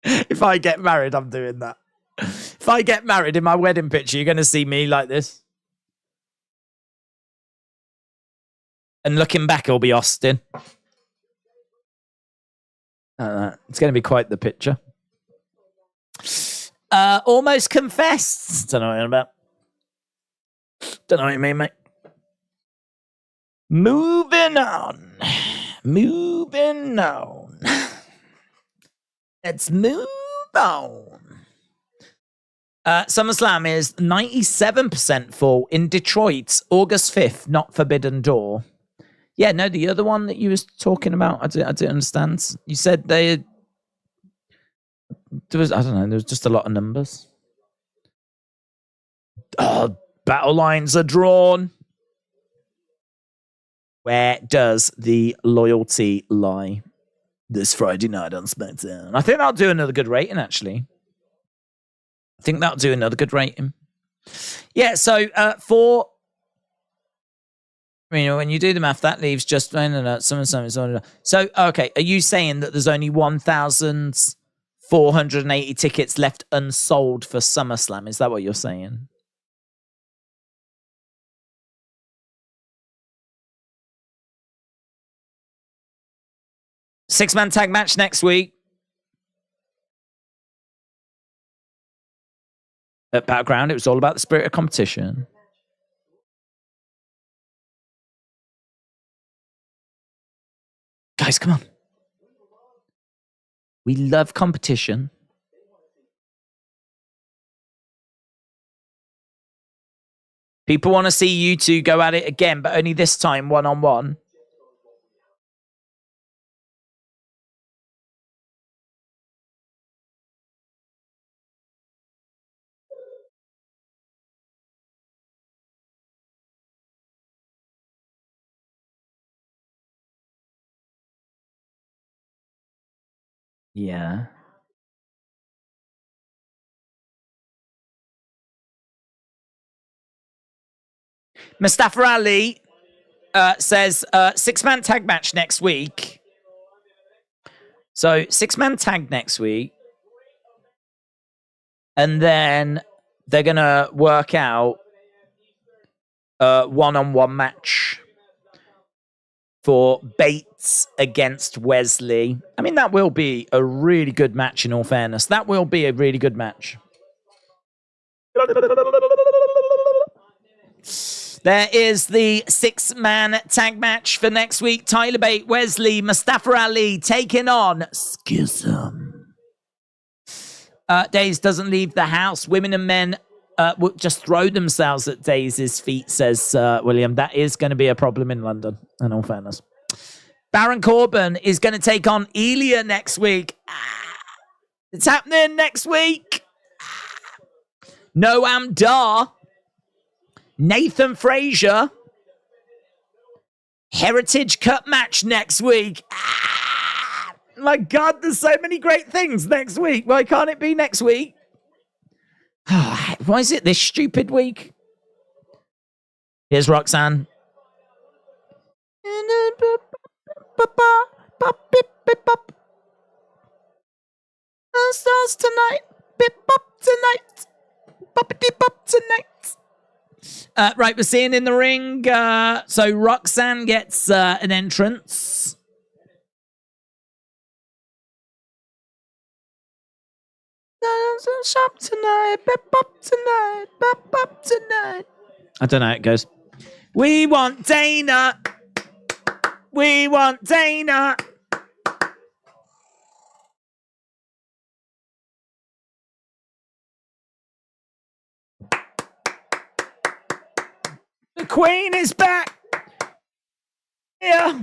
If I get married, I'm doing that. If I get married in my wedding picture, you're going to see me like this. And looking back, it'll be Austin. It's going to be quite the picture. Almost confessed. Don't know what I'm about. Don't know what you mean, mate. Moving on. Let's move on. SummerSlam is 97% full in Detroit, August 5th, not Forbidden Door. Yeah, no, the other one that you was talking about, I didn't understand. You said there was, I don't know, there was just a lot of numbers. Oh, battle lines are drawn. Where does the loyalty lie? This Friday night on SmackDown. I think that'll do another good rating, actually. Yeah, so for... You know, when you do the math, that leaves just... So, okay, are you saying that there's only 1,480 tickets left unsold for SummerSlam? Is that what you're saying? Six-man tag match next week. At Battleground, it was all about the spirit of competition. Guys, come on. We love competition. People want to see you two go at it again, but only this time one-on-one. Yeah. Mustafa Ali says six-man tag match next week. So six-man tag next week. And then they're going to work out a one-on-one match for Bates against Wesley. I mean, that will be a really good match, in all fairness. That will be a really good match. There is the six-man tag match for next week. Tyler Bate, Wesley, Mustafa Ali taking on Schism. Daze doesn't leave the house. Women and men will just throw themselves at Daze's feet, says William. That is going to be a problem in London, in all fairness. Baron Corbin is going to take on Elia next week. It's happening next week. Noam Dar. Nathan Frazier. Heritage Cup match next week. My God, there's so many great things next week. Why can't it be next week? Why is it this stupid week? Here's Roxanne. Stars tonight. Bip bop tonight. Boppity bop tonight. Right, we're seeing in the ring. So Roxanne gets an entrance. Shop tonight. Bip bop tonight. Bop bop tonight. I don't know how it goes. We want Dana. We want Dana. The Queen is back. Yeah.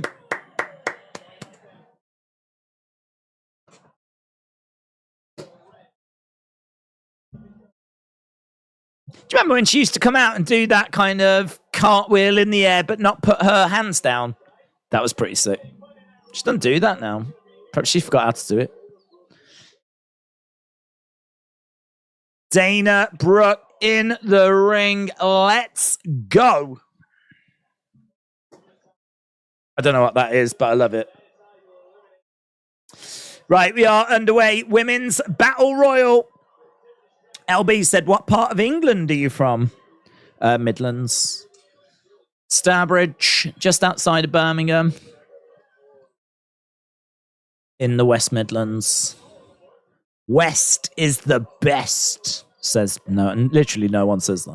Do you remember when she used to come out and do that kind of cartwheel in the air but not put her hands down? That was pretty sick. She doesn't do that now. Perhaps she forgot how to do it. Dana Brooke in the ring. Let's go. I don't know what that is, but I love it. Right, we are underway. Women's Battle Royal. LB said, what part of England are you from? Midlands. Starbridge, just outside of Birmingham. In the West Midlands. West is the best, says no, and literally no one says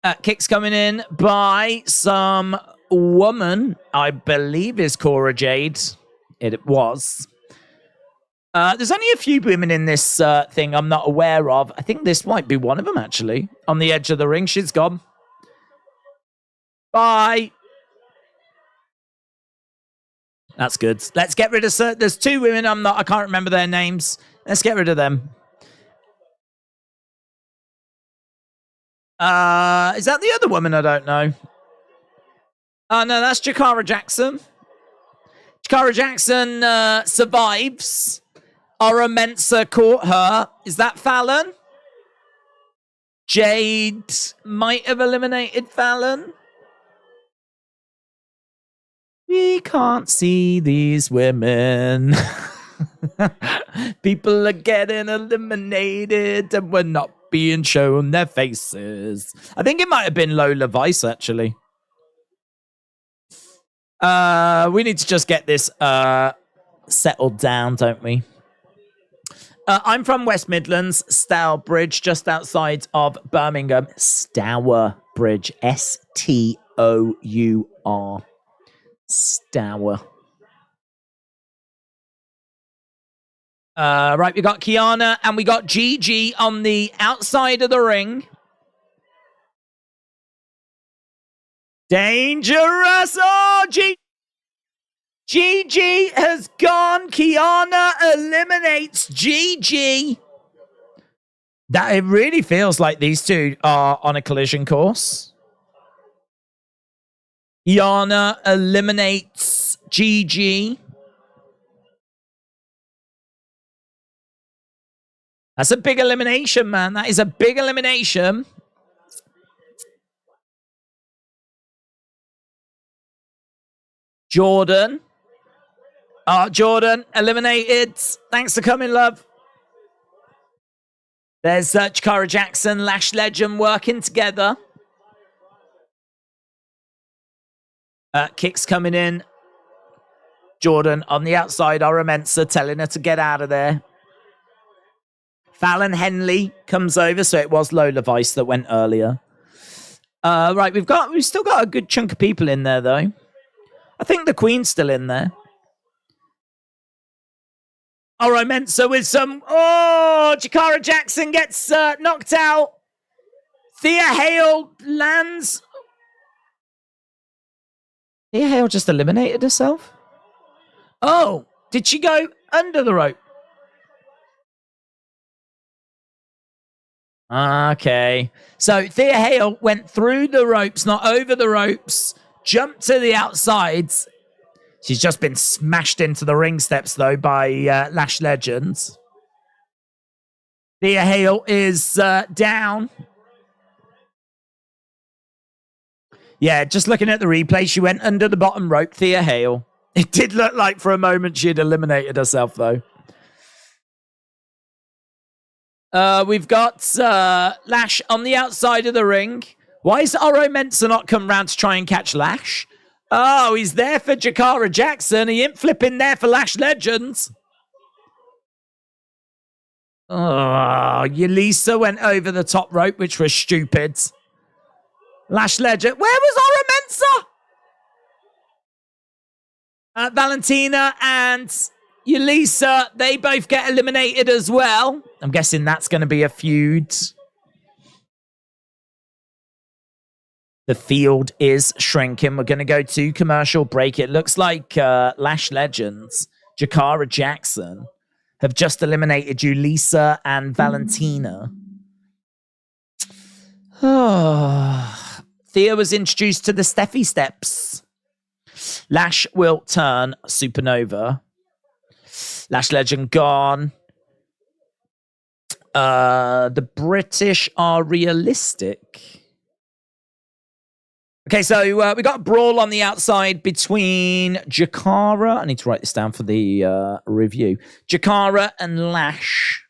that. Kicks coming in by some woman, I believe is Cora Jade. It was. There's only a few women in this thing I'm not aware of. I think this might be one of them, actually. On the edge of the ring, she's gone. Bye. That's good. Let's get rid of... There's two women I can't remember their names. Let's get rid of them. Is that the other woman? I don't know. Oh, no, that's Jakara Jackson. Jakara Jackson survives. Ora Mensah caught her. Is that Fallon? Jade might have eliminated Fallon. We can't see these women. People are getting eliminated and we're not being shown their faces. I think it might have been Lola Vice, actually. We need to just get this settled down, don't we? I'm from West Midlands, Stourbridge, just outside of Birmingham. Stourbridge, S-T-O-U-R. Stour. Right, we got Kiana and we got Gigi on the outside of the ring. Dangerous! Oh, Gigi has gone. Kiana eliminates Gigi. That it really feels like these two are on a collision course. Kiana eliminates Gigi. That's a big elimination, man. That is a big elimination. Jordan. Oh, Jordan eliminated. Thanks for coming, love. There's Jakara Jackson, Lash Legend working together. Kicks coming in. Jordan on the outside. Ora Mensah telling her to get out of there. Fallon Henley comes over. So it was Lola Vice that went earlier. Right, we've still got a good chunk of people in there, though. I think the Queen's still in there. Ora Mensah with some... Oh, Jakara Jackson gets knocked out. Thea Hale lands... Thea Hale just eliminated herself? Oh, did she go under the rope? Okay. So Thea Hale went through the ropes, not over the ropes, jumped to the outsides. She's just been smashed into the ring steps, though, by Lash Legends. Thea Hale is down. Yeah, just looking at the replay, she went under the bottom rope, Thea Hale. It did look like for a moment she had eliminated herself, though. We've got Lash on the outside of the ring. Why is Oro Mensah not come round to try and catch Lash? Oh, he's there for Jakara Jackson. He ain't flipping there for Lash Legends. Oh, Yulisa went over the top rope, which was stupid. Lash Legend. Where was Oro Mensah? Valentina and Yulisa, they both get eliminated as well. I'm guessing that's going to be a feud. The field is shrinking. We're going to go to commercial break. It looks like Lash Legends, Jakara Jackson, have just eliminated Yulisa and Valentina. Thea was introduced to the Steffi Steps. Lash will turn Supernova. Lash Legend gone. The British are realistic. Okay, so we got a brawl on the outside between Jakara. I need to write this down for the review. Jakara and Lash.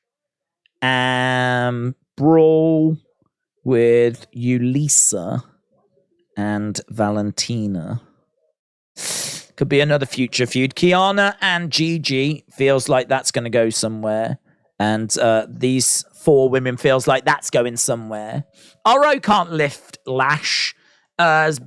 Brawl with Yulisa and Valentina. Could be another future feud. Kiana and Gigi feels like that's going to go somewhere. And these four women feels like that's going somewhere. Oro can't lift Lash.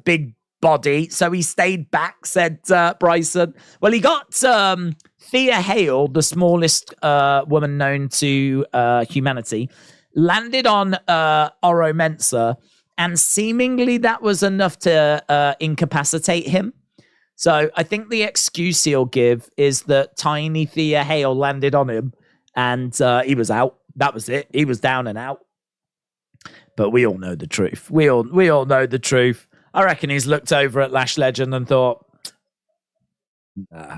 Big body, so he stayed back, said Bryson. Well, he got Thea Hale, the smallest woman known to humanity, landed on Oro Mensah, and seemingly that was enough to incapacitate him. So I think the excuse he'll give is that tiny Thea Hale landed on him, and he was out. That was it. He was down and out. But we all know the truth. We all know the truth. I reckon he's looked over at Lash Legend and thought, nah.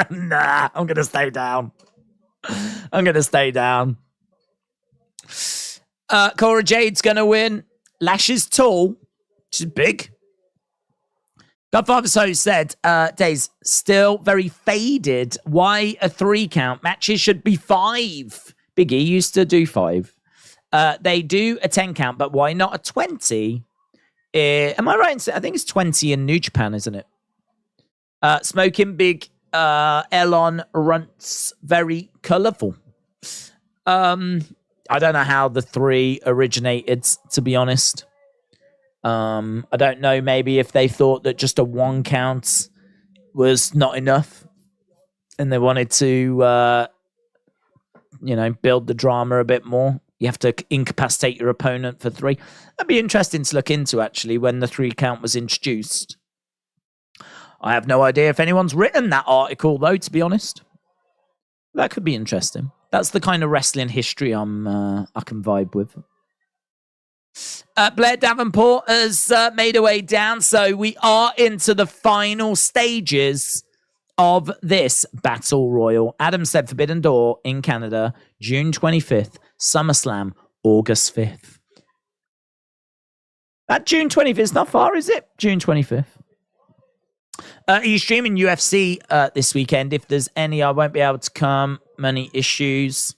Nah, I'm going to stay down. Cora Jade's going to win. Lash is tall. She's big. Godfather So said, Daze, still very faded. Why a 3 count? Matches should be 5. Big E used to do 5. They do a 10 count, but why not a 20? Am I right? I think it's 20 in New Japan, isn't it? Smoking Big Elon Runts, very colourful. I don't know how the 3 originated, to be honest. I don't know, maybe if they thought that just a 1 count was not enough and they wanted to, build the drama a bit more. You have to incapacitate your opponent for 3. That'd be interesting to look into, actually, when the 3 count was introduced. I have no idea if anyone's written that article, though, to be honest. That could be interesting. That's the kind of wrestling history I can vibe with. Blair Davenport has made her way down, so we are into the final stages of this Battle Royal. Adam said Forbidden Door in Canada, June 25th. SummerSlam, August 5th. That June 25th is not far, is it? June 25th. Are you streaming UFC this weekend? If there's any, I won't be able to come. Many issues.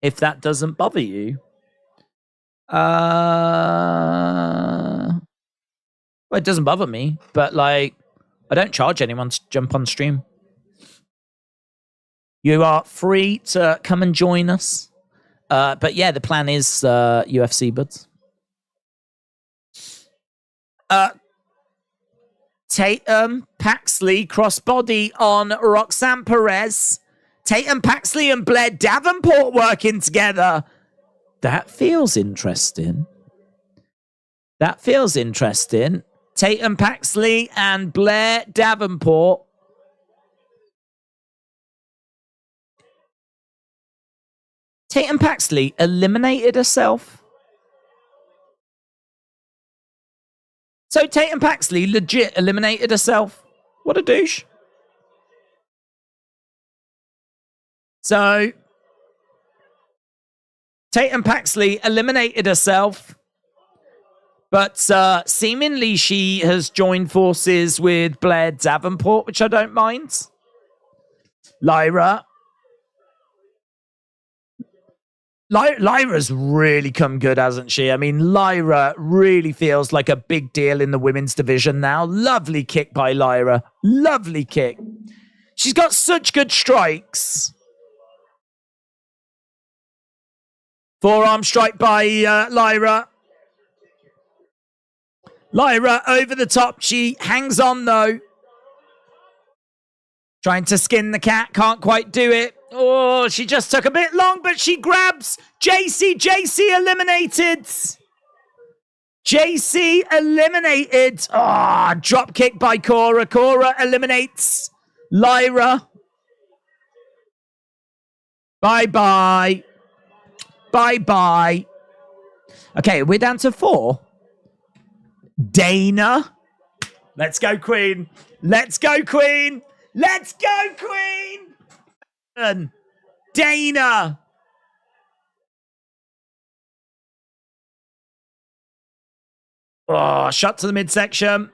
If that doesn't bother you. Well, it doesn't bother me, but I don't charge anyone to jump on stream. You are free to come and join us. But yeah, the plan is UFC buds. Tatum Paxley crossbody on Roxanne Perez. Tatum Paxley and Blair Davenport working together. That feels interesting. Tatum Paxley and Blair Davenport. Tatum Paxley eliminated herself. So Tatum Paxley legit eliminated herself. What a douche. So, Tatum Paxley eliminated herself, but seemingly she has joined forces with Blair Davenport, which I don't mind. Lyra's really come good, hasn't she? I mean, Lyra really feels like a big deal in the women's division now. Lovely kick by Lyra. Lovely kick. She's got such good strikes. Forearm strike by Lyra. Lyra over the top. She hangs on, though. Trying to skin the cat. Can't quite do it. Oh, she just took a bit long, but she grabs Gacy. Gacy eliminated. Gacy eliminated. Ah, oh, drop kick by Cora. Cora eliminates Lyra. Bye-bye. Bye-bye. Okay, we're down to 4. Dana. Let's go, Queen. Let's go, Queen. Let's go, Queen. Dana. Oh, shot to the midsection.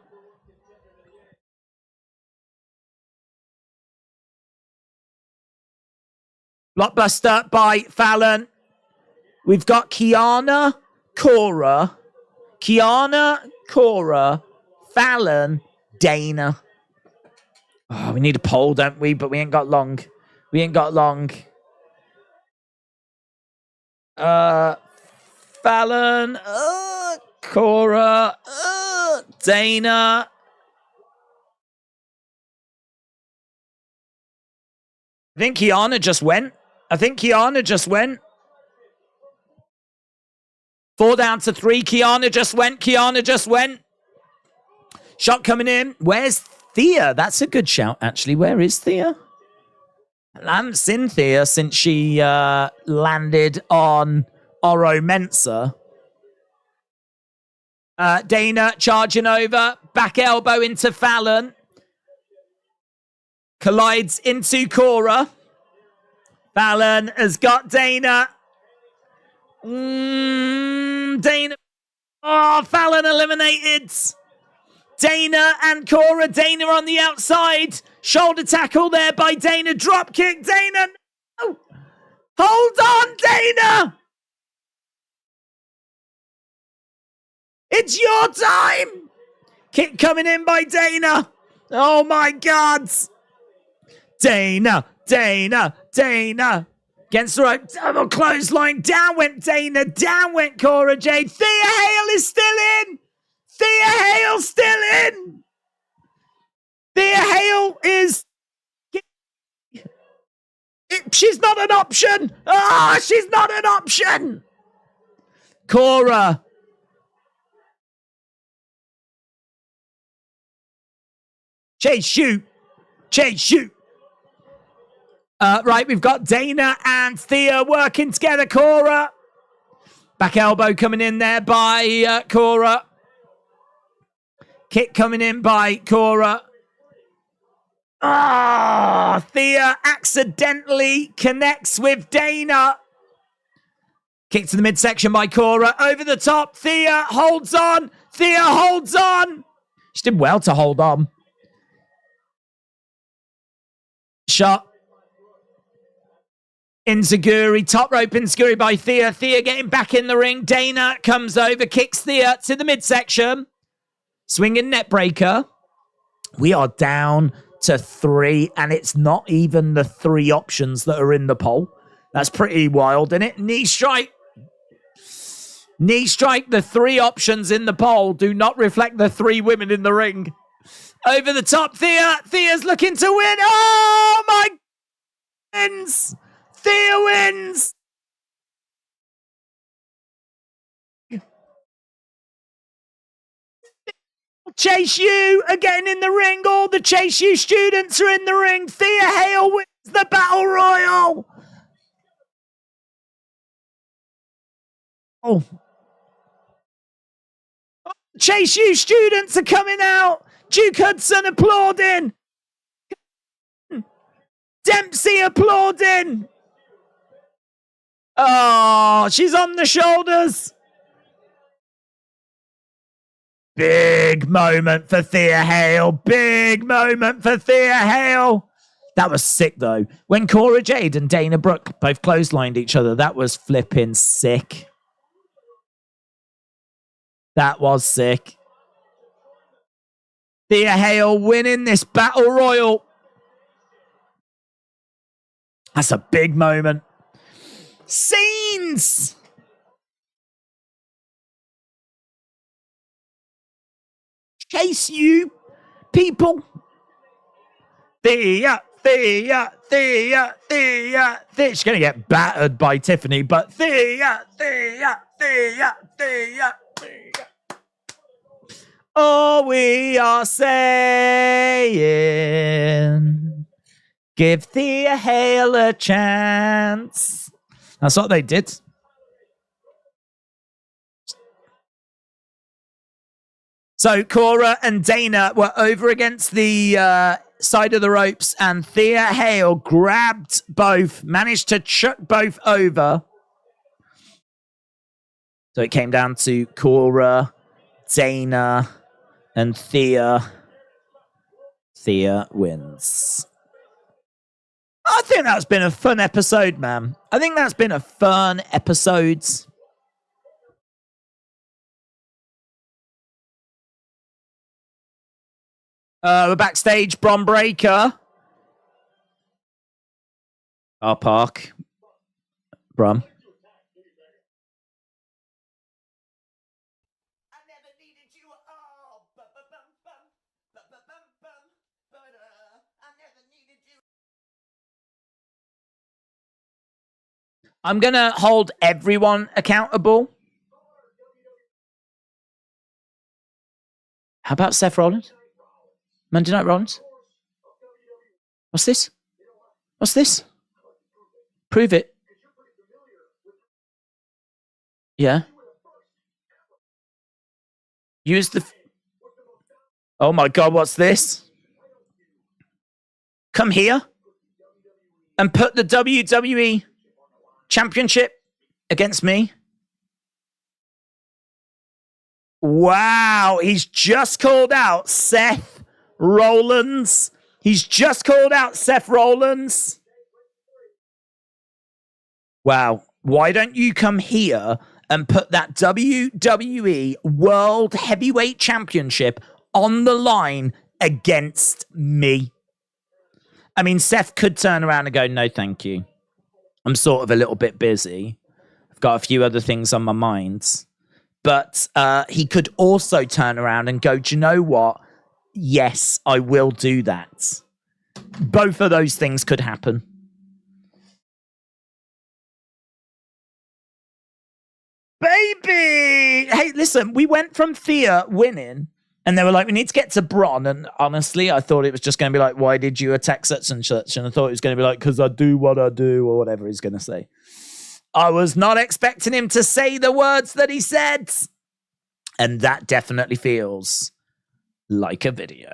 Blockbuster by Fallon. We've got Kiana, Cora, Fallon, Dana. Oh, we need a poll, don't we? But we ain't got long. We ain't got long. Fallon, Cora, Dana. I think Kiana just went. 4 down to 3. Kiana just went. Shot coming in. Where's Thea? That's a good shout, actually. Where is Thea? I haven't seen Thea since she landed on Oro Mensa. Dana charging over. Back elbow into Fallon. Collides into Cora. Fallon has got Dana. Dana. Oh, Fallon eliminated. Dana and Cora. Dana on the outside. Shoulder tackle there by Dana. Drop kick. Dana. No. Hold on, Dana. It's your time. Kick coming in by Dana. Oh, my God. Dana. Against the rope, double clothesline. Down went Dana. Down went Cora Jade. Thea Hale is still in. Thea Hale still in. Thea Hale is... She's not an option. Ah, she's not an option. Cora. Chase, shoot. Right, we've got Dana and Thea working together. Cora. Back elbow coming in there by Cora. Kick coming in by Cora. Thea accidentally connects with Dana. Kick to the midsection by Cora. Over the top. Thea holds on. She did well to hold on. Shot. Enziguri, top rope Enziguri by Thea. Thea getting back in the ring. Dana comes over, kicks Thea to the midsection. Swinging net breaker. We are down to 3, and it's not even the 3 options that are in the poll. That's pretty wild, isn't it? Knee strike. The 3 options in the poll do not reflect the 3 women in the ring. Over the top, Thea. Thea's looking to win. Oh, my goodness. Thea wins! Chase U are getting in the ring. All the Chase U students are in the ring. Thea Hale wins the Battle Royal. Oh. Chase U students are coming out. Duke Hudson applauding. Dempsey applauding. Oh, she's on the shoulders. Big moment for Thea Hale. Big moment for Thea Hale. That was sick, though. When Cora Jade and Dana Brooke both clotheslined each other, that was flipping sick. That was sick. Thea Hale winning this Battle Royal. That's a big moment. Scenes! Chase you, people. Thea. She's going to get battered by Tiffany, but Thea. Oh, we are saying, give Thea Hale a chance. That's what they did. So Cora and Dana were over against the side of the ropes, and Thea Hale grabbed both, managed to chuck both over. So it came down to Cora, Dana, and Thea. Thea wins. I think that's been a fun episode, man. I think that's been a fun episode. We're backstage. Bron Breakker. Our park. Bron. I'm going to hold everyone accountable. How about Seth Rollins? Monday Night Rollins? What's this? What's this? Prove it. Yeah. Use the... Oh my God, what's this? Come here and put the WWE Championship against me. Wow, he's just called out Seth Rollins. He's just called out Seth Rollins. Wow, why don't you come here and put that WWE World Heavyweight Championship on the line against me? I mean, Seth could turn around and go, no, thank you. I'm sort of a little bit busy. I've got a few other things on my mind. But he could also turn around and go, do you know what? Yes, I will do that. Both of those things could happen. Baby! Hey, listen, we went from Thea winning, and they were like, we need to get to Bron. And honestly, I thought it was just going to be like, why did you attack such and such? And I thought it was going to be like, because I do what I do, or whatever he's going to say. I was not expecting him to say the words that he said. And that definitely feels like a video.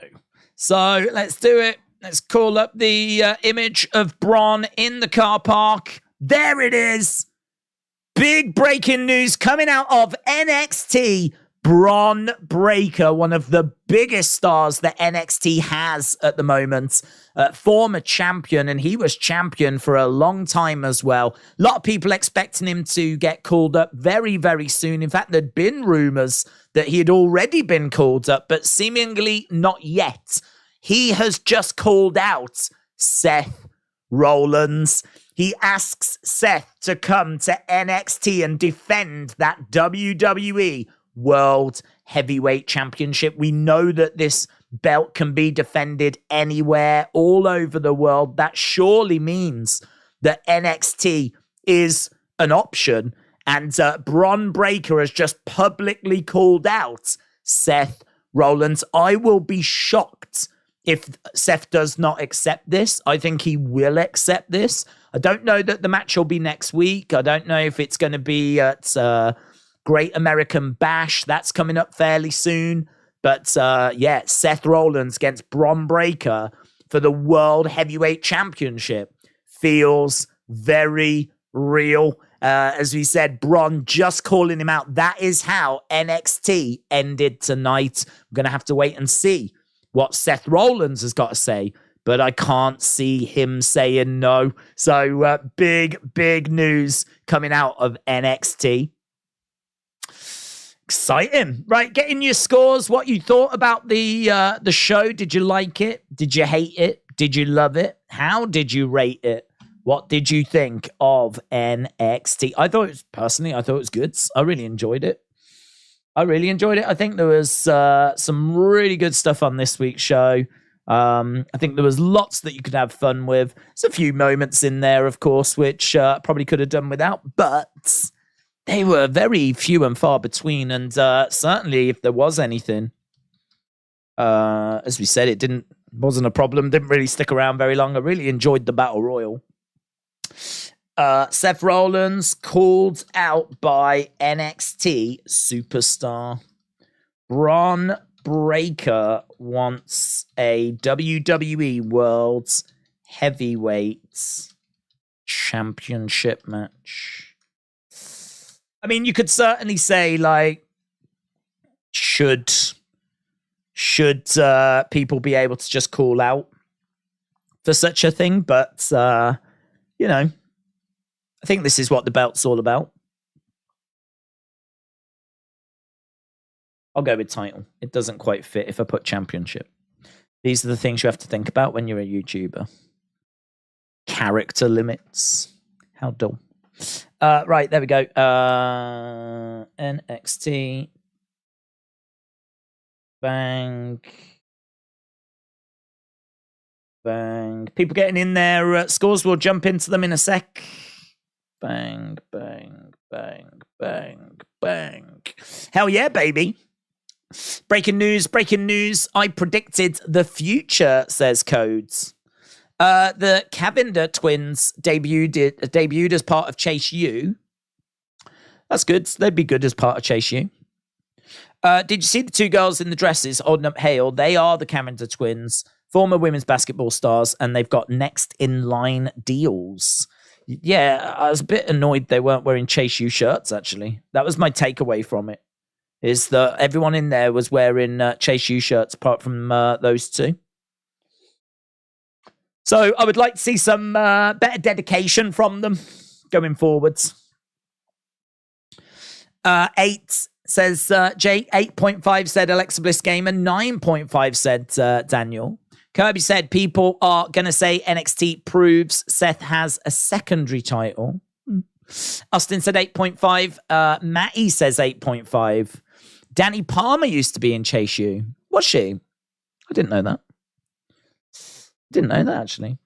So let's do it. Let's call up the image of Bron in the car park. There it is. Big breaking news coming out of NXT. Bron Breakker, one of the biggest stars that NXT has at the moment, former champion, and he was champion for a long time as well. A lot of people expecting him to get called up very, very soon. In fact, there'd been rumors that he had already been called up, but seemingly not yet. He has just called out Seth Rollins. He asks Seth to come to NXT and defend that WWE World Heavyweight Championship. We know that this belt can be defended anywhere, all over the world. That surely means that NXT is an option. And Bron Breakker has just publicly called out Seth Rollins. I will be shocked if Seth does not accept this. I think he will accept this. I don't know that the match will be next week. I don't know if it's going to be at Great American Bash. That's coming up fairly soon. But yeah, Seth Rollins against Bron Breakker for the World Heavyweight Championship feels very real. As we said, Bron just calling him out. That is how NXT ended tonight. I'm going to have to wait and see what Seth Rollins has got to say, but I can't see him saying no. So big news coming out of NXT. Exciting. Right, get in your scores. What you thought about the show. Did you like it? Did you hate it? Did you love it? How did you rate it? What did you think of NXT? I thought it was good. I really enjoyed it. I think there was some really good stuff on this week's show. I think there was lots that you could have fun with. There's a few moments in there, of course, which probably could have done without, but they were very few and far between. And certainly, if there was anything, as we said, it wasn't a problem. Didn't really stick around very long. I really enjoyed the Battle Royal. Seth Rollins called out by NXT superstar Bron Breakker wants a WWE World Heavyweight Championship match. I mean, you could certainly say, like, should people be able to just call out for such a thing? But you know, I think this is what the belt's all about. I'll go with title. It doesn't quite fit if I put championship. These are the things you have to think about when you're a YouTuber. Character limits. How dull. Right, there we go. NXT. Bang. Bang. People getting in their scores. We'll jump into them in a sec. Bang, bang, bang, bang, bang. Hell yeah, baby. Breaking news. I predicted the future, says Codes. The Cavender twins debuted as part of Chase U. That's good. They'd be good as part of Chase U. Did you see the two girls in the dresses holding up hail? They are the Cavender twins, former women's basketball stars, and they've got next in line deals. Yeah, I was a bit annoyed they weren't wearing Chase U shirts, actually. That was my takeaway from it, is that everyone in there was wearing Chase U shirts apart from those two. So I would like to see some better dedication from them going forwards. 8 says Jake. 8.5 said Alexa Bliss Gamer. 9.5 said Daniel. Kirby said people are going to say NXT proves Seth has a secondary title. Austin said 8.5. Matty says 8.5. Dani Palmer used to be in Chase U. Was she? I didn't know that. Actually.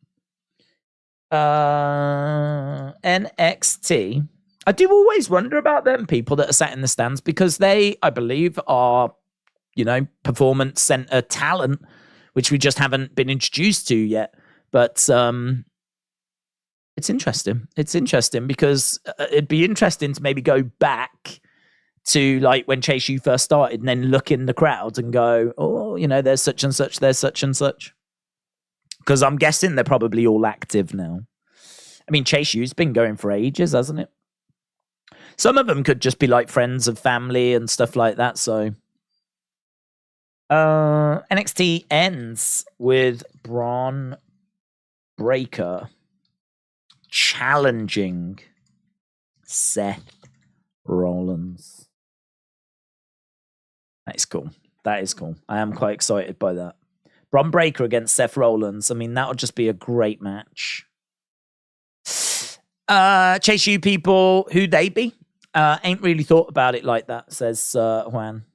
NXT. I do always wonder about them people that are sat in the stands because they, I believe, are, performance center talent, which we just haven't been introduced to yet. But it's interesting. It's interesting because it'd be interesting to maybe go back to like when Chase U first started and then look in the crowd and go, oh, there's such and such, there's such and such. Because I'm guessing they're probably all active now. I mean, Chase U's been going for ages, hasn't it? Some of them could just be like friends of family and stuff like that. So NXT ends with Bron Breakker challenging Seth Rollins. That is cool. I am quite excited by that. Bron Breakker against Seth Rollins. I mean, that'll just be a great match. Chase U people, who they be? Ain't really thought about it like that, says Juan.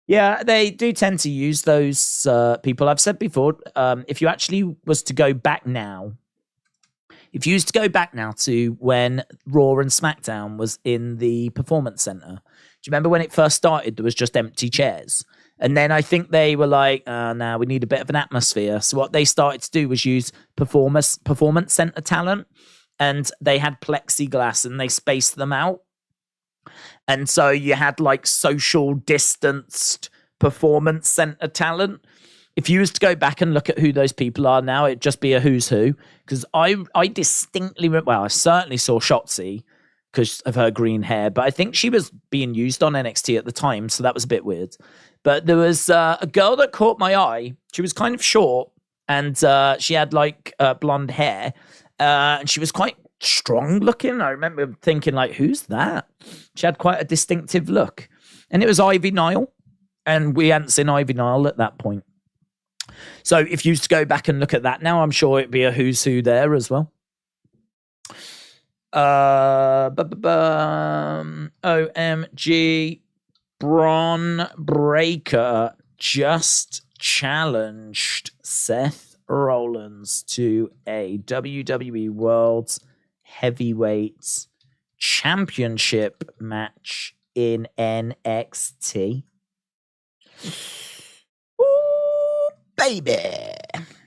Yeah, they do tend to use those people. I've said before, if you actually was to go back now, to when Raw and SmackDown was in the Performance Center, do you remember when it first started, there was just empty chairs? And then I think they were like, now we need a bit of an atmosphere. So what they started to do was use Performance Center talent, and they had plexiglass and they spaced them out. And so you had like social distanced Performance Center talent. if you was to go back and look at who those people are now, it'd just be a who's who. Because I distinctly, I certainly saw Shotzi because of her green hair, but I think she was being used on NXT at the time, so that was a bit weird. But there was a girl that caught my eye. She was kind of short, and she had like blonde hair, and she was quite strong looking. I remember thinking, like, who's that? She had quite a distinctive look, and it was Ivy Nile, and we hadn't seen Ivy Nile at that point. So if you used to go back and look at that now, I'm sure it'd be a who's who there as well. OMG, Bron Breakker just challenged Seth Rollins to a WWE World Heavyweight Championship match in NXT. Ooh, baby.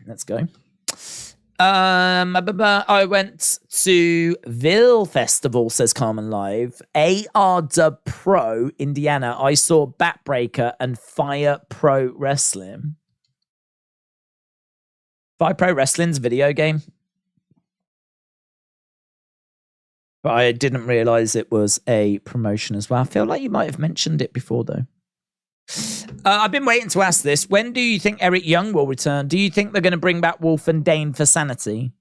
Let's go. I went to Ville Festival, says Carmen Live. AR Pro, Indiana. I saw Backbreaker and Fire Pro Wrestling. Fire Pro Wrestling's video game. But I didn't realize it was a promotion as well. I feel like you might have mentioned it before, though. I've been waiting to ask this. When do you think Eric Young will return? Do you think they're going to bring back Wolf and Dane for Sanity?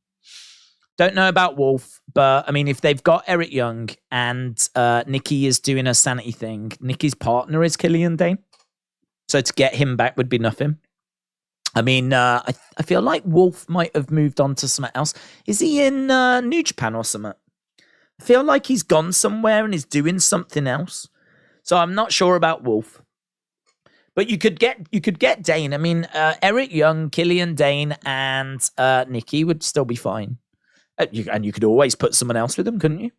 Don't know about Wolf, but I mean, if they've got Eric Young and Nikki is doing a Sanity thing, Nikki's partner is Killian Dane. So to get him back would be nothing. I mean, I feel like Wolf might have moved on to something else. Is he in New Japan or something? I feel like he's gone somewhere and is doing something else. So I'm not sure about Wolf. But you could get Dane. I mean, Eric Young, Killian Dane, and Nikki would still be fine. And you could always put someone else with them, couldn't you?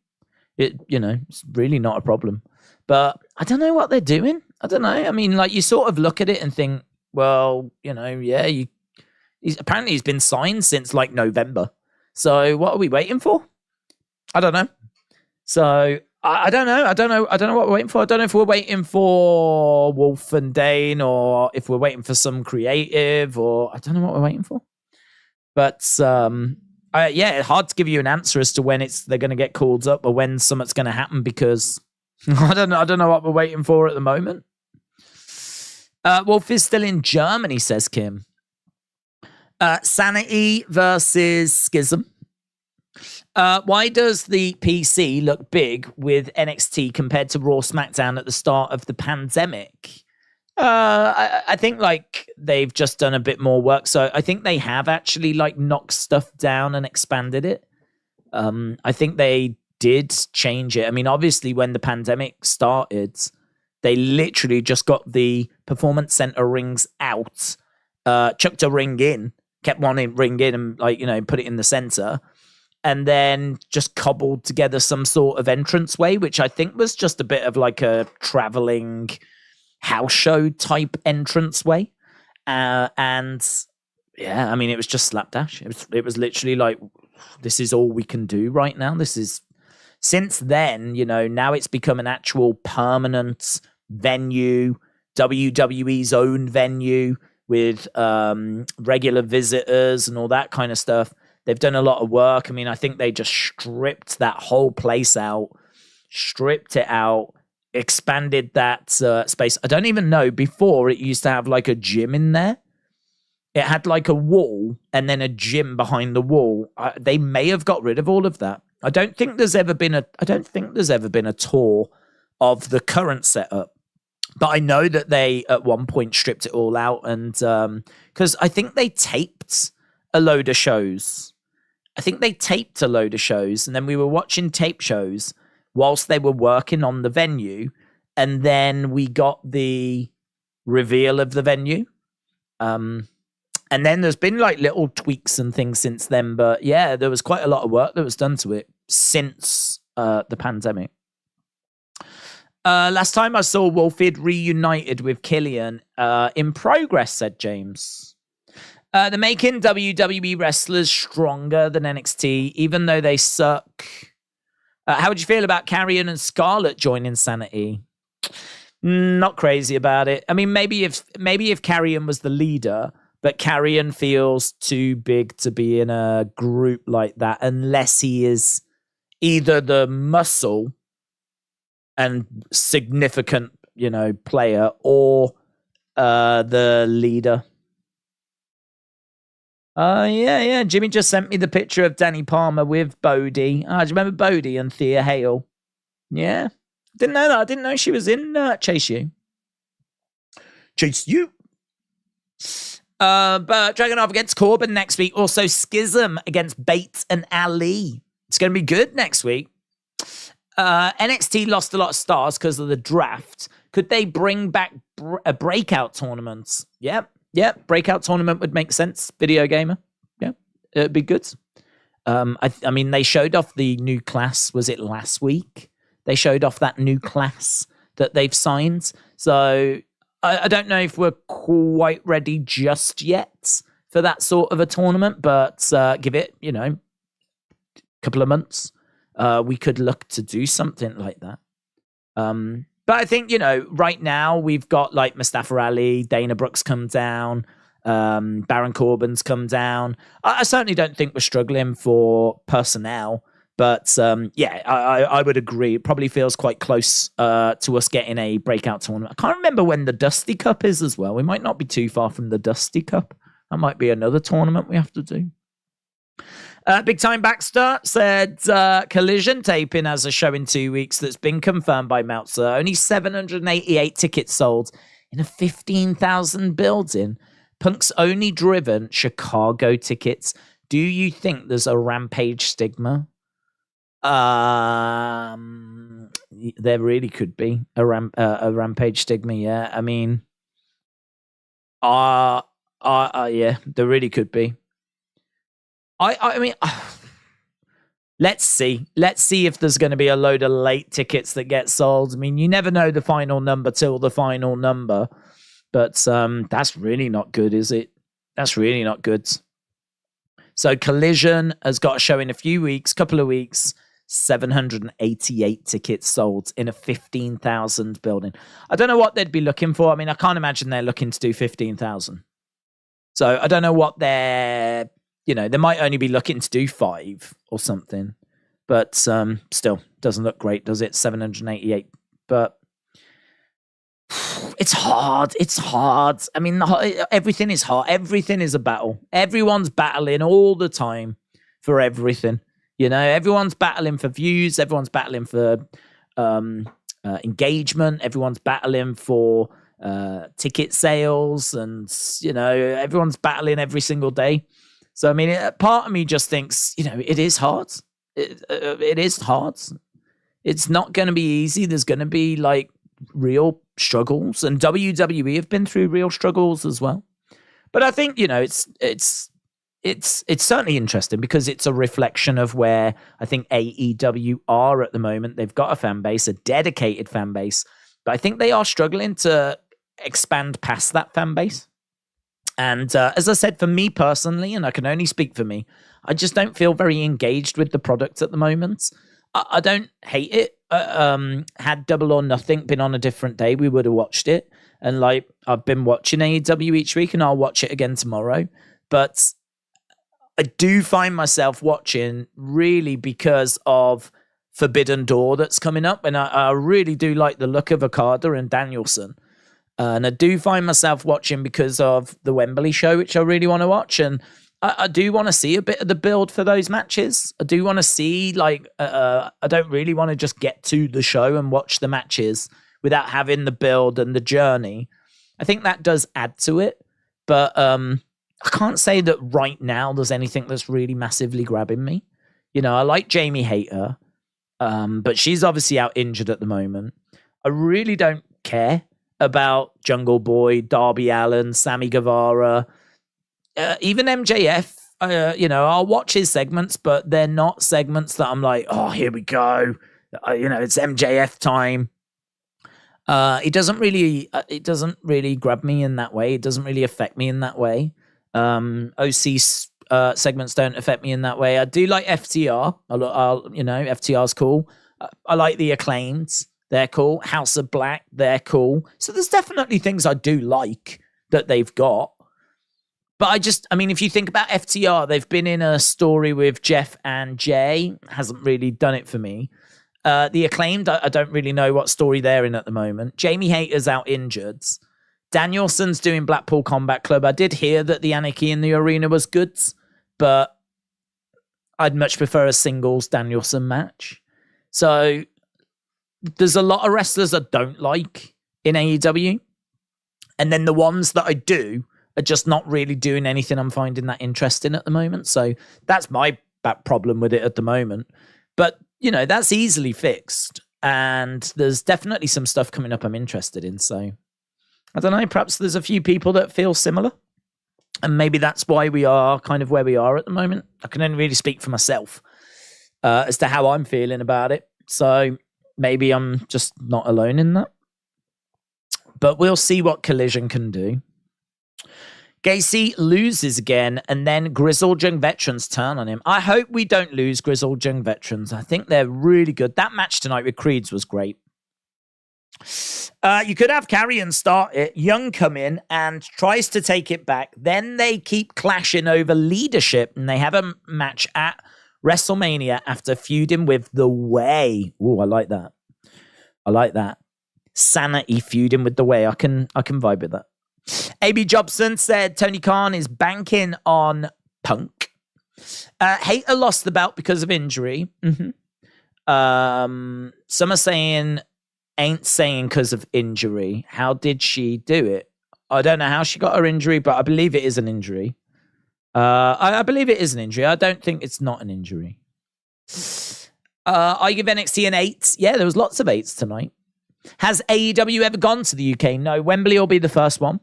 It's really not a problem. But I don't know what they're doing. I don't know. I mean, like, you sort of look at it and think, well, apparently he's been signed since like November. So what are we waiting for? I don't know. So I don't know. I don't know what we're waiting for. I don't know if we're waiting for Wolf and Dane or if we're waiting for some creative, or I don't know what we're waiting for. But it's hard to give you an answer as to when they're going to get called up or when something's going to happen, because I don't know what we're waiting for at the moment. Wolf is still in Germany, says Kim. Sanity versus Schism. Why does the PC look big with NXT compared to Raw SmackDown at the start of the pandemic? I think like they've just done a bit more work. So I think they have actually like knocked stuff down and expanded it. I think they did change it. I mean, obviously when the pandemic started, they literally just got the Performance Center rings out, chucked a ring in, kept one ring in and put it in the center. And then just cobbled together some sort of entranceway, which I think was just a bit of like a traveling house show type entranceway. And yeah, I mean, it was just slapdash. It was literally like, this is all we can do right now. Since then, now it's become an actual permanent venue, WWE's own venue with regular visitors and all that kind of stuff. They've done a lot of work. I mean, I think they just stripped that whole place out, expanded that space. I don't even know. Before, it used to have like a gym in there. It had like a wall and then a gym behind the wall. They may have got rid of all of that. I don't think there's ever been a tour of the current setup. But I know that they at one point stripped it all out, and because I think they taped a load of shows. And then we were watching tape shows whilst they were working on the venue, and then we got the reveal of the venue. And then there's been like little tweaks and things since then, but yeah, there was quite a lot of work that was done to it since the pandemic. Last time I saw Wolf, he'd reunited with Killian. In progress, said James. They're making WWE wrestlers stronger than NXT, even though they suck. How would you feel about Karrion and Scarlett joining Sanity? Not crazy about it. I mean, maybe if Karrion was the leader, But Carrion feels too big to be in a group like that unless he is either the muscle and significant, player or the leader. Yeah. Jimmy just sent me the picture of Dani Palmer with Bodie. Do you remember Bodie and Thea Hale? Yeah. Didn't know that. I didn't know she was in Chase U. Chase U. But Dragunov against Corbin next week. Also Schism against Bates and Ali. It's going to be good next week. NXT lost a lot of stars because of the draft. Could they bring back a breakout tournament? Yep. Breakout tournament would make sense. Video gamer. Yeah, it'd be good. I mean, they showed off the new class. Was it last week? They showed off that new class that they've signed. So I don't know if we're quite ready just yet for that sort of a tournament, but give it, a couple of months. We could look to do something like that. But I think, right now we've got like Mustafa Ali, Dana Brooks come down, Baron Corbin's come down. I certainly don't think we're struggling for personnel, but I would agree. It probably feels quite close to us getting a breakout tournament. I can't remember when the Dusty Cup is as well. We might not be too far from the Dusty Cup. That might be another tournament we have to do. Big Time Baxter said Collision taping has a show in 2 weeks that's been confirmed by Meltzer. Only 788 tickets sold in a 15,000 building. Punk's only driven Chicago tickets. Do you think there's a Rampage stigma? There really could be a Rampage stigma. Yeah, I mean, yeah, there really could be. I mean, let's see. Let's see if there's going to be a load of late tickets that get sold. I mean, you never know the final number till the final number. But that's really not good, is it? That's really not good. So Collision has got a show in a couple of weeks. 788 tickets sold in a 15,000 building. I don't know what they'd be looking for. I mean, I can't imagine they're looking to do 15,000. So I don't know what they're... they might only be looking to do 5 or something. But still, doesn't look great, does it? 788. But it's hard. It's hard. I mean, everything is hard. Everything is a battle. Everyone's battling all the time for everything. Everyone's battling for views. Everyone's battling for engagement. Everyone's battling for ticket sales. And, everyone's battling every single day. So, I mean, part of me just thinks, it is hard. It is hard. It's not going to be easy. There's going to be, real struggles. And WWE have been through real struggles as well. But I think, it's certainly interesting because it's a reflection of where I think AEW are at the moment. They've got a fan base, a dedicated fan base. But I think they are struggling to expand past that fan base. And as I said, for me personally, and I can only speak for me, I just don't feel very engaged with the product at the moment. I don't hate it. Had Double or Nothing been on a different day, we would have watched it. And I've been watching AEW each week and I'll watch it again tomorrow. But I do find myself watching really because of Forbidden Door that's coming up. And I really do like the look of Okada and Danielson. And I do find myself watching because of the Wembley show, which I really want to watch. And I do want to see a bit of the build for those matches. I do want to see, I don't really want to just get to the show and watch the matches without having the build and the journey. I think that does add to it. But I can't say that right now there's anything that's really massively grabbing me. I like Jamie Hayter, but she's obviously out injured at the moment. I really don't care about Jungle Boy, Darby Allin, Sammy Guevara, even MJF. I'll watch his segments, but they're not segments that I'm like, oh, here we go. It's MJF time. It doesn't really grab me in that way. It doesn't really affect me in that way. OC segments don't affect me in that way. I do like FTR. FTR's cool. I like the Acclaimed. They're cool. House of Black, they're cool. So there's definitely things I do like that they've got. But I mean, if you think about FTR, they've been in a story with Jeff and Jay. Hasn't really done it for me. The Acclaimed, I don't really know what story they're in at the moment. Jamie Hayter's out injured. Danielson's doing Blackpool Combat Club. I did hear that the Anarchy in the Arena was good, but I'd much prefer a singles Danielson match. So there's a lot of wrestlers I don't like in AEW. And then the ones that I do are just not really doing anything I'm finding that interesting at the moment. So that's my problem with it at the moment. But, you know, that's easily fixed. And there's definitely some stuff coming up I'm interested in. So I don't know, perhaps there's a few people that feel similar. And maybe that's why we are kind of where we are at the moment. I can only really speak for myself as to how I'm feeling about it. So maybe I'm just not alone in that. But we'll see what Collision can do. Gacy loses again, and then Grizzled Young Veterans turn on him. I hope we don't lose Grizzled Young Veterans. I think they're really good. That match tonight with Creeds was great. You could have Carrion start it. Young come in and tries to take it back. Then they keep clashing over leadership, and they have a match at WrestleMania after feuding with The Way. Ooh, I like that. I like that. Sanity feuding with The Way. I can vibe with that. AB Jobson said Tony Khan is banking on Punk. Hayter lost the belt because of injury. Mm-hmm. Some are saying ain't saying because of injury. How did she do it? I don't know how she got her injury, but I believe it is an injury. I believe it is an injury. I don't think it's not an injury. I give NXT an 8. Yeah, there was lots of 8s tonight. Has AEW ever gone to the UK? No, Wembley will be the first one.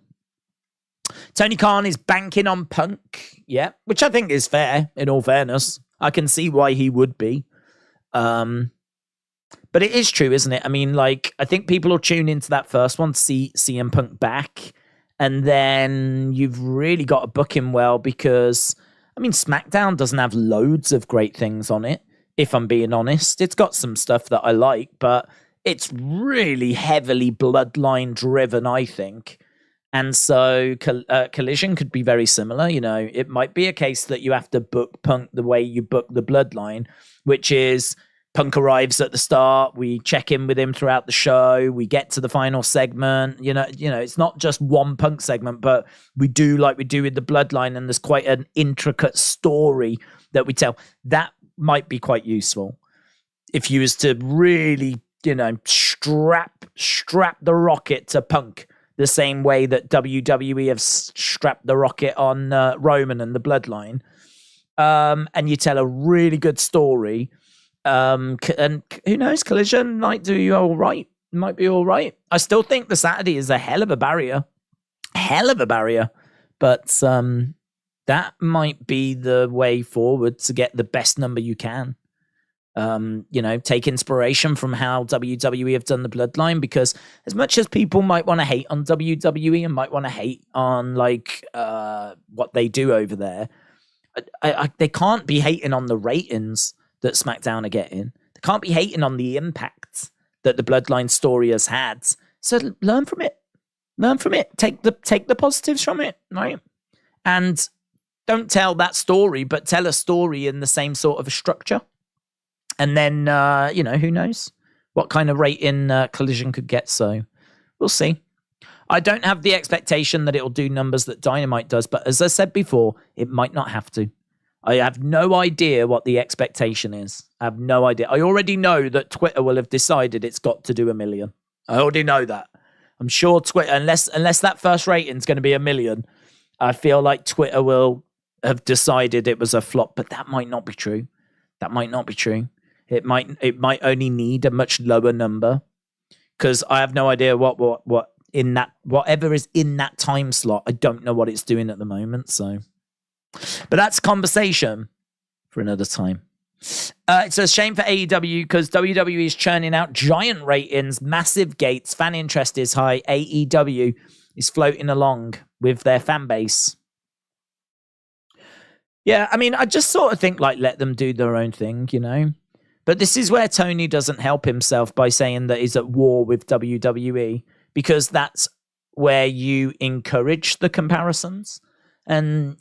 Tony Khan is banking on Punk. Yeah, which I think is fair, in all fairness. I can see why he would be. But it is true, isn't it? I mean, like, I think people will tune into that first one to see CM Punk back. And then you've really got to book him well because, I mean, SmackDown doesn't have loads of great things on it, if I'm being honest. It's got some stuff that I like, but it's really heavily bloodline driven, I think. And so Collision could be very similar. You know, it might be a case that you have to book Punk the way you book the bloodline, which is Punk arrives at the start. We check in with him throughout the show. We get to the final segment. You know, it's not just one Punk segment, but we do like we do with the bloodline. And there's quite an intricate story that we tell. That might be quite useful if you was to really, you know, strap the rocket to Punk the same way that WWE have strapped the rocket on Roman and the bloodline. And you tell a really good story. And who knows, Collision might do you all right. Might be all right. I still think the Saturday is a hell of a barrier. But that might be the way forward to get the best number you can. You know, take inspiration from how WWE have done the bloodline, because as much as people might want to hate on WWE and might want to hate on like what they do over there, they can't be hating on the ratings that SmackDown are getting. They can't be hating on the impact that the bloodline story has had. So learn from it. Take the positives from it, right? And don't tell that story, but tell a story in the same sort of a structure. And then, you know, who knows what kind of rating Collision could get. So we'll see. I don't have the expectation that it will do numbers that Dynamite does. But as I said before, it might not have to. I have no idea what the expectation is. I have no idea. I already know that Twitter will have decided it's got to do 1 million. I already know that. I'm sure Twitter, unless that first rating is going to be 1 million, I feel like Twitter will have decided it was a flop. But that might not be true. It might only need a much lower number, because I have no idea what in that, whatever is in that time slot. I don't know what it's doing at the moment. So, but that's a conversation for another time. It's a shame for AEW because WWE is churning out giant ratings, massive gates, fan interest is high. AEW is floating along with their fan base. Yeah, I mean, I just sort of think like let them do their own thing, you know. But this is where Tony doesn't help himself by saying that he's at war with WWE, because that's where you encourage the comparisons. And,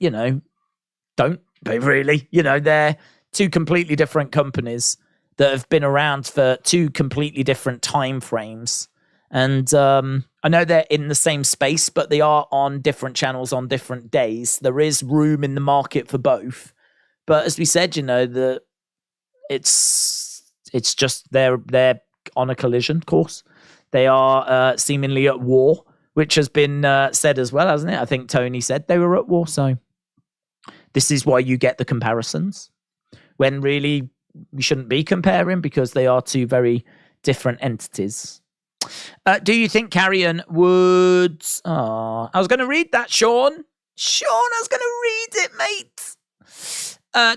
don't they really? They're two completely different companies that have been around for two completely different time frames. And I know they're in the same space, but they are on different channels on different days. There is room in the market for both. But as we said, it's just they're on a collision course. They are seemingly at war, which has been said as well, hasn't it? I think Tony said they were at war. So this is why you get the comparisons, when really we shouldn't be comparing, because they are two very different entities. Do you think Carrion would... Oh, I was going to read that, Sean. I was going to read it, mate.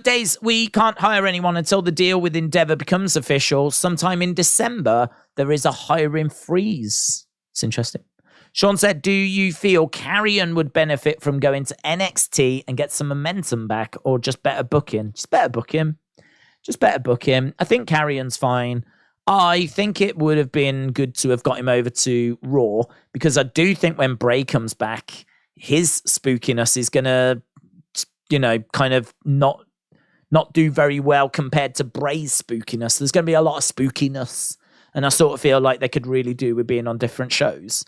Daze, we can't hire anyone until the deal with Endeavour becomes official. Sometime in December, there is a hiring freeze. It's interesting. Sean said, do you feel Carrion would benefit from going to NXT and get some momentum back, or just better book him? Just better book him. I think Carrion's fine. I think it would have been good to have got him over to Raw, because I do think when Bray comes back, his spookiness is going to, kind of not do very well compared to Bray's spookiness. There's going to be a lot of spookiness, and I sort of feel like they could really do with being on different shows.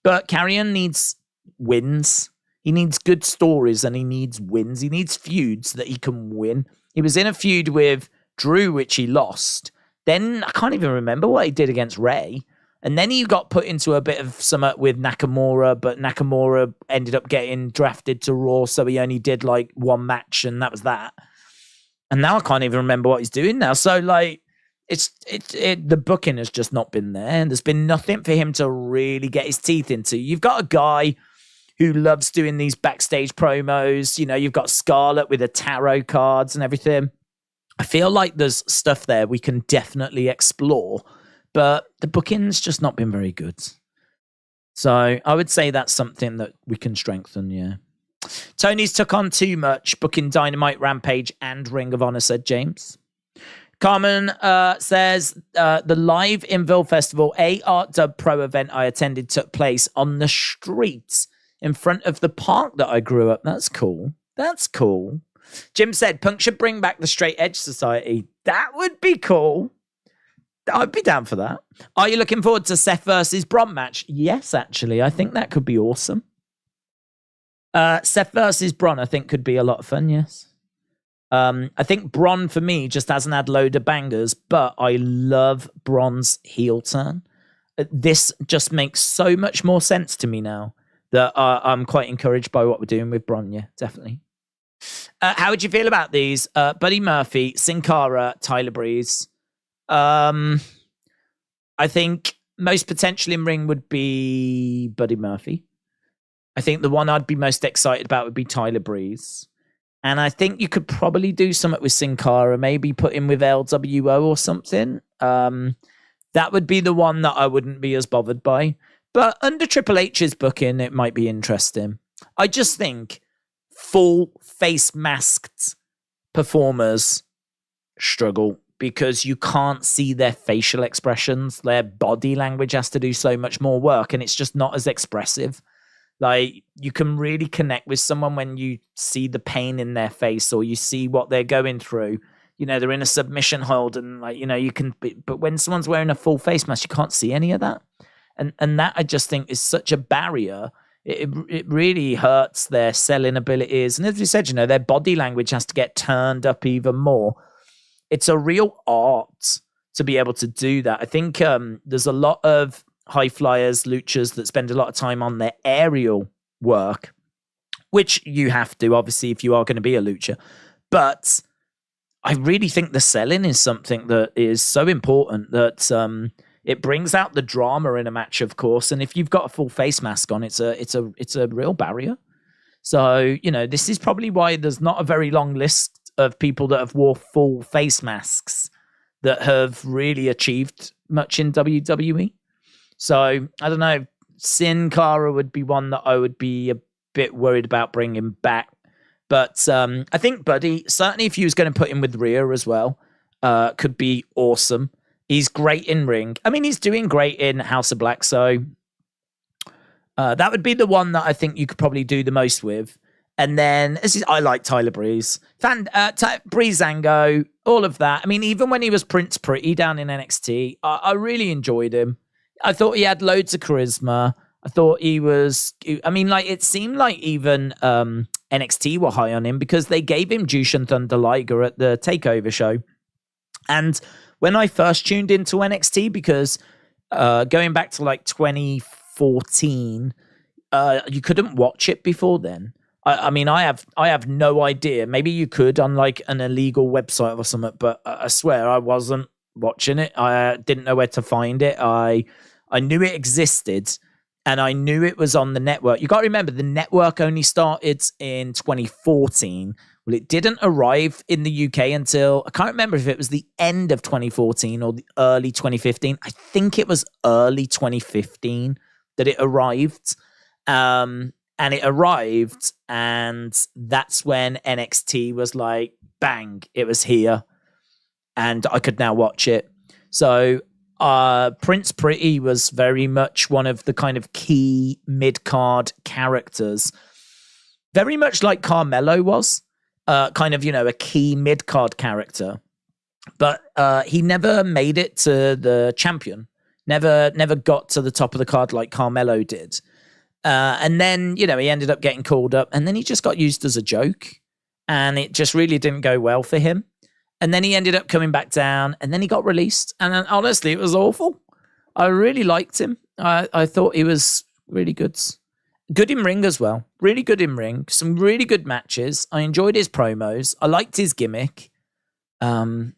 But Carrion needs wins. He needs good stories, and he needs wins. He needs feuds that he can win. He was in a feud with Drew, which he lost. Then I can't even remember what he did against Ray. And then he got put into a bit of something with Nakamura, but Nakamura ended up getting drafted to Raw, so he only did like one match, and that was that. And now I can't even remember what he's doing now. So like, the booking has just not been there, and there's been nothing for him to really get his teeth into. You've got a guy who loves doing these backstage promos. You've got Scarlett with the tarot cards and everything. I feel like there's stuff there we can definitely explore, but the booking's just not been very good. So I would say that's something that we can strengthen, yeah. Tony's took on too much, booking Dynamite, Rampage, and Ring of Honor, said James. Carmen says, the live Inville Festival Art Dub Pro event I attended took place on the streets in front of the park that I grew up. That's cool. Jim said, Punk should bring back the Straight Edge Society. That would be cool. I'd be down for that. Are you looking forward to Seth versus Bron match? Yes, actually. I think that could be awesome. Seth versus Bron, I think, could be a lot of fun, yes. I think Bron, for me, just hasn't had load of bangers, but I love Bron's heel turn. This just makes so much more sense to me now that I'm quite encouraged by what we're doing with Bron, yeah, definitely. How would you feel about these? Buddy Murphy, Sin Cara, Tyler Breeze. I think most potential in ring would be Buddy Murphy. I think the one I'd be most excited about would be Tyler Breeze. And I think you could probably do something with Sin Cara, maybe put him with LWO or something. That would be the one that I wouldn't be as bothered by. But under Triple H's booking, it might be interesting. I just think full face masked performers struggle because you can't see their facial expressions. Their body language has to do so much more work, and it's just not as expressive. Like, you can really connect with someone when you see the pain in their face, or you see what they're going through. They're in a submission hold, and you can, but when someone's wearing a full face mask, you can't see any of that. And that, I just think, is such a barrier. It really hurts their selling abilities. And as we said, their body language has to get turned up even more. It's a real art to be able to do that. I think there's a lot of high flyers, luchas, that spend a lot of time on their aerial work, which you have to, obviously, if you are going to be a lucha. But I really think the selling is something that is so important that it brings out the drama in a match, of course. And if you've got a full face mask on, it's a real barrier. So, this is probably why there's not a very long list of people that have wore full face masks that have really achieved much in WWE. So, I don't know. Sin Cara would be one that I would be a bit worried about bringing back. But I think Buddy, certainly if you was going to put him with Rhea as well, could be awesome. He's great in ring. I mean, he's doing great in House of Black. So that would be the one that I think you could probably do the most with. And then I like Tyler Breeze. Breezango, all of that. I mean, even when he was Prince Pretty down in NXT, I really enjoyed him. I thought he had loads of charisma. I thought he was, I mean, like, it seemed like even NXT were high on him because they gave him Jushin Thunder Liger at the TakeOver show. And when I first tuned into NXT, because going back to like 2014, you couldn't watch it before then. I mean, I have no idea. Maybe you could on like an illegal website or something, but I swear I wasn't watching it. I didn't know where to find it. I knew it existed, and I knew it was on the network. You got to remember, the network only started in 2014. Well, it didn't arrive in the UK until, I can't remember if it was the end of 2014 or the early 2015. I think it was early 2015 that it arrived. And it arrived, and that's when NXT was like, bang, it was here. And I could now watch it. So Prince Pretty was very much one of the kind of key mid-card characters. Very much like Carmelo was. Kind of, a key mid-card character. But he never made it to the champion. Never got to the top of the card like Carmelo did. And then, he ended up getting called up, and then he just got used as a joke, and it just really didn't go well for him. And then he ended up coming back down, and then he got released. And then, honestly, it was awful. I really liked him. I thought he was really good. Good in ring as well. Really good in ring. Some really good matches. I enjoyed his promos. I liked his gimmick. There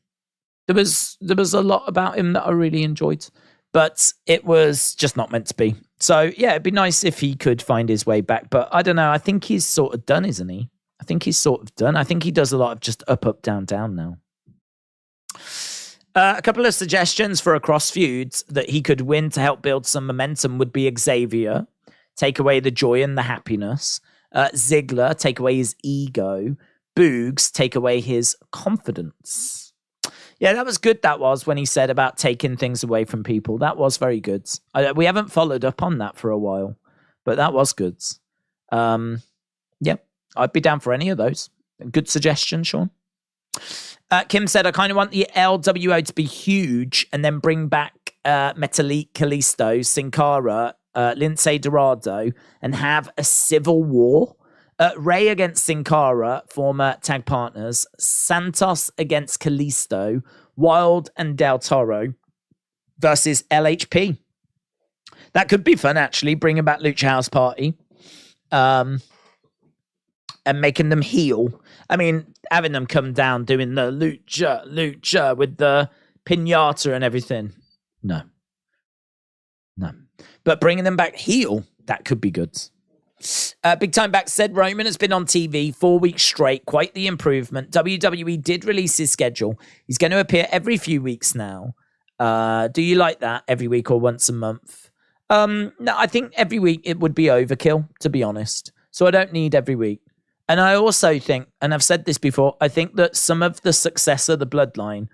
was a lot about him that I really enjoyed. But it was just not meant to be. So, yeah, it'd be nice if he could find his way back. But I don't know. I think he's sort of done, isn't he? I think he's sort of done. I think he does a lot of just up, down, down now. A couple of suggestions for a cross feud that he could win to help build some momentum would be Xavier, take away the joy and the happiness. Ziggler, take away his ego. Boogs, take away his confidence. Yeah, that was good. That was when he said about taking things away from people. That was very good. We haven't followed up on that for a while, but that was good. Yeah, I'd be down for any of those. Good suggestion, Sean. Kim said, I kind of want the LWO to be huge and then bring back Metalik, Kalisto, Sin Cara, Lince Dorado, and have a civil war. Ray against Sin Cara, former tag partners. Santos against Kalisto. Wild and Del Toro versus LHP. That could be fun, actually, bringing back Lucha House Party. And making them heel. I mean, having them come down doing the lucha with the piñata and everything. No. But bringing them back heel, that could be good. Big Time Back said Roman has been on TV 4 weeks straight. Quite the improvement. WWE did release his schedule. He's going to appear every few weeks now. Do you like that? Every week or once a month? No, I think every week it would be overkill, to be honest. So I don't need every week. And I also think, and I've said this before, I think that some of the success of the Bloodline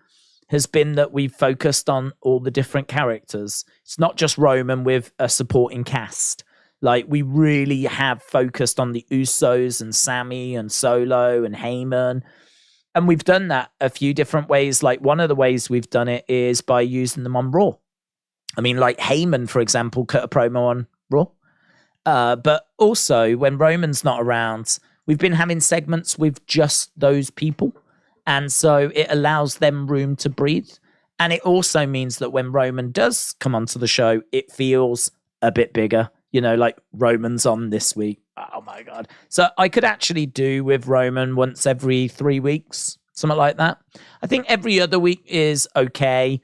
has been that we've focused on all the different characters. It's not just Roman with a supporting cast. Like, we really have focused on the Usos and Sammy and Solo and Heyman. And we've done that a few different ways. Like, one of the ways we've done it is by using them on Raw. I mean, like Heyman, for example, cut a promo on Raw. But also, when Roman's not around, we've been having segments with just those people. And so it allows them room to breathe. And it also means that when Roman does come onto the show, it feels a bit bigger. Like Roman's on this week. Oh my God. So I could actually do with Roman once every 3 weeks, something like that. I think every other week is okay.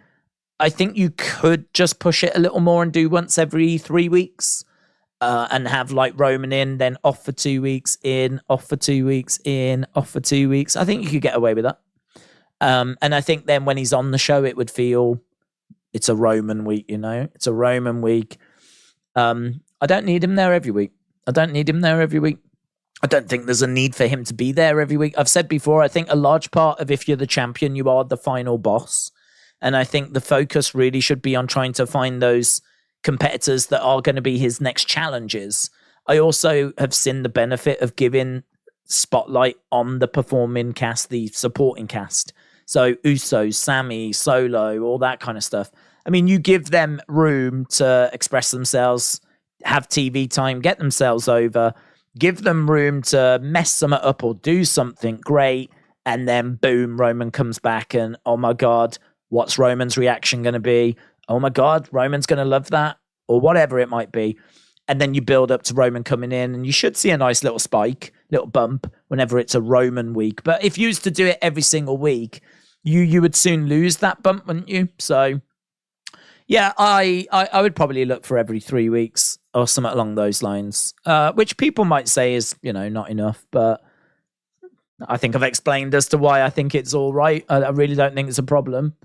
I think you could just push it a little more and do once every 3 weeks and have like Roman in, then off for 2 weeks, in, off for 2 weeks, in, off for 2 weeks. I think you could get away with that. And I think then when he's on the show, it would feel it's a Roman week, It's a Roman week. I don't need him there every week. I don't think there's a need for him to be there every week. I've said before, I think a large part of if you're the champion, you are the final boss. And I think the focus really should be on trying to find those competitors that are going to be his next challenges. I also have seen the benefit of giving spotlight on the performing cast, the supporting cast. So Usos, Sammy, Solo, all that kind of stuff. I mean, you give them room to express themselves, have TV time, get themselves over, give them room to mess something up or do something great, and then boom, Roman comes back and, oh my God, what's Roman's reaction going to be? Oh my God, Roman's going to love that, or whatever it might be. And then you build up to Roman coming in, and you should see a nice little spike, little bump whenever it's a Roman week. But if you used to do it every single week, you would soon lose that bump, wouldn't you? So yeah, I would probably look for every 3 weeks or something along those lines, which people might say is, not enough. But I think I've explained as to why I think it's all right. I really don't think it's a problem.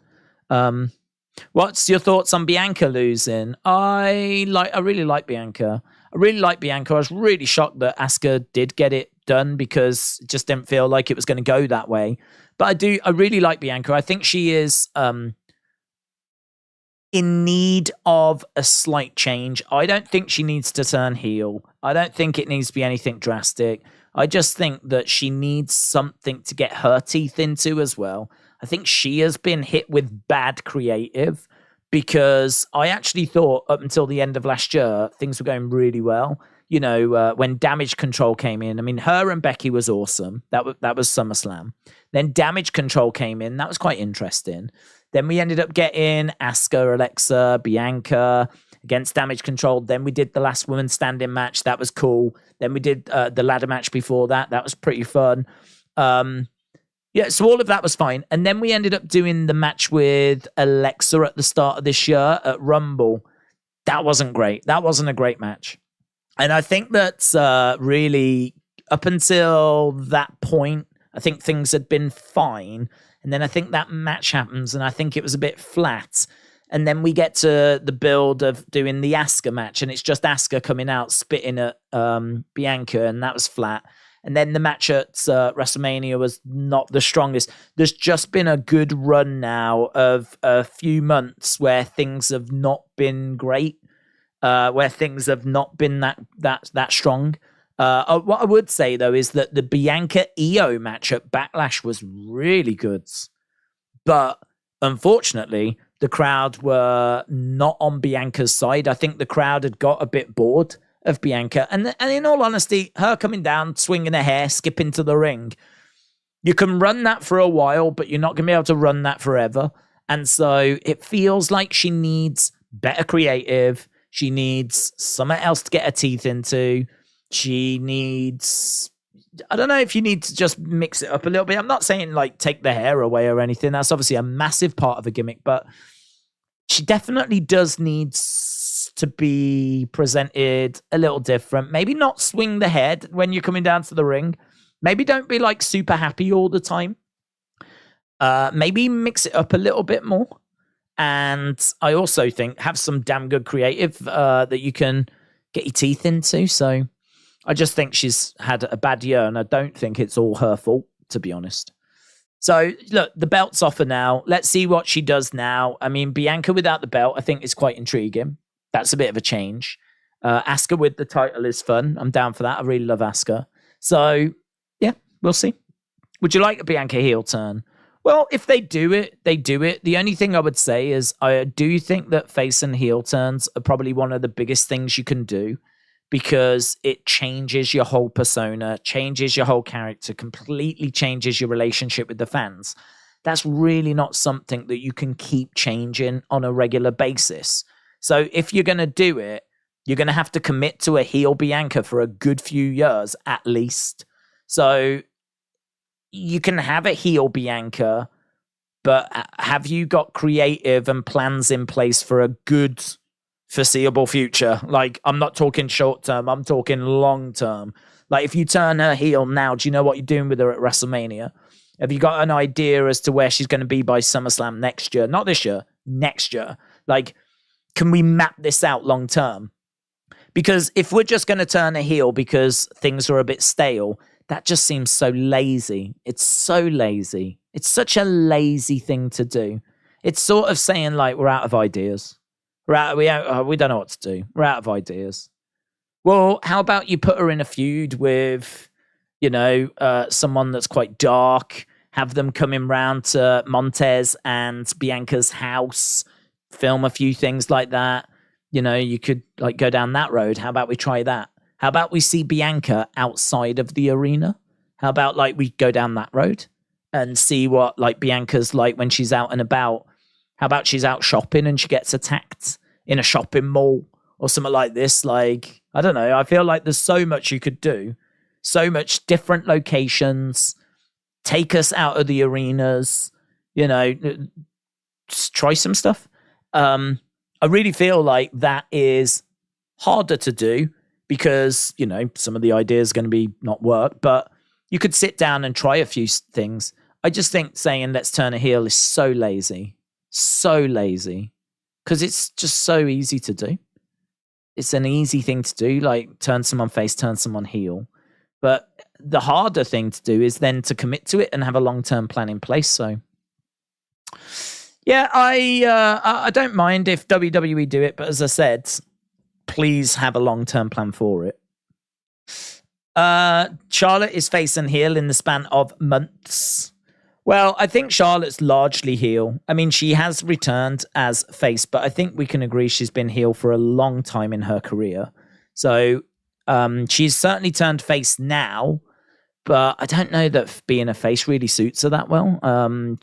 What's your thoughts on Bianca losing? I really like Bianca. I was really shocked that Asuka did get it done because it just didn't feel like it was going to go that way. But I really like Bianca. I think she is in need of a slight change. I don't think she needs to turn heel. I don't think it needs to be anything drastic. I just think that she needs something to get her teeth into as well. I think she has been hit with bad creative because I actually thought up until the end of last year, things were going really well. When Damage Control came in, I mean, her and Becky was awesome. That was SummerSlam. Then Damage Control came in. That was quite interesting. Then we ended up getting Asuka, Alexa, Bianca against Damage Control. Then we did the last woman standing match. That was cool. Then we did the ladder match before that. That was pretty fun. Yeah, so all of that was fine. And then we ended up doing the match with Alexa at the start of this year at Rumble. That wasn't great. That wasn't a great match. And I think that's really, up until that point, I think things had been fine. And then I think that match happens, and I think it was a bit flat. And then we get to the build of doing the Asuka match, and it's just Asuka coming out, spitting at Bianca, and that was flat. And then the match at WrestleMania was not the strongest. There's just been a good run now of a few months where things have not been great, where things have not been that strong. What I would say, though, is that the Bianca-Io match at Backlash was really good. But unfortunately, the crowd were not on Bianca's side. I think the crowd had got a bit bored of Bianca. And in all honesty, her coming down, swinging her hair, skipping to the ring, you can run that for a while, but you're not going to be able to run that forever. And so it feels like she needs better creative. She needs something else to get her teeth into. She needs, I don't know if you need to just mix it up a little bit. I'm not saying like take the hair away or anything. That's obviously a massive part of a gimmick, but she definitely does need to be presented a little different. Maybe not swing the head when you're coming down to the ring. Maybe don't be like super happy all the time. Maybe mix it up a little bit more. And I also think have some damn good creative that you can get your teeth into. So I just think she's had a bad year, and I don't think it's all her fault, to be honest. So, look, the belt's off her now. Let's see what she does now. I mean, Bianca without the belt, I think is quite intriguing. That's a bit of a change. Asuka with the title is fun. I'm down for that. I really love Asuka. So, yeah, we'll see. Would you like a Bianca heel turn? Well, if they do it, they do it. The only thing I would say is I do think that face and heel turns are probably one of the biggest things you can do, because it changes your whole persona, changes your whole character, completely changes your relationship with the fans. That's really not something that you can keep changing on a regular basis. So if you're going to do it, you're going to have to commit to a heel Bianca for a good few years at least. So you can have a heel Bianca, but have you got creative and plans in place for a good foreseeable future? Like, I'm not talking short term, I'm talking long term. Like, if you turn her heel now, do you know what you're doing with her at WrestleMania? Have you got an idea as to where she's going to be by SummerSlam next year? Not this year, next year. Like, can we map this out long term? Because if we're just going to turn a heel because things are a bit stale, that just seems so lazy. It's so lazy. It's such a lazy thing to do. It's sort of saying, like, we're out of ideas. We don't know what to do. We're out of ideas. Well, how about you put her in a feud with someone that's quite dark. Have them coming round to Montez and Bianca's house, film a few things like that. You could like go down that road. How about we try that? How about we see Bianca outside of the arena? How about like we go down that road and see what like Bianca's like when she's out and about? How about she's out shopping and she gets attacked in a shopping mall or something like this? Like, I don't know. I feel like there's so much you could do. So much different locations. Take us out of the arenas. Just try some stuff. I really feel like that is harder to do because, some of the ideas are going to be not work, but you could sit down and try a few things. I just think saying let's turn a heel is so lazy because it's just so easy to do. It's an easy thing to do, like turn someone face, turn someone heel. But the harder thing to do is then to commit to it and have a long-term plan in place. So, yeah, I don't mind if WWE do it, but as I said, please have a long-term plan for it. Charlotte is face and heel in the span of months. Well, I think Charlotte's largely heel. I mean, she has returned as face, but I think we can agree she's been heel for a long time in her career. So she's certainly turned face now, but I don't know that being a face really suits her that well. I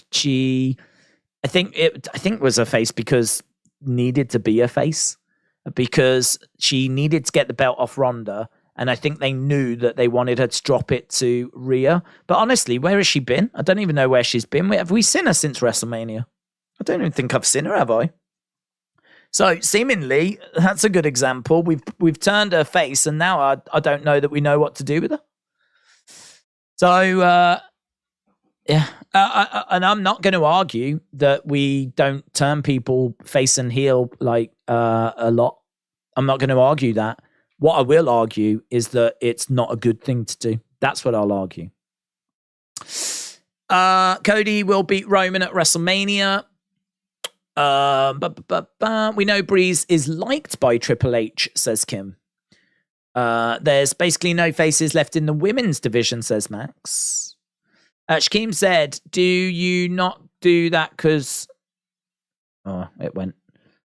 think was a face because needed to be a face because she needed to get the belt off Ronda. And I think they knew that they wanted her to drop it to Rhea. But honestly, where has she been? I don't even know where she's been. Have we seen her since WrestleMania? I don't even think I've seen her, have I? So seemingly, that's a good example. We've turned her face, and now I don't know that we know what to do with her. So, yeah. And I'm not going to argue that we don't turn people face and heel like a lot. I'm not going to argue that. What I will argue is that it's not a good thing to do. That's what I'll argue. Cody will beat Roman at WrestleMania. We know Breeze is liked by Triple H, says Kim. There's basically no faces left in the women's division, says Max. Shaquem said, do you not do that because... Oh, it went.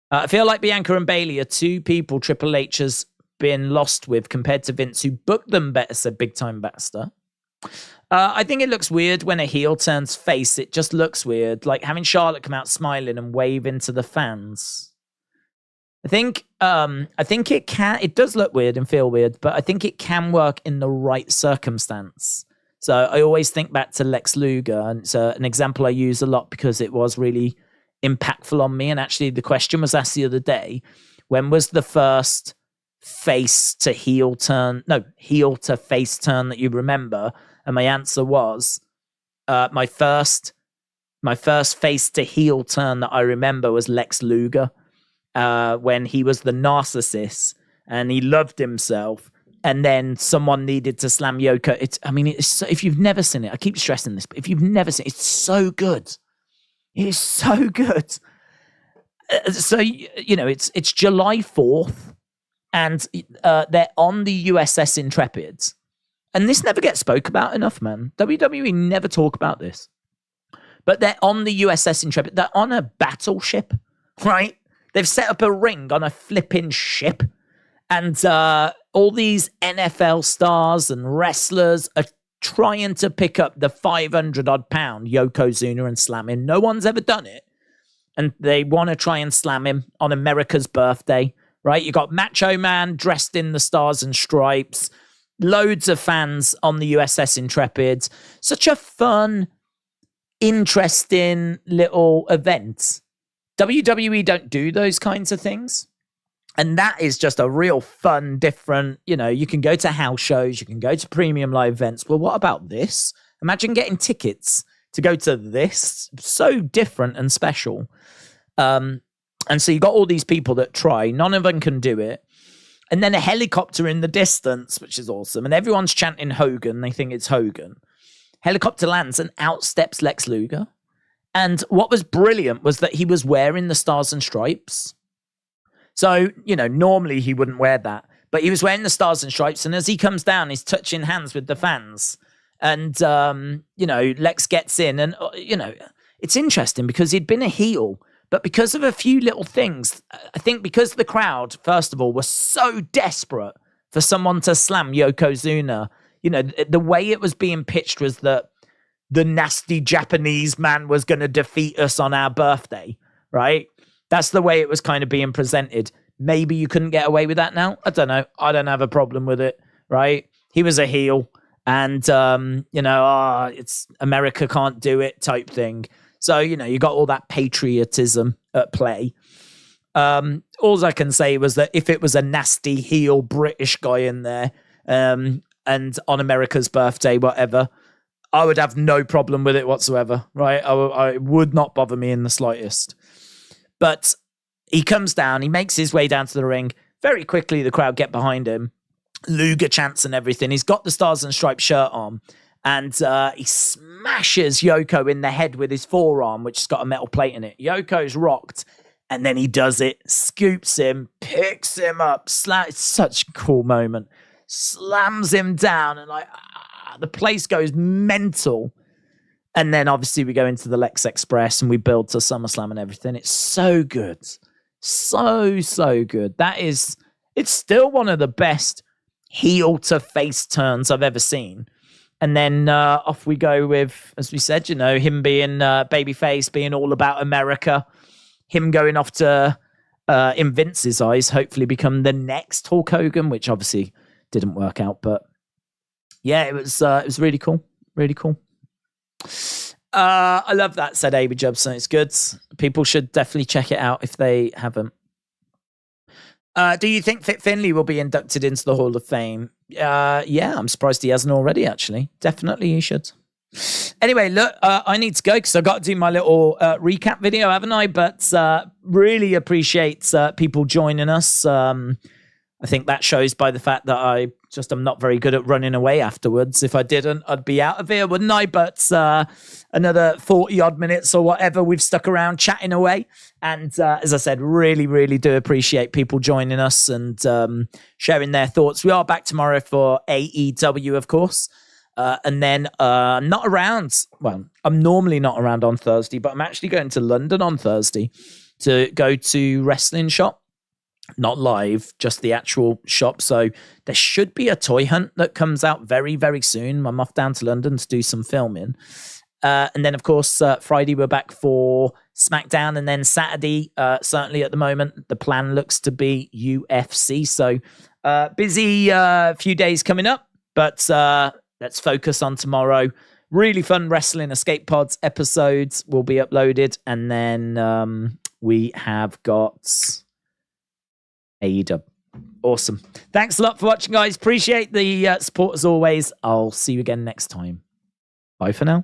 I feel like Bianca and Bayley are two people Triple H has been lost with compared to Vince, who booked them better, said Big Time Baxter. I think it looks weird when a heel turns face. It just looks weird. Like having Charlotte come out smiling and wave into the fans. I think it does look weird and feel weird, but I think it can work in the right circumstance. So I always think back to Lex Luger, and it's an example I use a lot because it was really impactful on me. And actually the question was asked the other day, when was the first face to heel to face turn that you remember? And my answer was my first face to heel turn that I remember was Lex Luger when he was the narcissist and he loved himself, and then someone needed to slam Yoko. If you've never seen it, I keep stressing this, but if you've never seen it, it's so good. It is so good. So it's July 4th. And they're on the USS Intrepid. And this never gets spoke about enough, man. WWE never talk about this. But they're on the USS Intrepid. They're on a battleship, right? They've set up a ring on a flipping ship. And all these NFL stars and wrestlers are trying to pick up the 500-odd pound Yokozuna and slam him. No one's ever done it. And they want to try and slam him on America's birthday. Right, you got Macho Man dressed in the stars and stripes, loads of fans on the USS Intrepid. Such a fun, interesting little event. WWE don't do those kinds of things. And that is just a real fun, different, you can go to house shows, you can go to premium live events. Well, what about this? Imagine getting tickets to go to this. So different and special. And so you got all these people that try. None of them can do it. And then a helicopter in the distance, which is awesome. And everyone's chanting Hogan. They think it's Hogan. Helicopter lands and out steps Lex Luger. And what was brilliant was that he was wearing the stars and stripes. So, normally he wouldn't wear that. But he was wearing the Stars and Stripes, and as he comes down, he's touching hands with the fans. And, you know, Lex gets in, and, you know, it's interesting because he'd been a heel, but because of a few little things, I think because the crowd, first of all, was so desperate for someone to slam Yokozuna, you know, the way it was being pitched was that the nasty Japanese man was going to defeat us on our birthday, right? That's the way it was kind of being presented. Maybe you couldn't get away with that now. I don't know. I don't have a problem with it, right? He was a heel. And, you know, it's America can't do it type thing. So, you know, you got all that patriotism at play. All I can say was that if it was a nasty heel British guy in there and on America's birthday, whatever, I would have no problem with it whatsoever, right? I would not bother me in the slightest. But he comes down, he makes his way down to the ring. Very quickly, the crowd get behind him. Luger chants and everything. He's got the Stars and Stripes shirt on, and he smashes Yoko in the head with his forearm, which has got a metal plate in it. Yoko's rocked, and then he does it, scoops him, picks him up, it's such a cool moment, slams him down, and like the place goes mental. And then obviously we go into the Lex Express and we build to SummerSlam and everything. It's so good. So good. It's still one of the best heel to face turns I've ever seen. And then off we go with, as we said, you know, him being babyface, being all about America, him going off to, in Vince's eyes, hopefully become the next Hulk Hogan, which obviously didn't work out. But yeah, it was really cool. Really cool. I love that, said Ava Jobson. It's good. People should definitely check it out if they haven't. Do you think Fit Finlay will be inducted into the Hall of Fame? Yeah, I'm surprised he hasn't already, actually. Definitely he should. Anyway, look, I need to go because I've got to do my little recap video, haven't I? But really appreciate people joining us. I think that shows by the fact that I'm not very good at running away afterwards. If I didn't, I'd be out of here, wouldn't I? But another 40 odd minutes or whatever, we've stuck around chatting away. And as I said, really, really do appreciate people joining us and sharing their thoughts. We are back tomorrow for AEW, of course. And then not around. Well, I'm normally not around on Thursday, but I'm actually going to London on Thursday to go to Wrestling Shop. Not live, just the actual shop. So there should be a toy hunt that comes out very, very soon. I'm off down to London to do some filming. And then, of course, Friday we're back for SmackDown. And then Saturday, certainly at the moment, the plan looks to be UFC. So busy few days coming up. But let's focus on tomorrow. Really fun Wrestling Escape Pods episodes will be uploaded. And then we have got AEW. Awesome. Thanks a lot for watching, guys. Appreciate the support as always. I'll see you again next time. Bye for now.